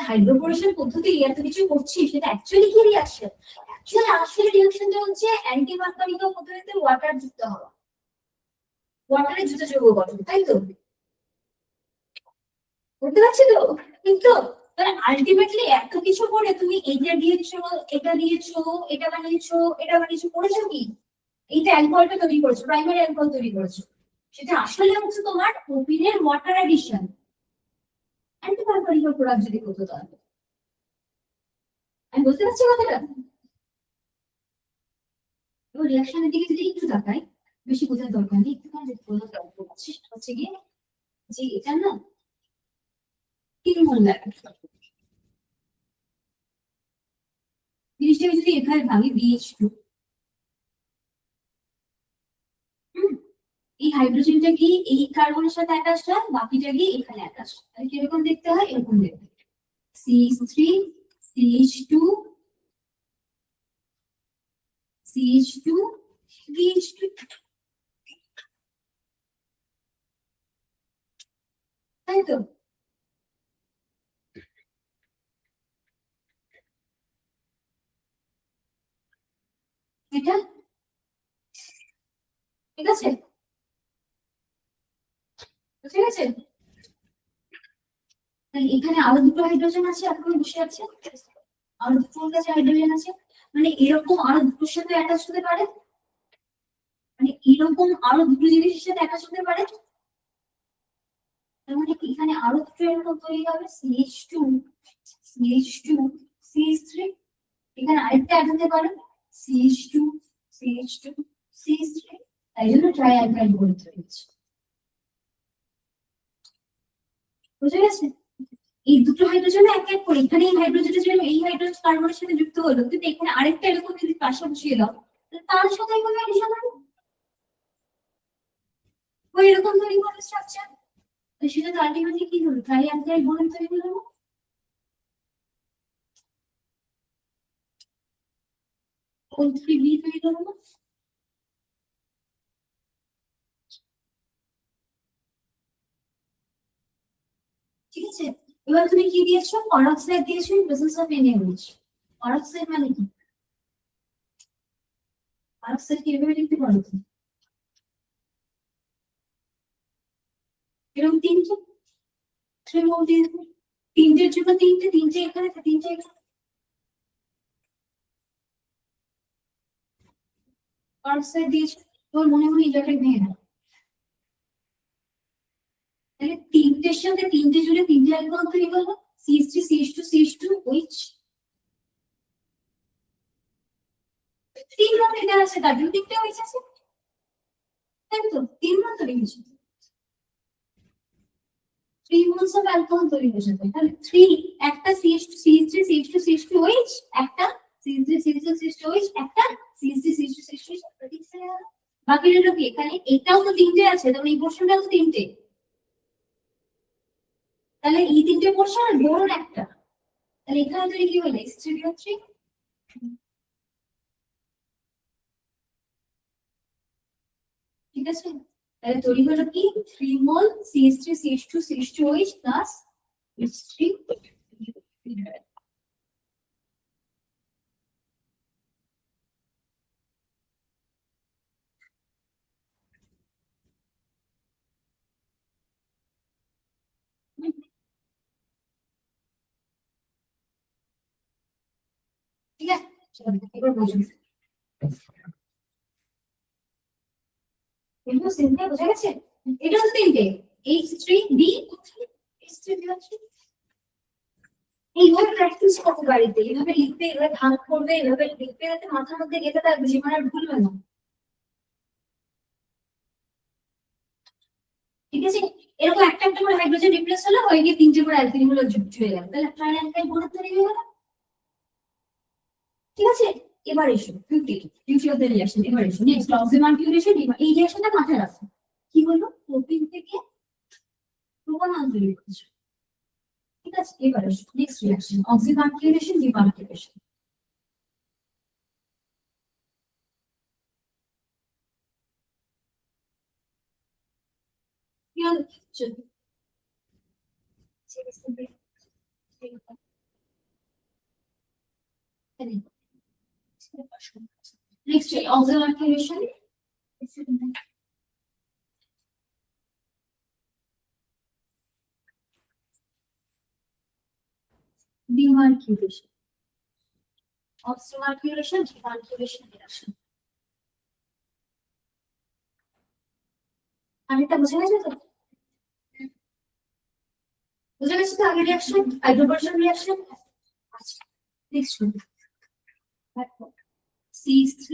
হাইড্রোবোরেশন পদ্ধতি এত কিছু করছি সেটা অ্যাকচুয়ালি কি রিঅ্যাকশন, অ্যাকচুয়ালি আসলে রিঅ্যাকশনটা হচ্ছে অ্যান্টি মার্করিক পদ্ধতিতে ওয়াটার যুক্ত হওয়া, ওয়াটারের যুক্ত যৌগ গঠন, তাই তো? বুঝতে পারছি তো? কিন্তু আলটিমেটলি এত কিছু করে তুমি এটা দিয়েছো, এটা দিয়েছো, এটা বানিয়েছো, এটা বানিয়েছো, করেছো কি? এইটা অ্যালকোহলটা তৈরি করেছো, প্রাইমারি অ্যালকোহল তৈরি করেছো, সেটা আসলে হচ্ছে তোমার প্রোপিনের water addition, anti Markovnikov product যদি করতো তাহলে। আমি বুঝতে পারছি কথাটা? এবার রিঅ্যাকশনের দিকে যদি একটু তাকাই, বেশি বোঝার দরকার নেই, একটুখানি যদি বোঝার দরকার আছে, সেটা হচ্ছে গিয়ে যে এটা না 3 মোল লাগে, জিনিসটাকে যদি এখানে ভাঙি BH2, এই হাইড্রোজেনটা কি এই কার্বনের সাথে অ্যাটাচ হয়, বাকিটা গিয়ে এখানে অ্যাটাচ হয়, তাহলে কিরকম দেখতে হয়, এরকম দেখতে হয়। CH3 CH2 CH2 BH2, তাই তো? এটা ঠিক আছে, ঠিক আছে। তাহলে এখানে আরো দুটো হাইড্রোজেন আছে, আপনি বসে আছে, আরো দুটোর কাছে হাইড্রোজেন আছে, মানে এরকম আরো দুটোর সাথে অ্যাটাচ হতে পারে, মানে এরকম আরো দুটো জিনিসের সাথে অ্যাটাচ হতে পারে। তার মানে এখানে আরো দুটো এরকম তৈরি হবে, CH2 CH2 CH3, এখানে আরেকটা অ্যাড হতে পারে CH2 CH2 CH3, তাই জন্য ট্রাই অ্যালকাইল বলে তৈরি হচ্ছে। বুঝে গেছে? এই দুটো হাইড্রোজেন এক এক করে এখানে এই হাইড্রোজেনের জন্য এই হাইড্রোজেন কার্বনের সাথে যুক্ত হলো, কিন্তু এখানে আরেকটা এরকম যদি পাশে বসিয়ে দাও তার সাথে এখানে অ্যাডিশন হবে, ওই এরকম তৈরি হবে স্ট্রাকচার। তো সেটা তো আলটিমেটলি কি হলো, ট্রাই অ্যালকাইল বলে তৈরি হলো। O3B তৈরি হলো না? ঠিক আছে, এবার তুমি কি দিয়েছো, অক্সাইড দিয়েছো in presence of NaOH। Oxide মানে কি, অক্সাইড কি এভাবে লিখতে পারো তো? এরকম তিনটে থ্রি মোল দিয়ে দেবে। তিনটের জন্য তিনটে, তিনটে এখানে তিনটে এখানে, অক্সাইড দিয়েছো, তোর মনে মনে এই জায়গায় ভেঙে দাও। তাহলে তিনটের সাথে তিনটে জুড়ে তিনটে অ্যালকোহল তৈরি হলো, CH3 CH2 CH2 OH। তিন রকম এটা আছে, তার জন্য তিনটে OH আছে, তাই তো তিন রকম তৈরি হয়েছে, 3 moles of alcohol তৈরি হয়েছে। তাহলে 3 একটা CH2 CH3 CH2 CH2 OH, একটা CH3 CH2 CH2 OH, একটা CH3 CH2 CH2 OH। বাকি রইল কি, এখানে এটাও তো তিনটে আছে, তাহলে এই পোর্শনটাও তো তিনটে, তাহলে এই তিনটে পোর্শন আর বোরন একটা, তাহলে এখানে তৈরি কি হলো H3BO3। ঠিক আছে, তাহলে তৈরি হলো কি 3 মোল CH3 CH2 CH2 OH plus H3। ঠিক আছে, চলো এবার বুঝুন, এগুলো সিম্পল বোঝা গেছে। এটা হচ্ছে তিনটে H3B H3BO3। এইভাবে প্র্যাকটিস করতে বাড়িতে, এইভাবে লিখতে, এইভাবে ভাগ করবে, এইভাবে লিখতে, যাতে মাথার মধ্যে গেঁথে থাকবে, জীবন আর ভুলবে না। ঠিক আছে, এরকম একটা একটা করে হাইড্রোজেন রিপ্লেস হলো, হয়ে গিয়ে তিনটে করে অ্যালকিন গুলো যুক্ত হয়ে গেল, তাহলে ট্রাই অ্যালকাইল বন্ধন তৈরি হয়ে গেল। ঠিক আছে, এবার এসো বিউটি অফ দ্য রিঅ্যাকশন, এবার এসো নেক্সট অক্সিমার কিউরেশন। এই রিঅ্যাকশনটা মাথায় রাখো, কি বলবো, প্রোটিন থেকে প্রোপানল তৈরি করছো। ঠিক আছে, এবার এসো নেক্সট রিঅ্যাকশন, অক্সিমার কিউরেশন ডিমার্কিউরেশন। কি হলো, next auxiliary activation, demarcation, oxymarcation, demarcation reaction। আরেকটা বুঝে গেছে তো, বুঝে গেছে তো আগের রিঅ্যাকশন, হাইড্রোবর্জন রিঅ্যাকশন। আচ্ছা next one, CH3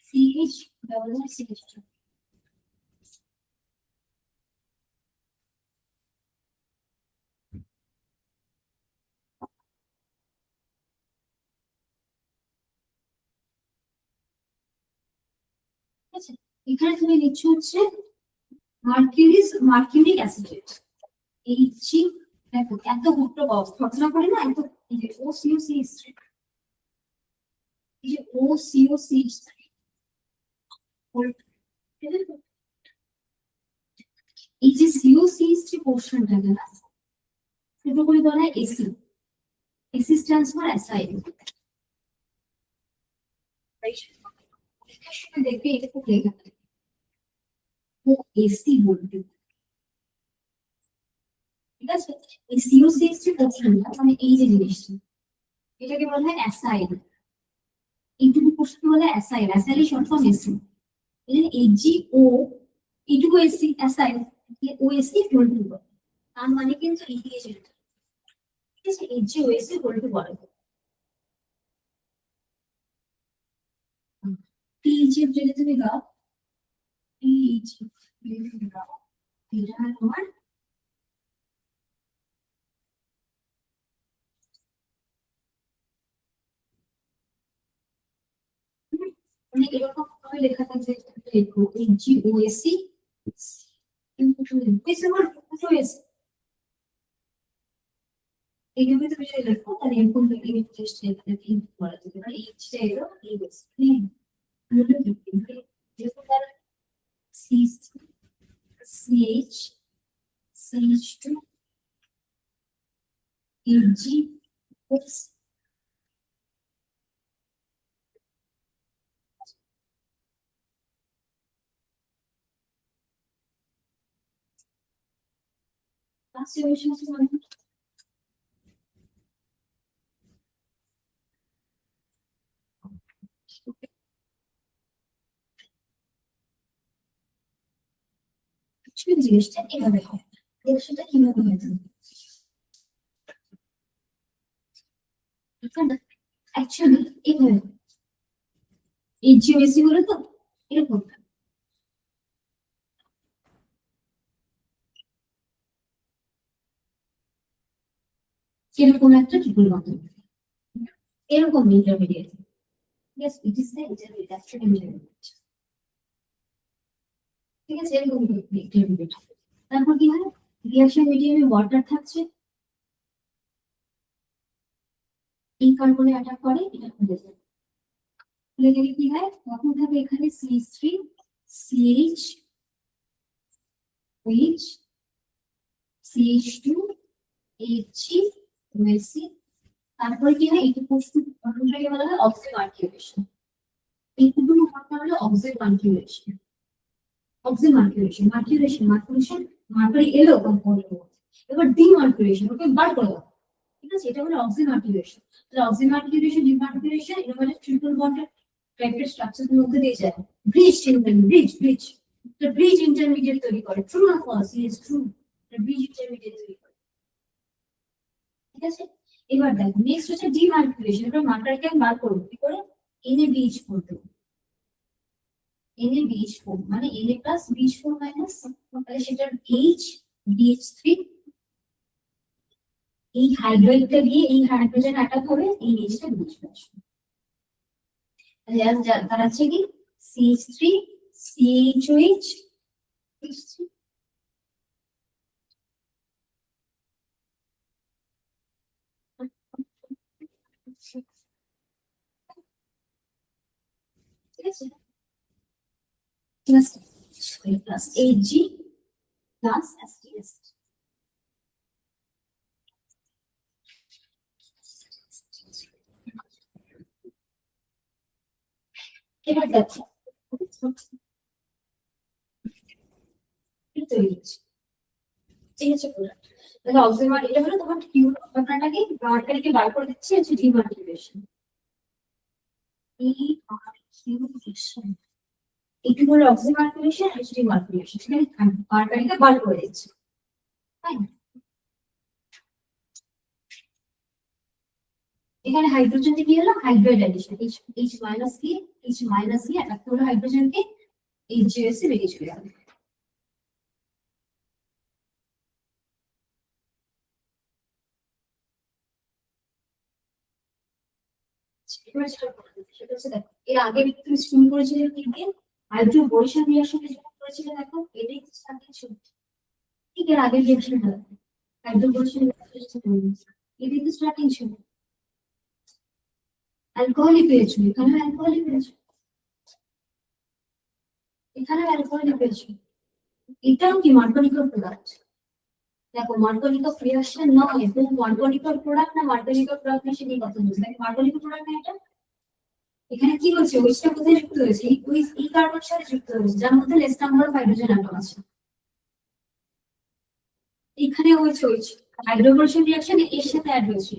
CH double CH2। ঠিক আছে, এখানে তুমি নিচ্ছ হচ্ছে মার্কিউরিক অ্যাসিটেট, H, দেখো এত গুরুত্ব ঘটনা করে না, এত এই যে OCO3, এই যে OCO3, এই যে CO3 পোর্শনটাকে না ছোট করে বলা হয় AC, AC stands for aside. দেখবে এটা খুব লেখা থাকে, ও এসি বলবে, ঠিক আছে? এই CO6 প্রোটিনটা মানে এই যে জিনিসটা এটাকে বলা হয় অ্যাসাইল। এইটুকু কোষকে বলে acyl, acyl short form AC. এই HgO এইটুকু AC acyl, OSC equal to, তার মানে কিন্তু এই দিয়ে যেটা, ঠিক আছে, HgOSC ইকুয়াল টু বলে PHF যদি তুমি দাও, PHF যদি তুমি দাও, এটা তোমার মানে এরকম ভাবে লেখা থাকবে, লিখো HgOSC এইভাবে তুমি যদি লেখো তাহলে এরকম জাস্ট লেখাটাকে বলা যেতে পারে এইচটা এলো এই বেসিক্যালি যেরকম তার CH CH2 Ag oxidation জিনিসটা এভাবে হয়, এর সাথে কিভাবে হয় অ্যাকচুয়ালি এভাবে এই জিওএসি গুলো তো এরকম এরকম একটা ট্রিপল বন্ড, এরকম intermediate, yes it is the intermediate, actually intermediate, ঠিক আছে, এরকম ইন্টারমিডিয়েট। তারপর কি হয়, রিঅ্যাকশন মিডিয়ামে ওয়াটার থাকছে, এই কার্বনে অ্যাটাক করে, এটা খুলে যায়, খুলে গেলে কি হয়, তখন থাকবে এখানে CH3 CH OH CH2 Hg OSC। তারপরে কি হয়, এইটুকু ঘটনাটাকে বলা হয় অক্সিজেন মার্কিউরেশন, এইটুকু ঘটনা হলো অক্সিজেন মার্কিউরেশন, অক্সিজেন মার্কিউরেশন মার্কিউরেশন মার্কিউরেশন, মার্কারি এলো কম্পাউন্ডের মধ্যে, এবার ডিমার্কিউরেশন, ওকে বার করে দাও, ঠিক আছে, এটা হলো অক্সিজেন মার্কিউরেশন। তাহলে অক্সিজেন মার্কিউরেশন ডিমার্কিউরেশন এটা মানে ট্রিপল বন্ডের ক্যারেক্টার স্ট্রাকচারের মধ্যে দিয়ে যায়, bridge bridge the bridge intermediate তৈরি করে, ট্রু না false, is true, the bridge intermediate তৈরি করে, ঠিক আছে। এবার দেখো নেক্সট হচ্ছে ডিমার্কিউরেশন, এটা মার্কারকে আমি বার করব কি করে, NaBH4 দেব, NaBH4 মানে Na প্লাস BH4 মাইনাস, তাহলে সেটার H BH3, এই হাইড্রোজেনটা গিয়ে এই হাইড্রোজেন অ্যাটাক করে এই Hটা বুঝবে আসবে, তাহলে তার আছে কি CH3 CHOH ঠিক আছে, প্লাস Ag প্লাস STS। এবার দেখো তৈরি হচ্ছে, ঠিক আছে পুরো, তাহলে অক্সিজেন এটা হলো তোমার কিউ ঘটনাটাকে মার্কারিকে বার করে দিচ্ছে, হচ্ছে ডিমার্কিউরেশন, এই মার্কিউরেশন এটি হলো অক্সিজেন মার্কিউরেশন আর ডিমার্কিউরেশন, সেখানে মার্কারিকে বার করে দিচ্ছে, তাই না? এখানে হাইড্রোজেন কি হলো, হাইড্রাইড অ্যাডিশন, H মাইনাস দিয়ে অ্যাটাক করলো হাইড্রোজেনকে, HGOC বেরিয়ে চলে গেল, সেটা হচ্ছে দেখো এর আগে তুমি স্কুল করেছিলে কি দিয়ে, হাইড্রো বরিশাল রিঅ্যাকশনে যেটা করেছিলে দেখো এটাই স্টার্টিং ছিল, ঠিক এর আগের রিঅ্যাকশন হলো হাইড্রো বরিশাল এটাই তো স্টার্টিং ছিল, অ্যালকোহলই পেয়েছো, এখানে অ্যালকোহলই পেয়েছো, এখানে অ্যালকোহলই পেয়েছো, এটাও কি মার্কনিকল প্রোডাক্ট, দেখো মার্কনিকল রিঅ্যাকশন নয়, তুমি মার্কনিকল প্রোডাক্ট না মার্কনিকল প্রোডাক্ট না সেটাই কথা বলছি, দেখো মার্কনিকল প্রোডাক্ট না এটা, এখানে কি হচ্ছে ওইটা কোথায় যুক্ত হয়েছে, এই কার্বন সাথে যুক্ত হয়েছে যার মধ্যে less number of hydrogen atom আছে, এখানে হয়েছে হাইড্রোবরেশন রিঅ্যাকশন এর সাথে অ্যাড হয়েছে।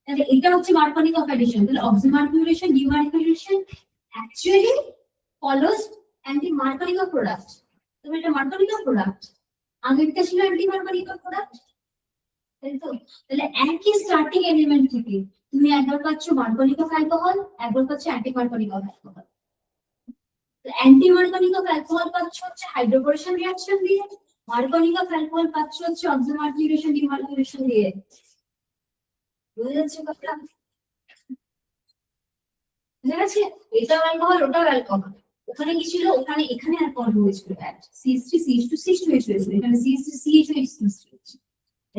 তাহলে এটা হচ্ছে মার্কনিক অফ অ্যাডিশন। তাহলে oxymercuration demercuration actually follows anti Markovnikov product. তবে এটা মার্কনিক অফ প্রোডাক্ট, আগেরটা ছিল অ্যান্টি মার্কনিক অফ প্রোডাক্ট, তাই তো? তাহলে একই স্টার্টিং এলিমেন্ট থেকে তুমি একবার পাচ্ছ মার্কনিক অফ অ্যালকোহল, একবার পাচ্ছ anti Markovnikov alcohol. Anti Markovnikov alcohol পাচ্ছ হচ্ছে হাইড্রোবরেশন রিঅ্যাকশন দিয়ে, মার্কনিক অফ অ্যালকোহল পাচ্ছ হচ্ছে অক্সিমার্কুলেশন ডিমার্কুলেশন দিয়ে। বুঝা যাচ্ছে কথা? বুঝা গেছে? এটাও অ্যালকোহল, ওটাও অ্যালকোহল। ওখানে কি ছিল? ওখানে এখানে অ্যালকোহল হয়েছিল, CH3 CH2 CH2 হয়েছিল, এখানে CH3 CH2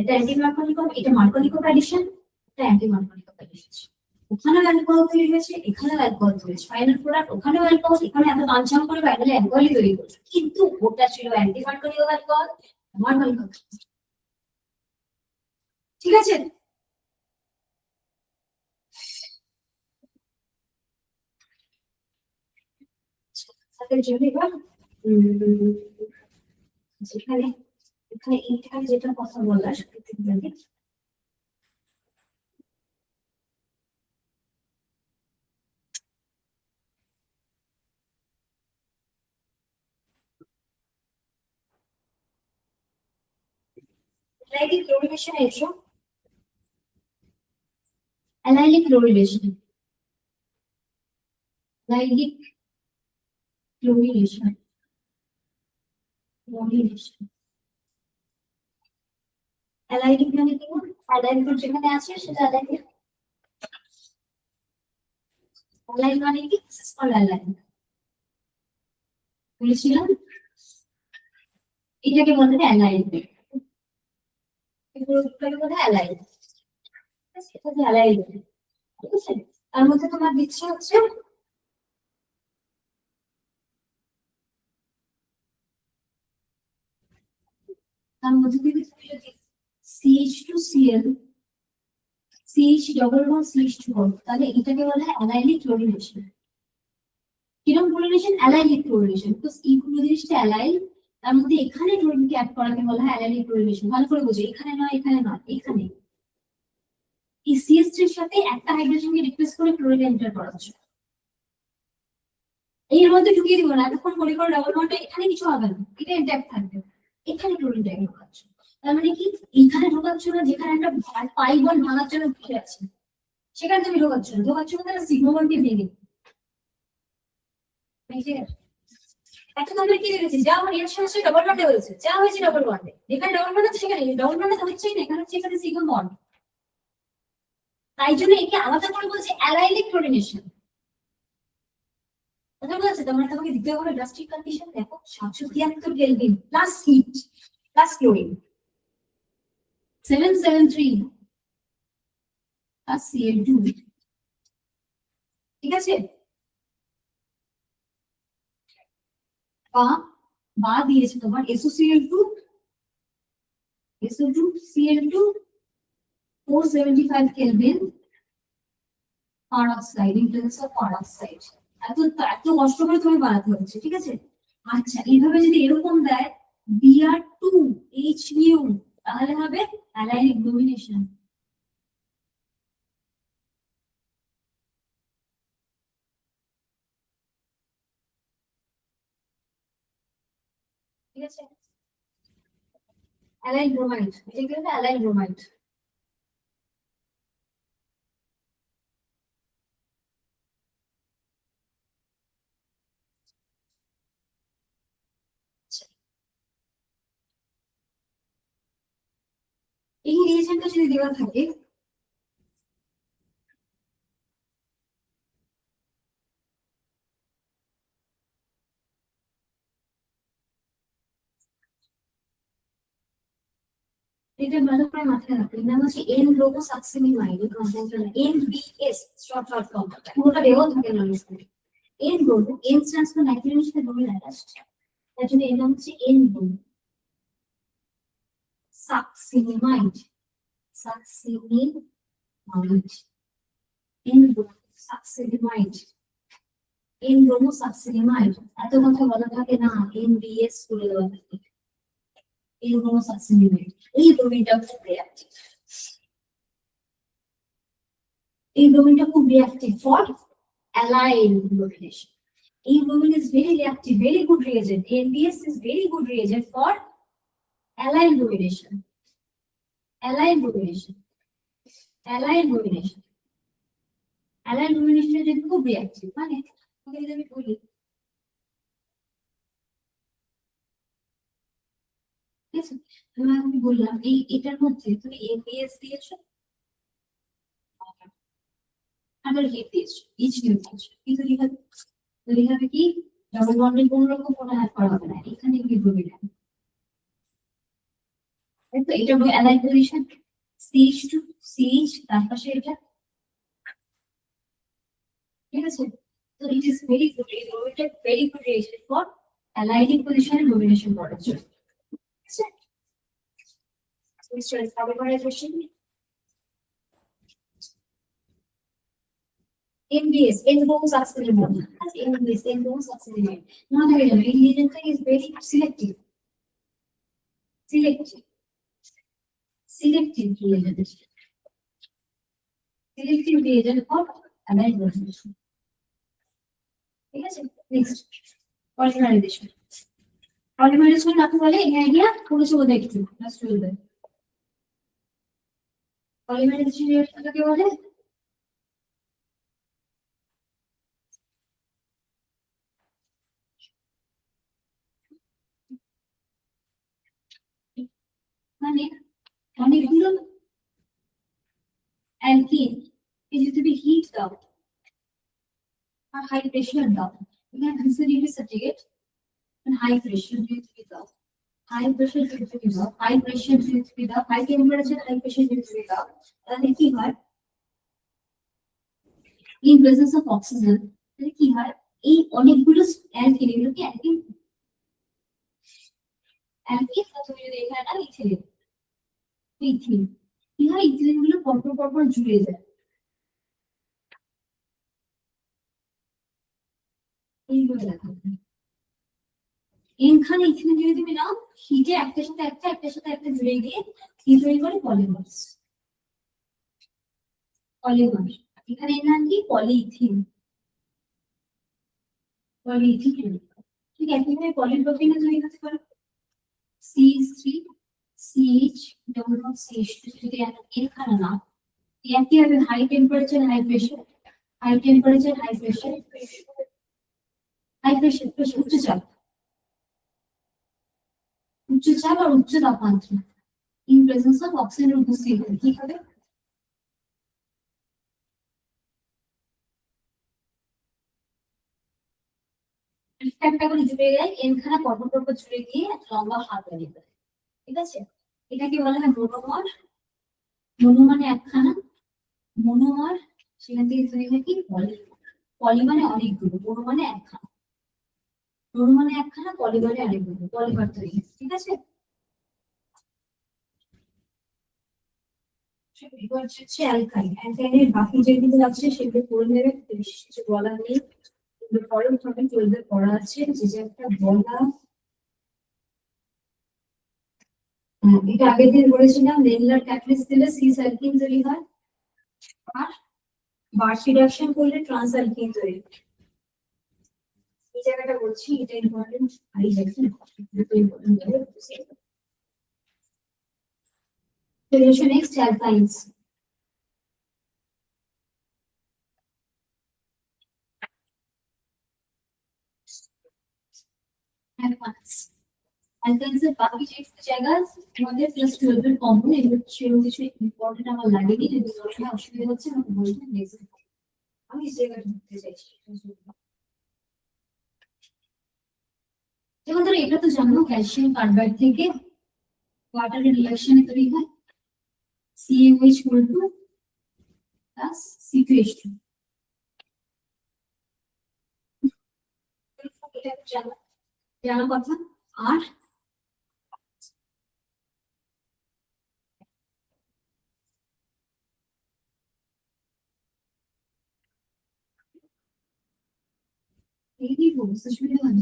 এটা অ্যান্টি মার্কনিক অফ, এটা মার্কনিক অফ অ্যাডিশন, এটা অ্যান্টি মার্কনিক অফ অ্যাডিশন। ওখানেও অ্যালকোহল তৈরি হয়েছে, এখানেও অ্যালকোহল তৈরি হয়েছে, ফাইনাল প্রোডাক্ট ওখানেও অ্যালকোহল, এখানে এত বাঞ্ছাম করে ফাইনালি অ্যালকোহলই তৈরি করছে, কিন্তু ওটা ছিল anti Markovnikov alcohol, মার্কনিক of. ঠিক আছে? যেখানে এখানে এইখানে যেটা কথা বললা সেটা allylic fluorination এসো, allylic fluorination, allylic fluorination, fluorination, allylic মানে কি? allyl গ্রুপ যেখানে আছে সেটা allylic। allyl মানে কি? সিস্পল allyl বলেছিলাম, এটাকে বলা হয় allyl, এগুলোকে বলা হয় allyl। এটা যে allyl, ঠিক আছে? তার মধ্যে তোমার দিচ্ছে হচ্ছে তার মধ্যে থেকে তুমি যদি CH2Cl CH double bond CH2 তাহলে এটাকে বলা হয় অ্যালাইলিক ক্লোরিনেশন। কিরকম ক্লোরিনেশন? Allylic chlorination. তো এই পুরো জিনিসটা অ্যালাইল, তার মধ্যে এখানে ক্লোরিনকে অ্যাড করাকে বলা হয় অ্যালাইলিক ক্লোরিনেশন। ভালো করে বুঝো, এখানে নয়, এখানে নয়, এখানে এই CH3 এর সাথে একটা হাইড্রোজেনকে রিপ্লেস করে ক্লোরিন এন্টার করা হচ্ছে। এর মধ্যে ঢুকিয়ে দিব না, এতক্ষণ মনে করো ডাবল বন্ডটা এখানে কিছু হবে না, এটা ইনট্যাক্ট থাকবে, এখানে ক্লোরিনটা ঢোকাচ্ছ। তার মানে কি এখানে ঢোকাচ্ছ না, যেখানে একটা পাই বন্ড ভাঙার জন্য বসে আছে সেখানে তুমি ঢোকাচ্ছ না, ঢোকাচ্ছ না তাহলে সিগমা বন্ডকে ভেঙে। এখন আমরা কি দেখেছি, যা আমার রিঅ্যাকশন আছে ডবল বন্ডে হয়েছে, যা হয়েছে ডবল বন্ডে, যেখানে ডবল বন্ড আছে সেখানে ডবল বন্ডে তো হচ্ছেই না, এখানে হচ্ছে এখানে সিগমা বন্ড। তাই জন্য একে আলাদা করে বলছে অ্যালাইলিক ক্লোরিনেশন। কথা বলছে তোমরা, তোমাকে দিতে হবে ড্রাস্টিক কন্ডিশন। দেখো 773 kelvin plus heat plus chlorine 773 plus Cl2, ঠিক আছে? বা দিয়েছে তোমার SOCl2 SO2 Cl2 475 kelvin peroxide, in presence of peroxide. এত এত কষ্ট করে তুমি বানাতে হচ্ছে, ঠিক আছে? আচ্ছা, এইভাবে যদি এরকম দেয় Br2HNu তাহলে হবে অ্যালাইলিক ডোমিনেশন। ঠিক আছে? অ্যালাইল ব্রোমাইড, এটাকে বলে অ্যালাইল ব্রোমাইড। এই রিয়েজেন্টটা যদি দেওয়া থাকে এটা ভালো করে মাথায় রাখো, নাম হচ্ছে এন লোগো succinimide, NBS short short form, পুরোটা দেওয়া থাকে না নিশ্চয়ই। এন লোগো, এন স্ট্যান্ডস ফর নাইট্রোজেনের সাথে ডবল অ্যাটাচড, তার জন্য এর নাম হচ্ছে এন লোগো সাকসিনিমাইড, সাকসিনিমাইড, এন লোগো সাকসিনিমাইড, এন লোগো সাকসিনিমাইড। এত কথা বলা থাকে না, NBS করে দেওয়া থাকে, এই হোমোসাক্সিনিমেট, এই ডোমেইনটা খুব রিঅ্যাক্টিভ, এই ডোমেইনটা খুব রিঅ্যাক্টিভ ফর অ্যালাইন ডোমিনেশন. এই domain is very reactive, very good reagent. NBS is very good reagent for allyl domination. Allyl domination. Allyl domination. Allyl domination is খুব reactive. মানে ওকে যদি আমি বলি, ঠিক আছে, আমি বললাম এই এটার মধ্যে তুমি NBS দিয়েছো, আবার হিট দিয়েছো, ইচ নিউ দিয়েছো, কিন্তু লিখাবে কি ডাবল বন্ডের কোন রকম কোনো হ্যাড করা হবে না, এখানে কি করবে না, তো এটা অ্যালাইন পজিশন CH2 CH, তার পাশে এটা, ঠিক আছে. তো ইট ইজ ভেরি গুড, এই ডোমেইনটা ভেরি গুড রিলেশন ফর অ্যালাইনিং পজিশন এন্ড ডোমিনেশন করার জন্য, ঠিক আছে. নিশ্চয়ই সাবে করার কোশ্চেন NBS endosuccinylate, আচ্ছা NBS endosuccinylate মনে থাকে যাবে, এই রিলেশনটা is very selective, selective selective relation, selective relation for align position, ঠিক আছে. Next polymerisation. পলিমারাইজেশন কাকে বলে, এই আইডিয়া করেছো বোধহয় একটু ক্লাস 12 এ. পলিমারাইজেশন কাকে বলে, মানে অনেকগুলো অ্যালকিন কে যদি তুমি হিট দাও আর হাই প্রেশার দাও, এখানে ভিসিডিটি সার্টিফিকেট হাই প্রেশার যদি তুমি দাও, হাই প্রেশার যদি তুমি দাও, হাই প্রেশার যদি তুমি দাও, হাই টেম্পারেচার হাই প্রেশার যদি তুমি দাও, তাহলে কি হয়, ইন প্রেজেন্স অফ অক্সিজেন, তাহলে কি হয়, এই অনেকগুলো অ্যালকিন, এগুলোকে অ্যালকিন, অ্যালকিন তুমি যদি এখানে না ইথিলিন, ইথিলিন কি হয়, ইথিলিন গুলো পরপর পরপর জুড়ে যায়, এইগুলো দেখা যায়. এখানে ইথিলিন যদি তুমি নাও, হিটে একটার সাথে একটা একটার সাথে একটা জুড়ে গিয়ে কি তৈরি করে, পলিমার্স, পলিমার. এখানে এর নাম কি, পলিইথিন, পলিইথিন. ঠিক একইভাবে পলিপ্রোপিনে তৈরি হতে পারে CH3 CH double bond CH2, যদি এখানে না একইভাবে high temperature high pressure, high temperature high pressure, high pressure উচ্চ চাপ, উচ্চ চাপ আর উচ্চ তাপমাত্রা ইন প্রেজেন্স অফ অক্সিজেনের উপস্থিতি কি হবে, একটা করে জুড়ে যায়, এখানে পরপর পরপর জুড়ে গিয়ে একটা লম্বা হাত বেরিয়ে যায়, ঠিক আছে. এটাকে বলা হয় মনোমার. মনো মানে একখানা, মনোমার, সেখান থেকে তৈরি হয় কি পলি, পলি মানে অনেকগুলো, মনো মানে একখানা, মনো মানে একখানা, পলি মানে অনেকগুলো, পলিমার তৈরি হয়, ঠিক আছে. এবার হচ্ছে অ্যালকাইন. অ্যালকাইনের বাকি যেগুলো আছে সেগুলো পড়ে নেবে, বেশি কিছু বলার নেই, পরের টপিক 12 পড়া আছে, যে একটা বলা, এটা আগের দিন বলেছিলাম, রেগুলার ক্যাটালিস্ট দিলে সিস অ্যালকিন তৈরি হয়, আর বার্চ রিডাকশন করলে ট্রান্স অ্যালকিন তৈরি হয়. এই জায়গাটা বলছি, এটা ইম্পর্টেন্ট, আর এই জায়গাটা দুটো ইম্পর্টেন্ট জায়গা. Next alkynes. Alkynes. Alkynes এর বাকি যে জায়গা আমাদের প্লাস 12 এর কমন, এগুলো সেরকম কিছু ইম্পর্টেন্ট আমার লাগেনি, যদি কোনো অসুবিধা হচ্ছে আমাকে বলবেন. নেক্সট আমি এই জায়গাটা ঢুকতে চাইছি, যেমন ধরো এটা তো জানো ক্যালসিয়াম কার্বাইড থেকে ওয়াটারের রিঅ্যাকশনে তৈরি হয় CaOH plus C2H2, এটা জানো, জানা কথা. আর এই কি বলছো, সুবিধা হয়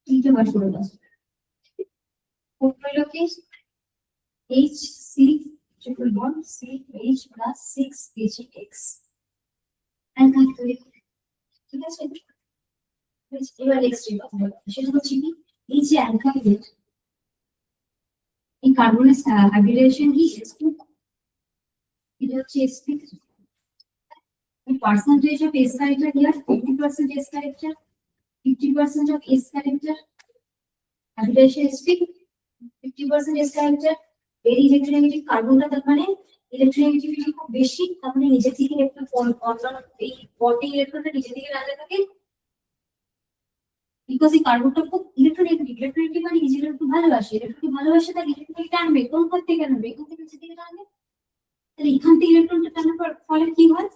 এইটা বার করে দাও। হলো কি HC triple bond CH plus 6HX alkyl তৈরি করে। ঠিক আছে, এবার নেক্সট কথা বলো, সেটা হচ্ছে কি এই যে অ্যালকাইলের এই কার্বনের হাইব্রিডেশন কি sp, এটা হচ্ছে sp, percentage of s character here 50% s character, 50% of s character hybridization sp, 50% s character এর ইলেকট্রোনেগেটিভ কার্বনটা, তার মানে ইলেকট্রোনেগেটিভিটি খুব বেশি, তার মানে নিজে থেকে একটু অন্যান্য এই বন্ডিং ইলেকট্রনটা নিজে থেকে রাখা থাকে, বিকজ এই কার্বনটা খুব ইলেকট্রোনেগেটিভ, ইলেকট্রোনেগেটিভ মানে নিজেকে একটু ভালোবাসে, ইলেকট্রনকে ভালোবাসে, তার ইলেকট্রন থেকে টানবে, কোন কোথা থেকে টানবে, এখান থেকে নিচে থেকে টানবে, তাহলে এখান থেকে ইলেকট্রনটা টানার ফলে কি হয়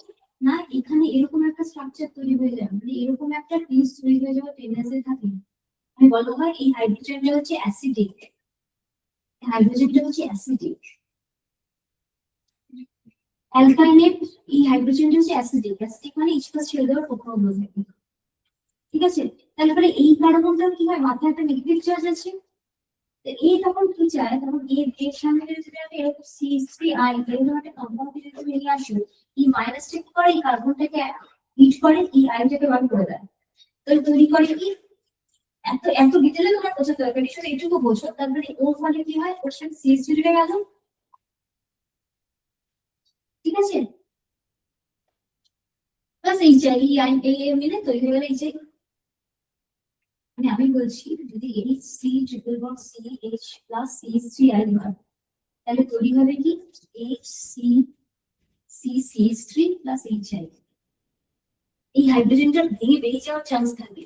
না, এখানে এরকম একটা স্ট্রাকচার তৈরি হয়ে যায়, মানে এরকম একটা পিস তৈরি হয়ে যাওয়ার টেন্ডেন্সি থাকে, মানে বলা হয় এই হাইড্রোজেনটা হচ্ছে অ্যাসিডিক, হাইড্রোজেনটা হচ্ছে অ্যাসিডিক, অ্যালকাইনের এই হাইড্রোজেনটা হচ্ছে অ্যাসিডিক, অ্যাসিডিক মানে ইস্পাস ছেড়ে দেওয়ার প্রক্রিয়া বোঝায়, ঠিক আছে, তাহলে পরে এই কার্বনটা কি হয়, মাথায় একটা নেগেটিভ চার্জ আছে, এই তখন কি চায়, তখন এর সামনে যদি আমি এরকম C3I এরকম একটা কম্পাউন্ড যদি নিয়ে আসি, এই মাইনাস টা কি করে, এই কার্বনটাকে হিট করে, এই আয়নটাকে বার করে দেয়, তো তৈরি করে কি, এত এত ডিটেলে তোমার বোঝাতে হবে, শুধু এইটুকু বোঝো, তারপরে ওর ফলে কি হয়, ওর সাথে CH জুড়ে গেল, ঠিক আছে, প্লাস এই চাই এই আইন এই মিলে তৈরি হয়ে গেল এই চাই, মানে আমি বলছি যদি HC triple bond CH plus CH3I হয়, তাহলে তৈরি হবে কি HCCCH3 প্লাস HI, এই হাইড্রোজেনটা ভেঙে বেরিয়ে যাওয়ার চান্স থাকে,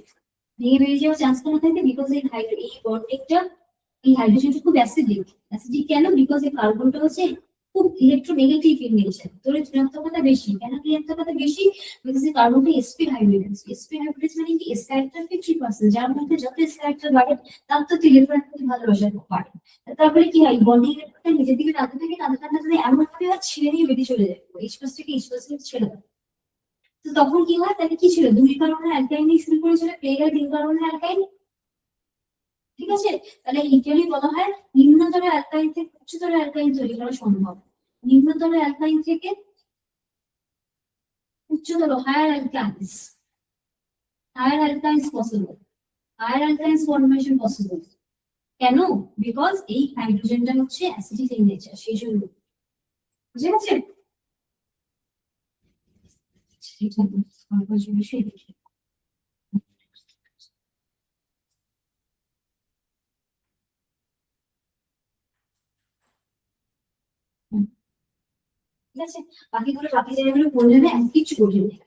ভেঙে বেরিয়ে যাওয়ার চান্স কেন থাকে, বিকজ এই বন্ডিংটা এই হাইড্রোজেনটা খুব অ্যাসিডিক, অ্যাসিডিক কেন, বিকজ এই কার্বনটা হচ্ছে খুব ইলেকট্রোনেগেটিভ ইন নেচার, তোর ঋণাত্মকতা বেশি, কেন ঋণাত্মকতা বেশি, বিকজ এই কার্বনটা sp হাইব্রিড, sp হাইব্রিড মানে কি s ক্যারেক্টার 50%, যার মধ্যে যত s ক্যারেক্টার বাড়ে তার তো ইলেকট্রন ভালোবাসা বাড়ে, তারপরে কি হয়, বন্ডিং ইলেকট্রনটা নিজের দিকে টানতে থাকে, টানতে টানতে যদি এমন ভাবে আর ছিঁড়ে নিয়ে বেরিয়ে চলে যায়, H+ থেকে H+ ছেড়ে দেয়, তো তখন কি হয়, তাহলে কি ছিল, দুই কার্বনের অ্যালকাইন নিয়ে শুরু করেছিল, পেয়ে গেল তিন কার্বনের অ্যালকাইন, ঠিক আছে, তাহলে ইকুয়ালি বলা হয় নিম্নতর অ্যালকাইন থেকে উচ্চতর অ্যালকাইন তৈরি করা সম্ভব, নিম্নতর অ্যালকাইন থেকে উচ্চতর higher alkynes possible, higher alkynes formation possible, কেন, বিকজ এই হাইড্রোজেনটা হচ্ছে অ্যাসিডিক ইন নেচার, সেই জন্য, বুঝে গেছে, বিষয় দেখি, ঠিক আছে, বাকিগুলো বাকি জায়গাগুলো পড়ে নেবে, এমন কিছু কঠিন নেই,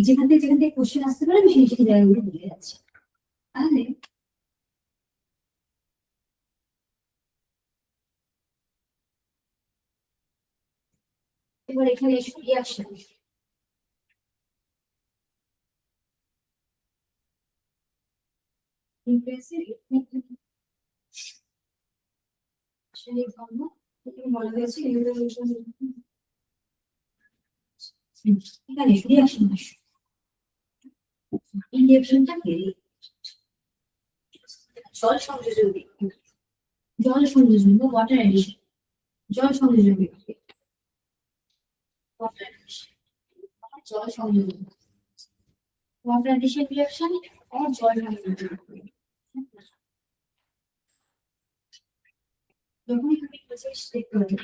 যেখান থেকে কোশ্চেন আসতে পারে আমি সেই জায়গাগুলো বলে যাচ্ছি, তাহলে এবার এখানে এসে রিয়াকশন, বলা হয়েছে এখানে রিয়াকশন আসে, এই রিয়াকশনটা জল সংযোজন বিক্রিয়া, জল সংযোজন বা ওয়াটার অ্যাডিশন, জল সংযোজন বিক্রিয়া, ওয়াটার অ্যাডিশন, জল সংযোজন, ওয়াটার অ্যাডিশন রিঅ্যাকশন আর জল সংযোজন বিক্রিয়া, যখনই তুমি প্রসেস দেখতে পাবে,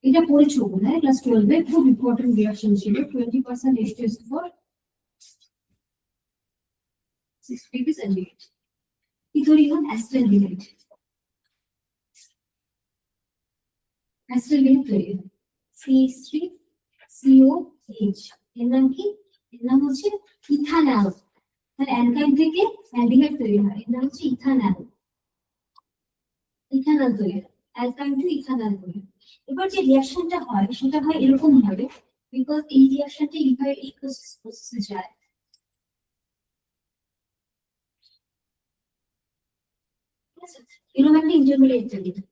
এটা পড়েছো মনে হয় ক্লাস 12 এ, খুব ইম্পর্টেন্ট রিঅ্যাকশন ছিল, 20% H2SO4 6 degrees Celsius, কি তৈরি হয়, অ্যাসিটালডিহাইড, অ্যাসিটালডিহাইড তৈরি হয়, CH3COH, এর নাম কি, এর নাম হচ্ছে ইথানল, তাহলে অ্যালকাইন থেকে অ্যালডিহাইড তৈরি হয়, এর নাম হচ্ছে ইথানল, ইথানল তৈরি হয়, অ্যালকাইন টু ইথানল তৈরি হয়, এবার যে রিঅ্যাকশনটা হয় সেটা হয় এরকম ভাবে, বিকজ এই রিঅ্যাকশনটা এইভাবে এই প্রসেসে যায়, ঠিক আছে, এরকম একটা ইন্টারমিডিয়েট তৈরি হয়,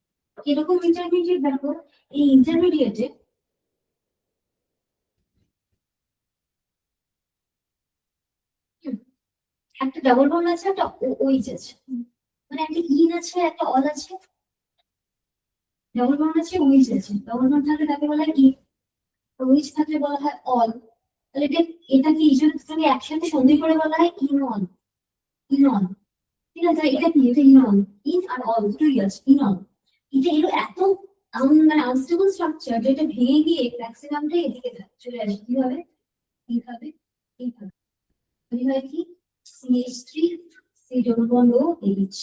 এরকম ইন্টারমিডিয়েট দেখো, এই ইন্টারমিডিয়েটে একটা ডাবল বন্ড আছে, একটা ওইচ আছে, মানে একটা ইন আছে, একটা অল আছে। ডাবল বন্ড আছে, ওইচ আছে। ডাবল বন্ড থাকলে তাকে বলা হয় ইন, ওইচ থাকলে বলা হয় অল। তাহলে এটা কি এই জন্য দুটোকে একসাথে সন্ধি করে বলা হয় ইন অন, ইন অন। ঠিক আছে, এটা কি, এটা ইন অন, ইন আর অল দুটোই আছে, ইন অন। এটা এলো এত মানে আনস্টেবল স্ট্রাকচার, যেটা ভেঙে গিয়ে ম্যাক্সিমামটা এদিকে চলে আসে। কিভাবে? এইভাবে, এইভাবে হয় কি, CH3 C double bond O H.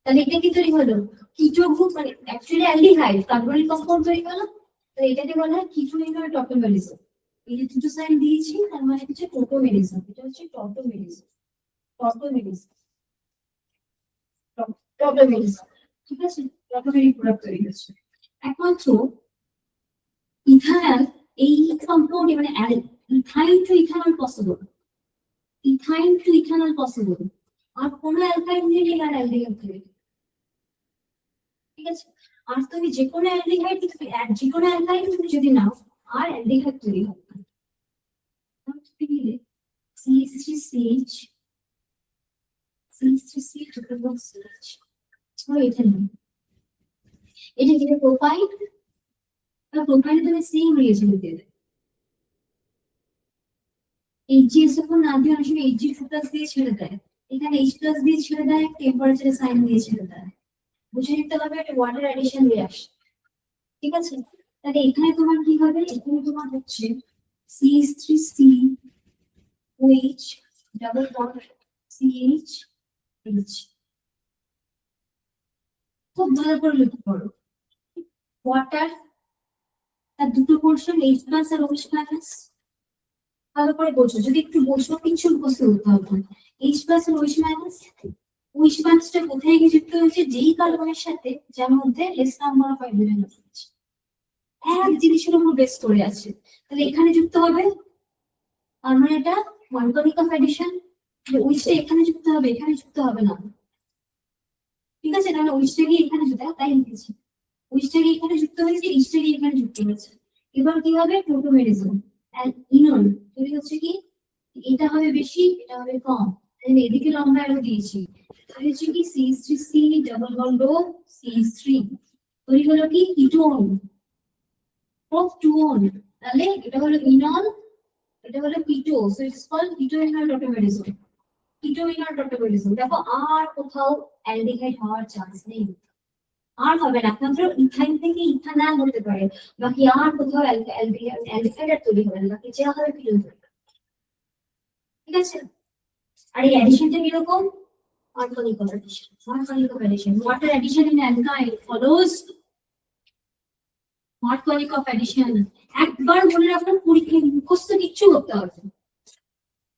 তাহলে এটা কি তৈরি হলো? কিটো গ্রুপ, মানে অ্যাকচুয়ালি অ্যালডিহাইড কার্বনিক কম্পাউন্ড তৈরি হলো। তো এটাকে বলা হয় কিটোইনার টটোমেরিজম। এই যে দুটো সাইন দিয়েছি, তার মানে হচ্ছে টোটোমেরিজম। এটা হচ্ছে টটোমেরিজম, টটোমেরিজম, টটোমেরিজম। ঠিক আছে, টটোমেরিক প্রোডাক্ট তৈরি হচ্ছে। একমাত্র ইথানল, এই কম্পাউন্ড মানে ethyne two ethanol possible, ethyne two ethanol possible. আর কোনো অ্যালকাইন নিলে আর অ্যালডিহাইড তৈরি। ঠিক আছে, আর তুমি যে কোনো অ্যালডিহাইড, যে কোনো অ্যালকাইন তুমি যদি নাও, আর অ্যালডিহাইড তৈরি হবে না। CH3CH, CH3CH triple bond CH। এটা না, এটা কি প্রোপাইল? প্রোপাইলে তুমি সেম রিয়েজেন্ট দেবে। HGS না দিয়ে অনেক সময় HG2+ দিয়ে ছেড়ে দেয়, এখানে H+ দিয়ে ছেড়ে দেয়, টেম্পারেচার সাইন দিয়ে ছেড়ে দেয়। বুঝে নিতে হবে একটা ওয়াটার অ্যাডিশন রিঅ্যাকশন। ঠিক আছে, তাহলে এখানে তোমার কি হবে? এখানে তোমার হচ্ছে CH3COH double bond CH H। খুব ভালো করে লক্ষ্য করো, ওয়াটার তার দুটো পোর্শন H+ আর OH-। ভালো করে বোঝো, যদি একটু বোঝো কিছু বুঝতে হতে হবে। H+ আর OH-, OH- কোথায় গিয়ে যুক্ত হয়েছে? যেই কার্বনের সাথে যার মধ্যে লেস নাম্বার অফ হাইড্রোজেন আছে, এক জিনিসের উপর বেস করে আছে, তাহলে এখানে যুক্ত হবে। আর মানে এটা মার্কোনিক অফ অ্যাডিশন, ওইচটা এখানে যুক্ত হবে, এখানে যুক্ত হবে না। ঠিক আছে, তাহলে ওইচটা গিয়ে এখানে যুক্ত, তাই লিখেছি। ওইচটা গিয়ে এখানে যুক্ত হয়েছে, এইচটা গিয়ে এখানে যুক্ত হয়েছে। এবার কি হবে? টোটোমেরিজম এন্ড ইনন তৈরি হচ্ছে। কি এটা হবে বেশি, এটা হবে কম, তাহলে এদিকে লম্বা অ্যারো দিয়েছি। তাহলে হচ্ছে কি CH3C ডাবল বন্ড ও CH3 তৈরি হলো কি কিটোন, প্রোপ টুন। তাহলে এটা হলো ইনল, এটা হলো keto, so it's called keto enol tautomerism. Keto enol tautomerism. দেখো আর কোথাও অ্যালডিহাইড হওয়ার চান্স নেই, আর হবে না। একমাত্র ইথাইন থেকে ইথানল হতে পারে, বাকি আর কোথাও অ্যালডিহাইড আর তৈরি হবে না, বাকি যা হবে কিটোন। ঠিক আছে, আর এই অ্যাডিশনটা কিরকম? Organic of addition. Organic of addition. Water addition in alkyl follows organic of addition. একবার মনে রাখুন, পরীক্ষায় মুখস্থ কিচ্ছু করতে হবে না।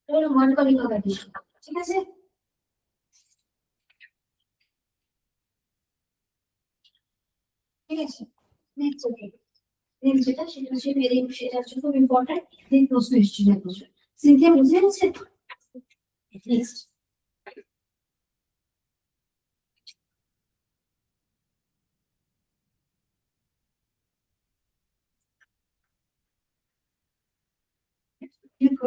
এটা হলো organic of addition। ঠিক আছে, ঠিক আছে। নেক্সট ওকে, নেক্সট যেটা সেটা হচ্ছে ভেরি, সেটা হচ্ছে খুব ইম্পর্টেন্ট। এই প্রশ্ন এসেছিল এক বছর। সিনথিয়া বুঝে গেছে? নেক্সট দেখো,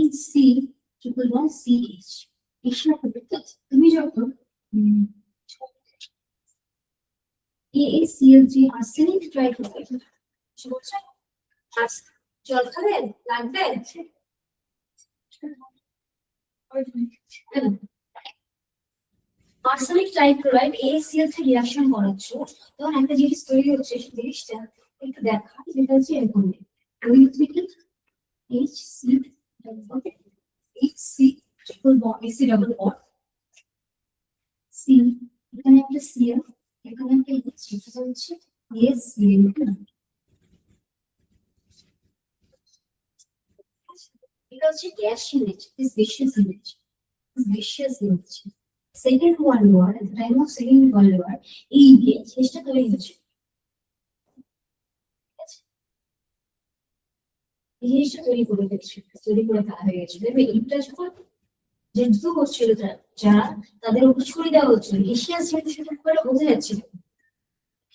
HC ট্রিপল বন্ড CH। এর সাথে তুমি যখন AACl3 আর্সেনিক ট্রাইক্লোরাইড, জল খাবেন লাগবে? আর্সেনিক ট্রাইক্লোরাইড AACl3 রিঅ্যাকশন করাচ্ছ, তখন একটা জিনিস তৈরি হচ্ছে, সেই জিনিসটা একটু দেখা, যেটা হচ্ছে এরকম। আমি হচ্ছে কি HC HC triple bond, HC double bond C, এখানে একটা Cl, এখানে একটা H, এটা হচ্ছে ACl। এটা হচ্ছে gas image, this vicious image, vicious image. Second world war, at the time of second world war, এই জিনিসটা তৈরি হচ্ছে। এই জিনিসটা তৈরি করে ফেলছে, তৈরি করে ফেলা হয়ে গেছিল। এবার এইটা যখন যে যুদ্ধ করছিল যারা, তাদের উপর ছুরি দেওয়া হচ্ছিল, এশিয়াস যেহেতু সেটা করে বোঝা যাচ্ছিল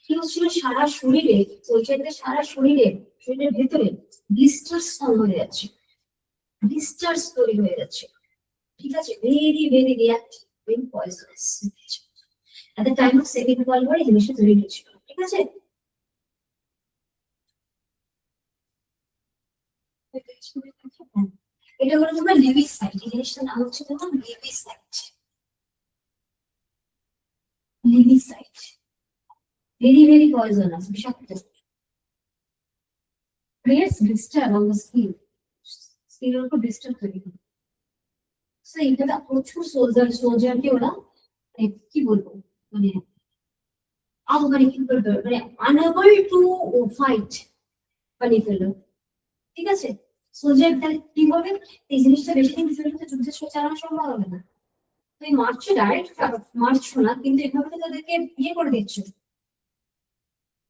কি হচ্ছিল সারা শরীরে, ওই সারা শরীরে শরীরের ভেতরে ব্লিস্টার্স ফর্ম হয়ে যাচ্ছে, ব্লিস্টার্স তৈরি হয়ে যাচ্ছে, ঠিক আছে, very very reactive, very poisonous. At the time of second world war এই জিনিসটা তৈরি হয়েছিল, ঠিক আছে। এটা হলো তোমার লিভিসাইড, এই জিনিসটার নাম হচ্ছে তোমার লিভিসাইড, লিভিসাইড, ভেরি ভেরি পয়জনাস, বিষাক্ত। Creates blister on the skin, স্কিনের উপর ব্লিস্টার তৈরি করে। সো এইটা প্রচুর সোলজারকে ওরা মানে কি বলবো, মানে মানে কি বলবো, মানে আনএবল টু ফাইট বানিয়ে ফেললো, ঠিক আছে। সোলজার তাহলে কি হবে, এই জিনিসটা বেশি দিন যুদ্ধ চালানো সম্ভব হবে না। তুমি মারছো, ডাইরেক্ট মারছো না, কিন্তু এভাবে তো তাদেরকে ইয়ে করে দিচ্ছ।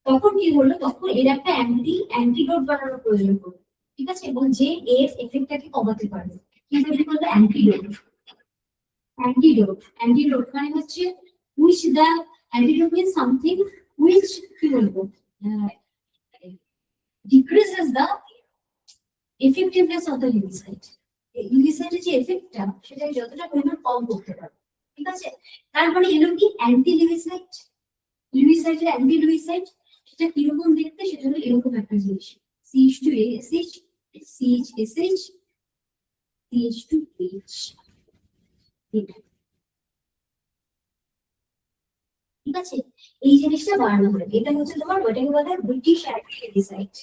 তখন কি হলো, তখন এর একটা অ্যান্টিডোট বানানোর প্রয়োজন পড়লো, ঠিক আছে, এবং যে এর এফেক্টটাকে কমাতে পারবে। কি তৈরি করলো, অ্যান্টিডোট। অ্যান্টিডোট মানে হচ্ছে which the antidote means something which কি বলবো, decreases the effectiveness of the herbicide. হেrbicideর যে এফেক্টটা সেটা যতটা পরিমাণ কম করতে পারবে, ঠিক আছে। তারপরে এলো কি অ্যান্টি লিভিসাইড, লিভিসাইডের অ্যান্টি লিভিসাইড, সেটা কিরকম দেখতে, সেটা হলো এরকম একটা জিনিস, CH2ASH, CHSH, CH2H, ঠিক আছে। এই জিনিসটা বাড়ানো হবে, এটা হচ্ছে তোমার ওটাকে বলে ব্রিটিশ অ্যান্টিলিভিসাইড,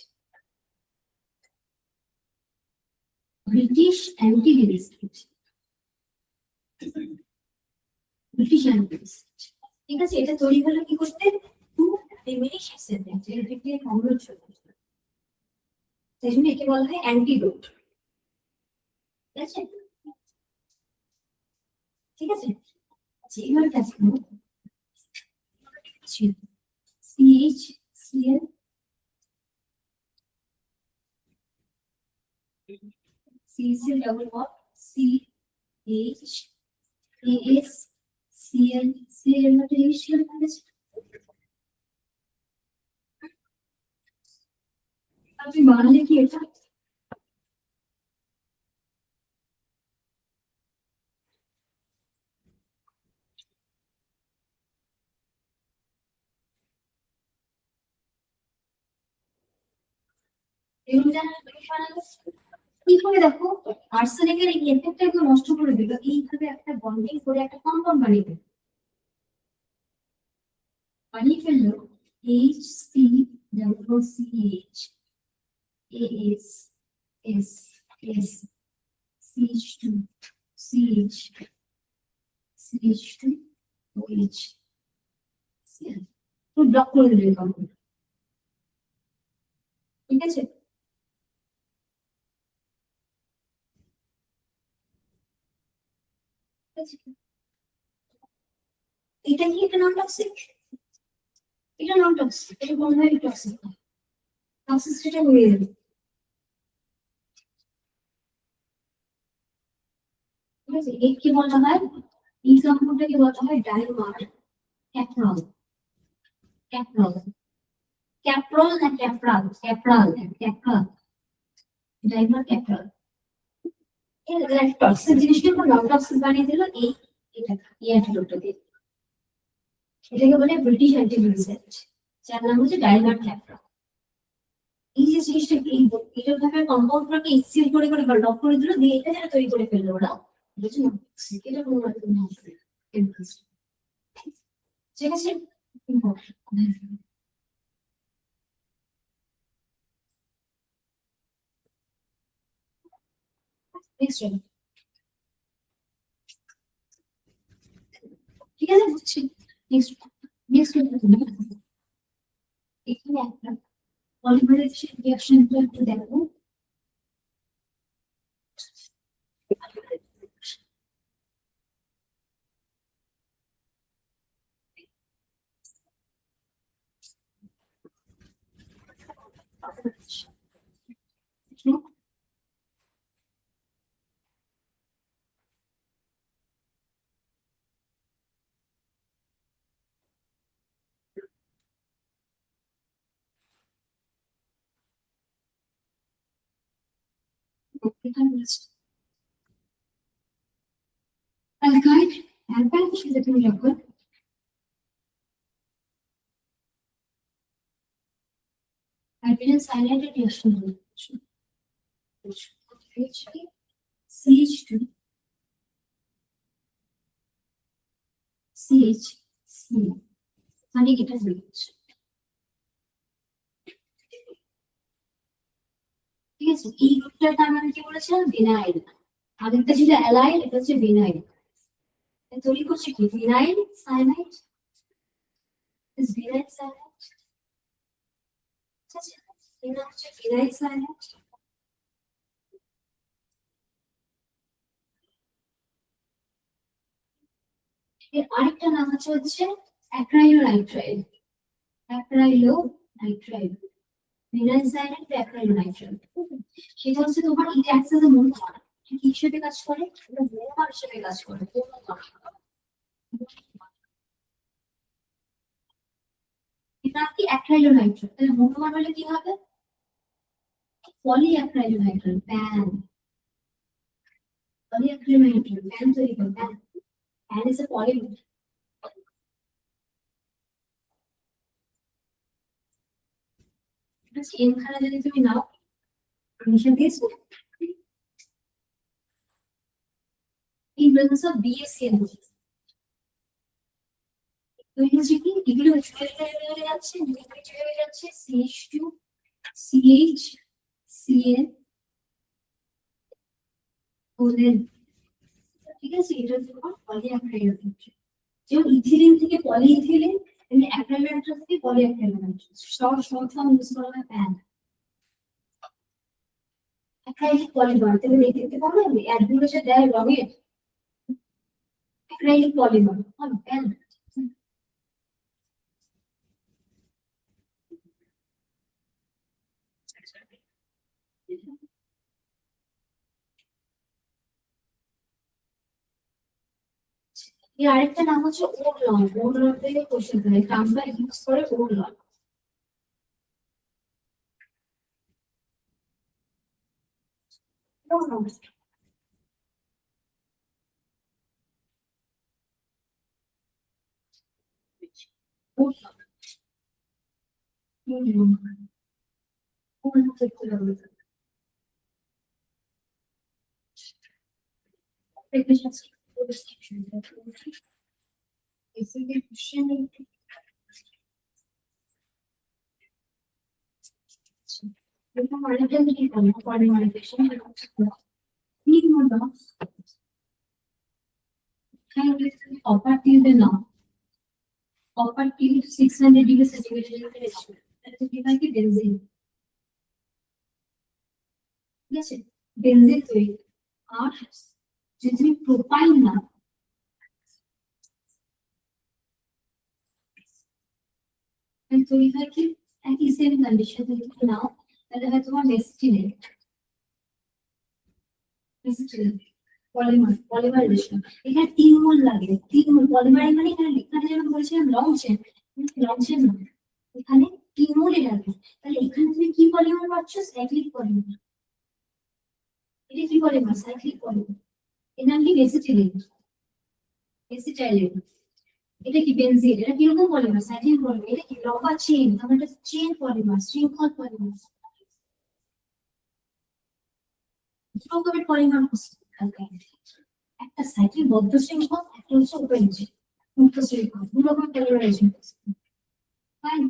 ব্রিটিশ অ্যান্টিলিভিসাইড, ব্রিটিশ অ্যান্টিলিভিসাইড, ঠিক আছে। এটা তৈরি হলো কি করতে, টু ডিমিনিশ সেন্টেন্স, এর থেকে সংরোধ করতে, সেই জন্য একে বলা হয় অ্যান্টিডোট, ঠিক আছে, ঠিক আছে। আচ্ছা এবার দেখো CHCl, CCl double bond, CHASCl, Cl মধ্যে ইনিশিয়াল আছে, আপনি বানালে কি এটা, এগুলো জানার বানালে কি করে, দেখো আর্সেনিকের এই এফেক্টটা একটু নষ্ট করে দিল, এইভাবে একটা বন্ডিং করে একটা কম্পাউন্ড বানিয়ে দিল, বানিয়ে ফেললো HC, AS, S, CH2, CH, CH2, OH, Cl, তো ব্লক করে দিল এই কম্পাউন্ড, ঠিক আছে। এটা কি, এটা নন টক্সিক, এটা নন টক্সিক, এটা মনে হয় টক্সিক, টক্সিসিটিটা হয়ে যাবে, ঠিক আছে। এর কি বলা হয়, এই কম্পাউন্ডটাকে বলা হয় ডাইমার ক্যাপ্রল, ক্যাপ্রল, ক্যাপ্রল না ক্যাপ্রাল, ক্যাপ্রাল, ক্যাপ্রাল, ডাইমার ক্যাপ্রল। টক্সিক জিনিসটা নন টক্সিক বানিয়ে দিল এই, এটা এই অ্যান্টিডোটটা দিয়ে, এটাকে বলে ব্রিটিশ অ্যান্টিলিভিসাইড, যার নাম হচ্ছে ডাইমার ক্যাপ্রল। এই যে জিনিসটা এটা ভাবে কম্পাউন্ডটাকে এক্সিল করে করে বা লক করে দিল, দিয়ে এটা যেটা তৈরি করে ফেললো ওরা, বুঝছো না, এটা কোনো রকম না, ঠিক আছে। নেক্সট, ঠিক আছে, বুঝছি। নেক্সট, নেক্সট এখানে একটা পলিমারাইজেশন রিঅ্যাকশনটা একটু দেখো। Alkyl সাথে তুমি যখন হাইড্রোজেন সায়ানাইডের রিঅ্যাকশন হবে CH2 CH মানে এটা হচ্ছে ঠিক আছে। এই গ্রুপটার নাম আমি কি বলেছিলাম ভিনাইল, আগেরটা ছিল অ্যালাইল, এটা হচ্ছে ভিনাইল। তৈরি করছে কি ভিনাইল সায়ানাইড, ভিনাইল সায়ানাইড, ঠিক আছে, এটা হচ্ছে ভিনাইল সায়ানাইড। এর আরেকটা নাম হচ্ছে অ্যাক্রাইলোনাইট্রাইল, অ্যাক্রাইলোনাইট্রাইল, ভিনাইল সায়ানাইড অ্যাক্রাইলোনাইট্রাইল। সেটা হচ্ছে তোমার এটা অ্যাক্ট এজ এ মনোমার, কি হিসেবে কাজ করে, এটা মনোমার হিসেবে কাজ করে, এটা কি অ্যাক্রাইলোনাইট্রাইল, তাহলে মনোমার হলে কি হবে পলিঅ্যাক্রাইলোনাইট্রাইল, পলিঅ্যাক্রাইলোনাইট্রাইল তৈরি করে। Pen is a polymer. এখানে যদি তুমি নাও পারমিশন দিয়েছ in presence of BaCN তৈরি হচ্ছে কি এগুলো হয়ে যাচ্ছে, হয়ে যাচ্ছে CH2 CH CN ওদের, ঠিক আছে। এটা হচ্ছে পলিঅ্যাক্রাইলোনাইট্রাইল, যেমন ইথিলিন থেকে পলিইথিলিন, এমনি অ্যাক্রাইলোনাইট্রাইল থেকে পলিঅ্যাক্রাইলোনাইট্রাইল, সব ফর্ম ইউজ করা হয় প্যান। অ্যাক্রাইলিক পলিমার তুমি দেখতে পারো অ্যাডগুলো যে দেয় রঙের, অ্যাক্রাইলিক পলিমার প্যান। এর আরেকটা নাম হচ্ছে ওরলন, ওরলন থেকে কোশ্চেন করে, নামটা ইউজ করে ওরলন। Copper tube now. Copper tube 600 degree centigrade that is given to benzene. Yes, benzene three. আর যদি প্রোপাইল না তৈরি হয় কি একই সেম কন্ডিশন যদি নাও তাহলে হয় তোমার মেসটিলেট, পলিমারাইজেশন। এখানে 3 মোল লাগে, 3 মোল পলিমার, মানে এখানে যেমন বলেছিলাম লং চেন, না এখানে 3 মোলই লাগে। তাহলে এখানে তুমি কি পলিমার পাচ্ছ, সাইক্লিক পলিমার। এটা কি পলিমার, সাইক্লিক পলিমার। এর নাম কি এসিটাইলেট, এটা কি বেনজিন, এটা কিরকম পলিমার, সাইক্লিক পলিমার। এটা কি লম্বা চেন, আমরা এটা চেন পলিমার, শৃঙ্খল পলিমার। রকমের পলিমার একটা সাইক্লিক বদ্ধ শৃঙ্খল, একটা হচ্ছে ওপেন চেন মুক্ত শৃঙ্খল, দু রকম পলিমারাইজেশন। ফাইন,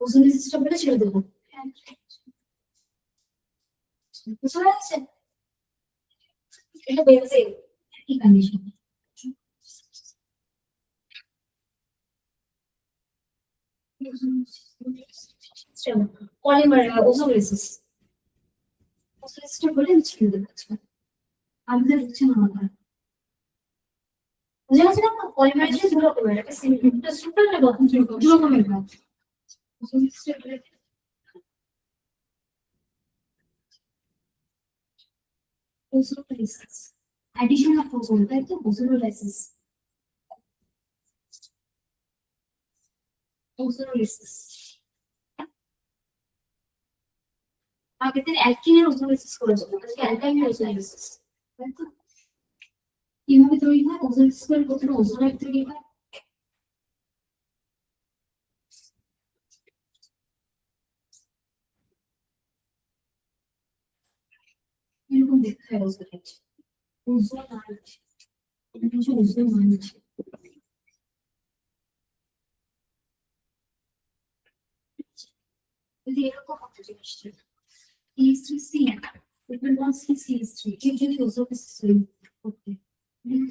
ওজোন সিস্টেমটা ছেড়ে দেবো, বুঝতে পারছেন। এটা বেনজিন কি কন্ডিশন, পলিমার ওজোলিসিস, ওজোলিসিসটা বলে ছেড়ে দেবো। আমাদের হচ্ছে না বুঝে গেছে না, পলিমারাইজেশন দু রকমের, একটা সিম্পল সুপার আর গঠন দু রকমের কাজ। ওজোলিসিস অ্যাডিশন অফ ওজোন, তাই তো ওজোলিসিস। ওজোনোলাইসিস আগে থেকে অ্যালকিনের ওজোনোলাইসিস করেছে আজকে অ্যালকাইনের ওজোনোলাইসিস তাই তো কিভাবে তৈরি হয় ওজোনোলাইসিস করে প্রথমে ওজোনাইড তৈরি হয় এরকম দেখতে হয় ওজোনাইড ওজোনাইড এটা হচ্ছে ওজোনাইড যদি এরকম একটা জিনিসটা C3C triple bond C3 এর যদি ওজোনোলাইসিস তৈরি করতে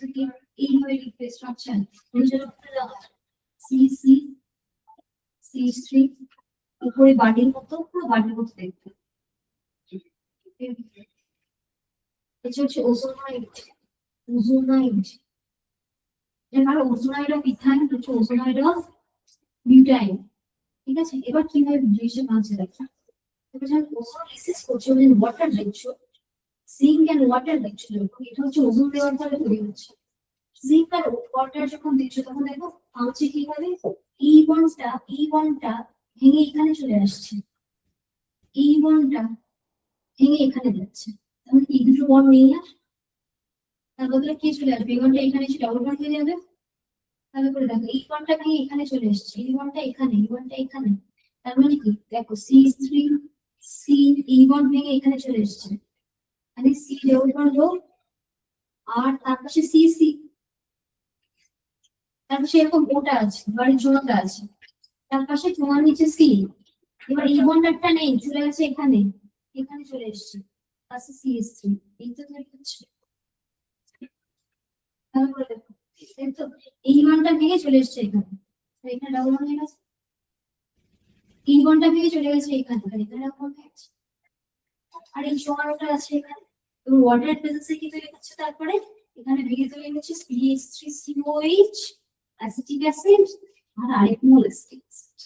থেকে এইভাবে লিখতে স্ট্রাকচার CC C3 উপরে বাটির মতো পুরো বাটির মতো দেখতে এটা হচ্ছে ওজোনাইড ওজোনাইড এবার ওজোনাইড অফ ইথাইন হচ্ছে ওজোনাইড অফ বিউটাইন ঠিক আছে এবার কিভাবে রিলেশন আছে দেখা এবার যখন ওজোনোলাইসিস করছে মানে ওয়াটার দেখছো জিঙ্ক এন্ড ওয়াটার দেখছো এটা হচ্ছে ওজোন দেওয়ার ফলে তৈরি হচ্ছে জিঙ্ক আর ওয়াটার যখন দিচ্ছ তখন দেখো হচ্ছে কিভাবে ই বন্ডটা ভেঙে এখানে চলে আসছে ই বন্ডটা ভেঙে এখানে যাচ্ছে তাহলে এই দুটো বন্ড নেই আর তার বদলে কি চলে আসবে এই বন্ডটা এখানে এসে ডবল বন্ড হয়ে যাবে তাহলে করে দেখো এই বন্ডটা ভেঙে এখানে চলে এসছে এই বন্ডটা এখানে এই বন্ডটা এখানে তার মানে কি দেখো C3 সি এই বন্ড ভেঙে এখানে চলে এসছে মানে সি ডবল বন্ড হোক আর তার পাশে সি তার পাশে এরকম ওটা আছে বাড়ির জোনটা আছে তার পাশে তোমার নিচে সি এবার এই বন্ডারটা নেই চলে গেছে এখানে এখানে চলে এসছে পাশে CH3 এই তো তৈরি হচ্ছে ভালো করে দেখো এই তো এই বন্ডটা ভেঙে চলে এসছে এখানে আর এখানে ডাবল বন্ড হয়ে গেছে এই বন্ডটা ভেঙে চলে গেছে এখানে আর এখানে ডাবল বন্ড হয়ে গেছে আর এই জোনটা আছে এখানে এবং ওয়াটার প্রেজেন্সে কি তৈরি হচ্ছে তারপরে এখানে ভেঙে তৈরি হচ্ছে CH3COH অ্যাসিটিক অ্যাসিড আর আরেক mole acetic acid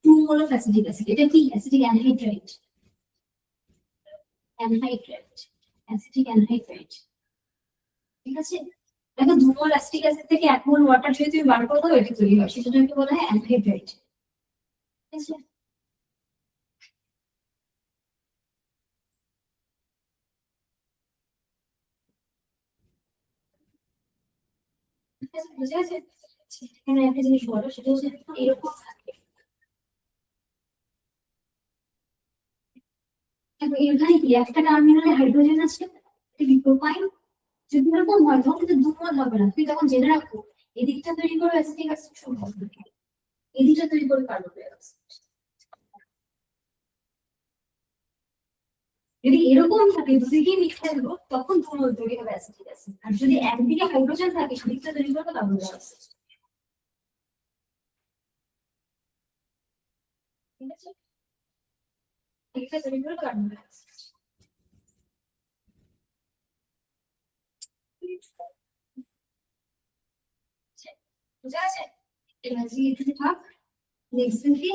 2 mole of acetic acid এটা কি অ্যাসিটিক অ্যানহাইড্রাইড অ্যাসিটিক অ্যানহাইড্রাইড ঠিক আছে দেখো 2 মোল অ্যাসিটিক অ্যাসিড থেকে 1 মোল ওয়াটার যদি তুমি বার করে দাও এটা তৈরি হয় সেটাকে বলা হয় অ্যানহাইড্রাইড ঠিক আছে বুঝে গেছে এখানে একটা জিনিস বলো সেটা হচ্ছে এরকম দেখো এখানে কি একটা টার্মিনালে হাইড্রোজেন আছে প্রোপাইন যদি এরকম হয় তখন কিন্তু দুমল হবে না তুই তখন জেনে রাখবো এদিকটা তৈরি করে অ্যাসিটিক অ্যাসিড শুরু হবে এদিকটা তৈরি করে কার্বন ডাই অক্সাইড যদি এরকম থাকে দুদিকে মিশে দেবো তখন দুমল তৈরি হবে অ্যাসিটিক অ্যাসিড আর যদি একদিকে হাইড্রোজেন থাকে সেদিকটা তৈরি করবে কার্বন ডাই অক্সাইড ঠিক আছে এদিকটা তৈরি করবে কার্বন ডাই অক্সাইড বুঝা আছে এনার্জি এখানে থাক নেক্সট দিন কি